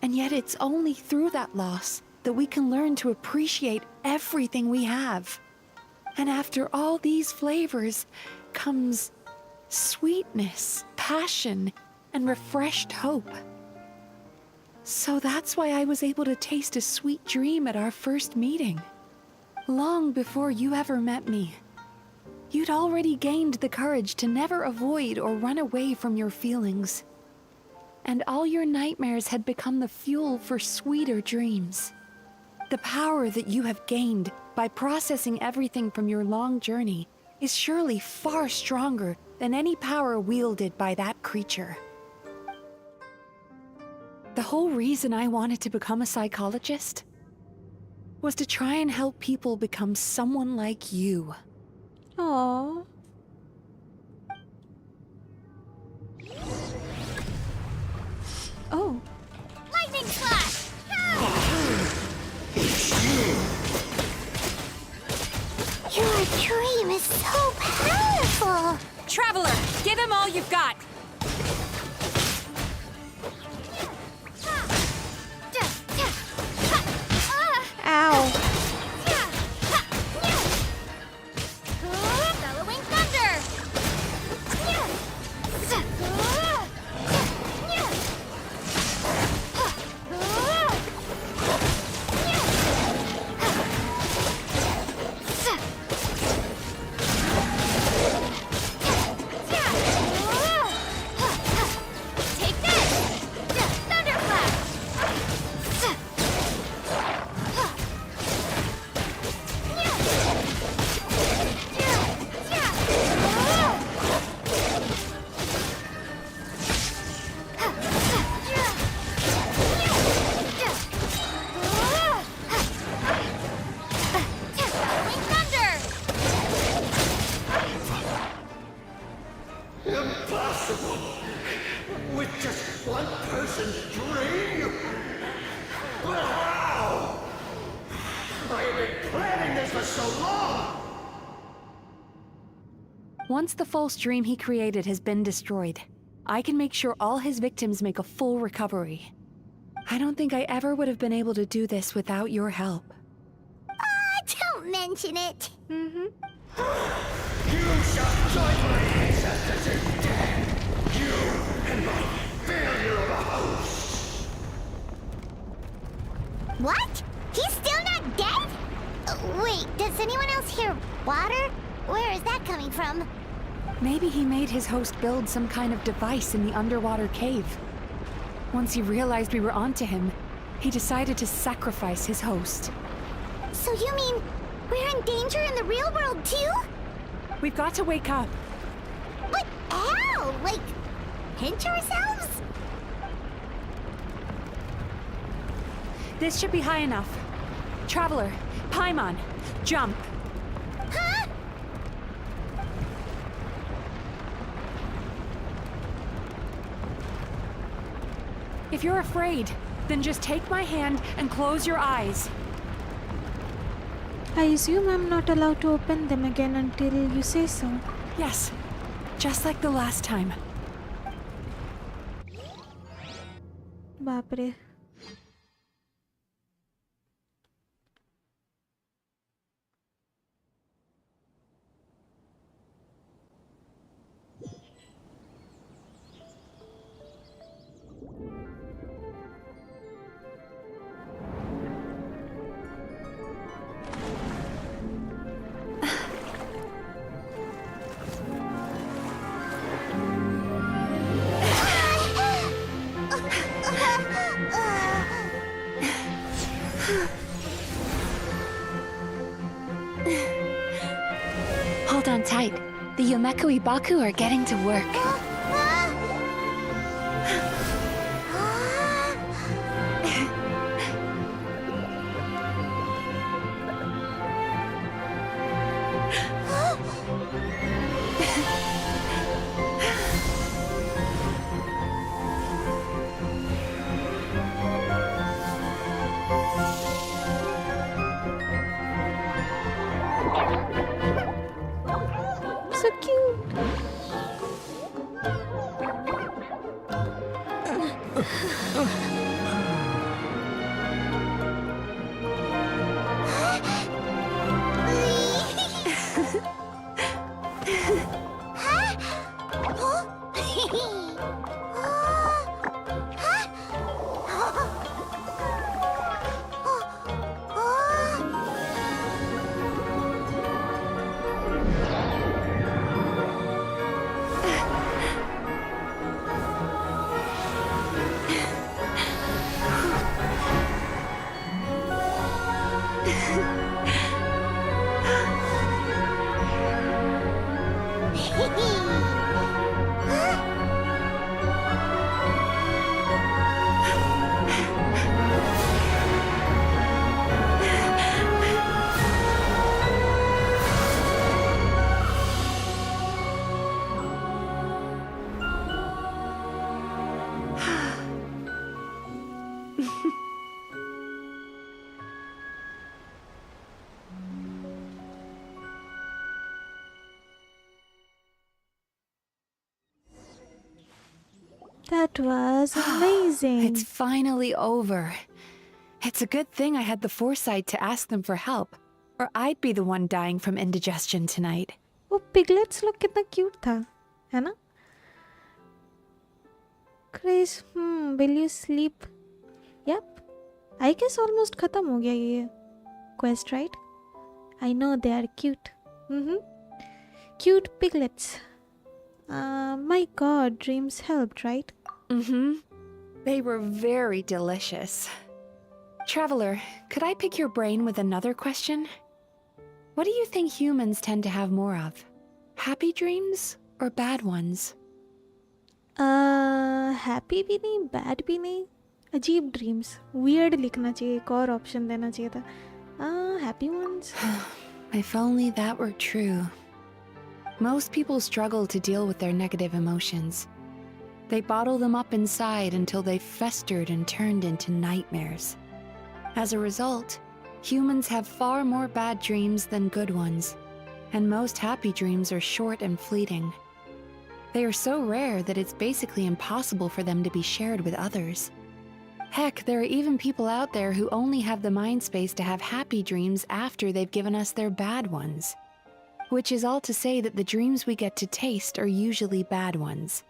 And yet it's only through that loss that we can learn to appreciate everything we have. And after all these flavors comes sweetness, passion, and refreshed hope. So that's why I was able to taste a sweet dream at our first meeting. Long before you ever met me. You'd already gained the courage to never avoid or run away from your feelings. And all your nightmares had become the fuel for sweeter dreams. The power that you have gained by processing everything from your long journey is surely far stronger than any power wielded by that creature. The whole reason I wanted to become a psychologist was to try and help people become someone like you. Aww. Oh. Lightning slash! Your dream is so powerful! Traveler, give him all you've got! Ow. Bellowing thunder! Take this! Thunderclap! Impossible! With just one person's dream? But how? I have been planning this for so long! Once the false dream he created has been destroyed, I can make sure all his victims make a full recovery. I don't think I ever would have been able to do this without your help. Don't mention it. You shall join my ancestors in death! You and my failure of a host! What? He's still not dead? Wait, does anyone else hear water? Where is that coming from? Maybe he made his host build some kind of device in the underwater cave. Once he realized we were onto him, he decided to sacrifice his host. So you mean we're in danger in the real world too? We've got to wake up. But how? Like, pinch ourselves? This should be high enough. Traveler, Paimon, jump. Huh? If you're afraid, then just take my hand and close your eyes. I assume I'm not allowed to open them again until you say so. Yes, just like the last time. Baapre. Hold on tight. The Yomeku-Ibaku are getting to work. So cute. That was amazing. It's finally over. It's a good thing I had the foresight to ask them for help, or I'd be the one dying from indigestion tonight. वो piglets look कितना cute था, है ना? Chris, will you sleep? Yep. I guess almost खत्म हो गया ये quest, right? I know they are cute. Cute piglets. My god, dreams helped, right? They were very delicious. Traveler, could I pick your brain with another question? What do you think humans tend to have more of? Happy dreams or bad ones? Happy भी नहीं, bad भी नहीं. अजीब dreams. Weird लिखना चाहिए, एक और option देना चाहिए था. Happy ones. If only that were true. Most people struggle to deal with their negative emotions. They bottle them up inside until they've festered and turned into nightmares. As a result, humans have far more bad dreams than good ones, and most happy dreams are short and fleeting. They are so rare that it's basically impossible for them to be shared with others. Heck, there are even people out there who only have the mind space to have happy dreams after they've given us their bad ones. Which is all to say that the dreams we get to taste are usually bad ones.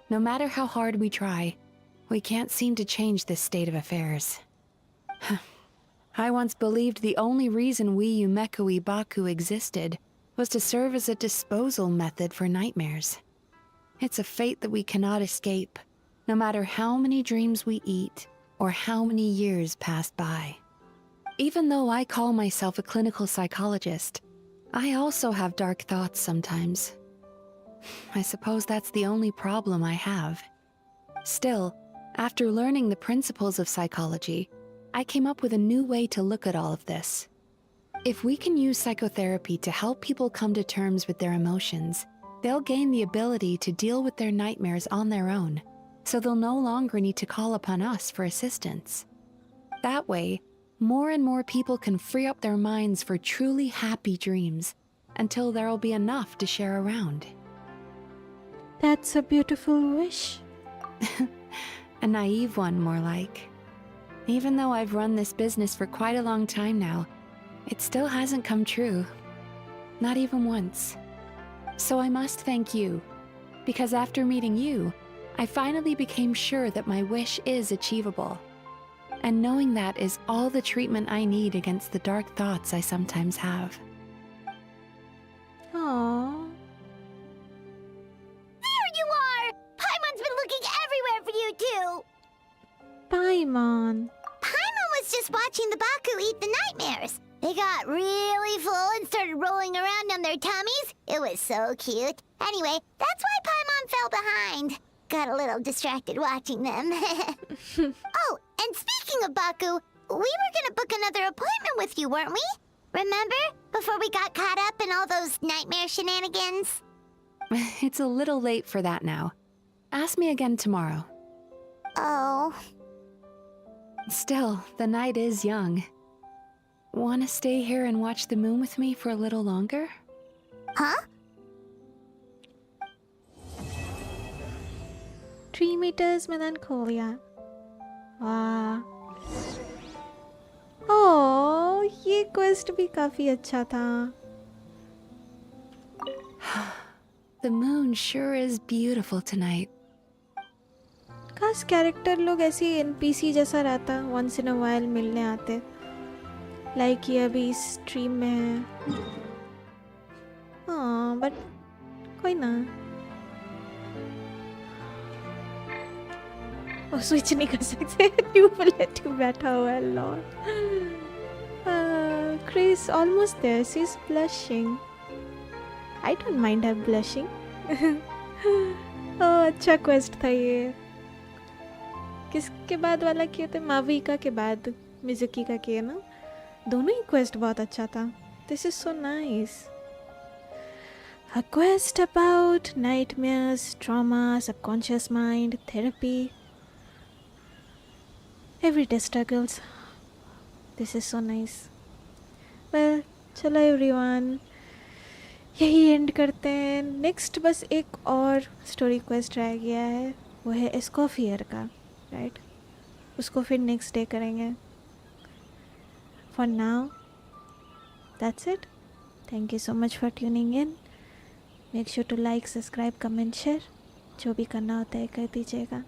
No matter how hard we try, we can't seem to change this state of affairs. I once believed the only reason we Yumeku Ibaku existed was to serve as a disposal method for nightmares. It's a fate that we cannot escape, no matter how many dreams we eat or how many years pass by. Even though I call myself a clinical psychologist, I also have dark thoughts sometimes. I suppose that's the only problem I have. Still, after learning the principles of psychology, I came up with a new way to look at all of this. If we can use psychotherapy to help people come to terms with their emotions, they'll gain the ability to deal with their nightmares on their own, so they'll no longer need to call upon us for assistance. That way, more and more people can free up their minds for truly happy dreams until there'll be enough to share around. That's a beautiful wish. A naive one, more like. Even though I've run this business for quite a long time now, it still hasn't come true. Not even once. So I must thank you, because after meeting you, I finally became sure that my wish is achievable. And knowing that is all the treatment I need against the dark thoughts I sometimes have. Aww. There you are! Paimon's been looking everywhere for you, too! Paimon. Paimon was just watching the Baku eat the nightmares. They got really full and started rolling around on their tummies. It was so cute. Anyway, that's why Paimon fell behind. Got a little distracted watching them. Oh, and speaking of Baku, we were gonna book another appointment with you, weren't we? Remember? Before we got caught up in all those nightmare shenanigans? It's a little late for that now. Ask me again tomorrow. Oh. Still, the night is young. Wanna stay here and watch the moon with me for a little longer? Huh? 3 meters melancholia. वाह. ओह, ये quest भी काफी अच्छा था. The moon sure is beautiful tonight. काश character लोग ऐसी NPC जैसा रहता, once in a while मिलने आते. Like ये अभी स्ट्रीम में है. हाँ, but कोई ना. और स्विच नहीं कर सकते. ट्यूबलेट बैठा हुआ है. Lord. Chris almost there. She's blushing. I don't mind her blushing. Oh, अच्छा क्वेस्ट था ये. किसके बाद वाला किया था? माविका के बाद मिजुकी का किया ना. दोनों ही क्वेस्ट बहुत अच्छा था. This is so nice. A quest about nightmares, trauma, subconscious mind, therapy, everyday struggles. This is so nice. Well, चलो everyone, यही एंड करते हैं. नेक्स्ट बस एक और स्टोरी क्वेस्ट रह गया है, वो है एस्कोफियर का, राइट? उसको फिर नेक्स्ट डे करेंगे. For now that's it. Thank you so much for tuning in. Make sure to like, subscribe, comment, share. जो भी करना होता है कर दीजिएगा.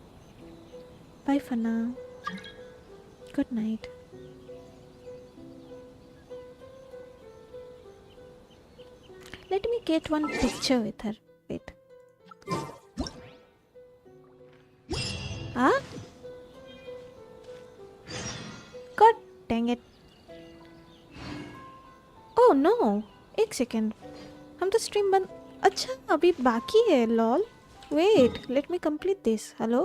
Bye for now. Good night. Let me get one picture with her. Wait. Huh? God dang it. Oh no. एक second. हम तो स्ट्रीम बंद. अच्छा अभी बाकी है. Lol. Wait. Let me complete this. Hello?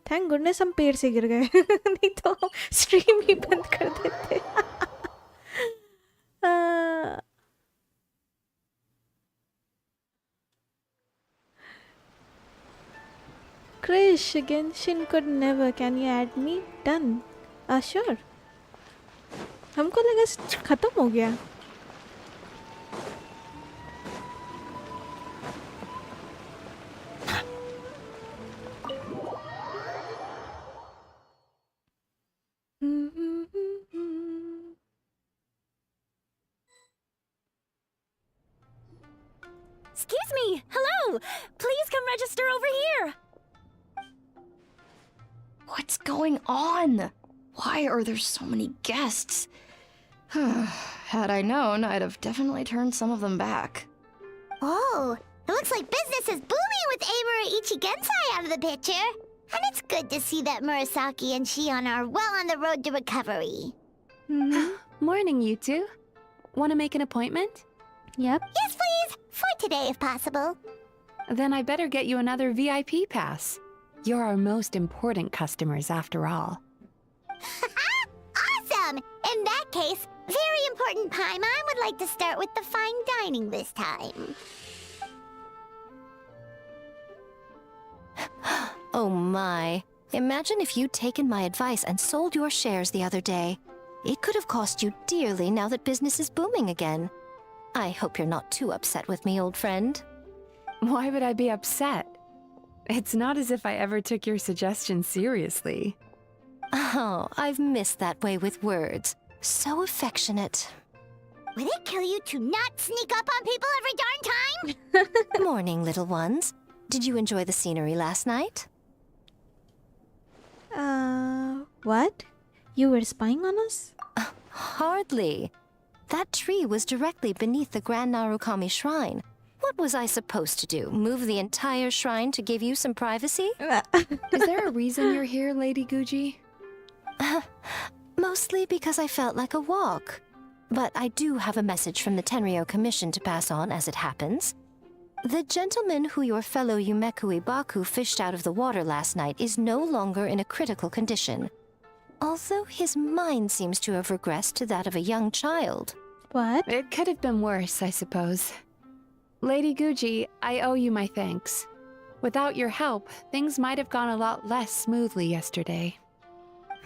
Thank goodness हम पेड़ से गिर गए. नहीं तो स्ट्रीम ही बंद कर देते. Krish, Genshin could never. Can you add me? Done. Sure. हमको लगा खत्म हो गया. Excuse me! Hello! Please come register over here! What's going on? Why are there so many guests? Had I known, I'd have definitely turned some of them back. Oh, it looks like business is booming with Amura Ichigensai out of the picture. And it's good to see that Murasaki and Shion are well on the road to recovery. Morning, you two. Want to make an appointment? Yep. Yes, please. For today, if possible. Then I better get you another VIP pass. You're our most important customers, after all. Awesome! In that case, very important Paimon would like to start with the fine dining this time. Oh my. Imagine if you'd taken my advice and sold your shares the other day. It could have cost you dearly now that business is booming again. I hope you're not too upset with me, old friend. Why would I be upset? It's not as if I ever took your suggestion seriously. Oh, I've missed that way with words. So affectionate. Would it kill you to not sneak up on people every darn time? Morning, little ones. Did you enjoy the scenery last night? What? You were spying on us? Hardly. That tree was directly beneath the Grand Narukami Shrine. What was I supposed to do? Move the entire shrine to give you some privacy? Is there a reason you're here, Lady Guji? Mostly because I felt like a walk. But I do have a message from the Tenryo Commission to pass on as it happens. The gentleman who your fellow Yumeku Ibaku fished out of the water last night is no longer in a critical condition. Although his mind seems to have regressed to that of a young child. What? It could have been worse, I suppose. Lady Guji, I owe you my thanks. Without your help, things might have gone a lot less smoothly yesterday.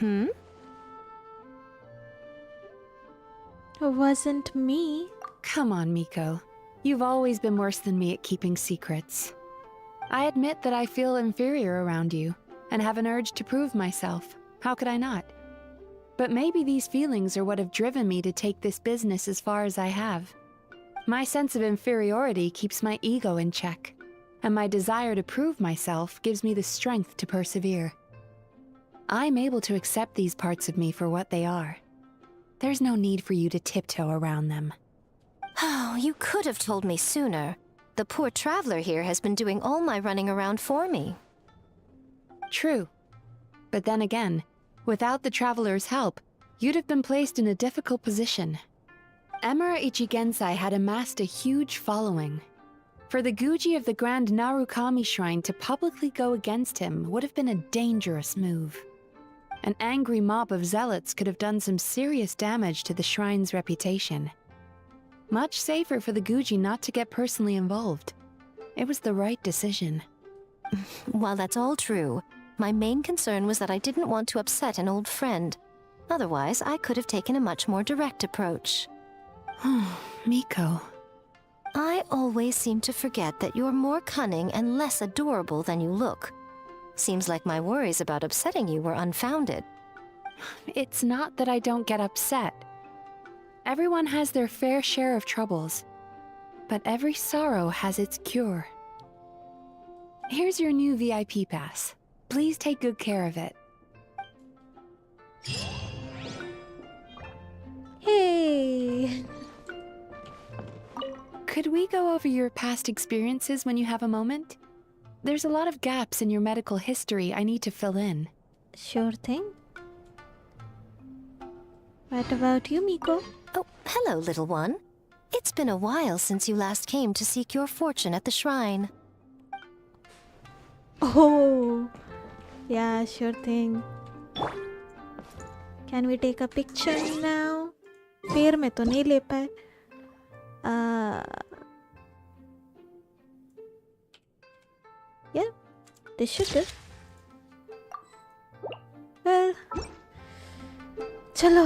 It wasn't me. Come on, Miko. You've always been worse than me at keeping secrets. I admit that I feel inferior around you, and have an urge to prove myself. How could I not? But maybe these feelings are what have driven me to take this business as far as I have. My sense of inferiority keeps my ego in check, and my desire to prove myself gives me the strength to persevere. I'm able to accept these parts of me for what they are. There's no need for you to tiptoe around them. Oh, you could have told me sooner. The poor traveler here has been doing all my running around for me. True. But then again, without the traveler's help, you'd have been placed in a difficult position. Emera Ichigensai had amassed a huge following. For the Guji of the Grand Narukami Shrine to publicly go against him would have been a dangerous move. An angry mob of zealots could have done some serious damage to the shrine's reputation. Much safer for the Guji not to get personally involved. It was the right decision. While that's all true, my main concern was that I didn't want to upset an old friend. Otherwise, I could have taken a much more direct approach. Miko. I always seem to forget that you're more cunning and less adorable than you look. Seems like my worries about upsetting you were unfounded. It's not that I don't get upset. Everyone has their fair share of troubles, but every sorrow has its cure. Here's your new VIP pass. Please take good care of it. Hey! Could we go over your past experiences when you have a moment? There's a lot of gaps in your medical history I need to fill in. Sure thing. What about you, Miko? Oh, hello, little one. It's been a while since you last came to seek your fortune at the shrine. Oh! Yeah, sure thing. Can we take a picture now? पैर में तो नहीं ले पाए. Yeah, this should do. Well, चलो,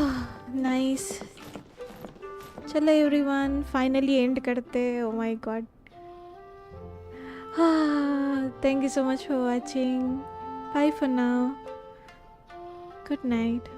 nice. चलो everyone, finally end करते. Oh my god. Thank you so much for watching. Bye for now. Good night.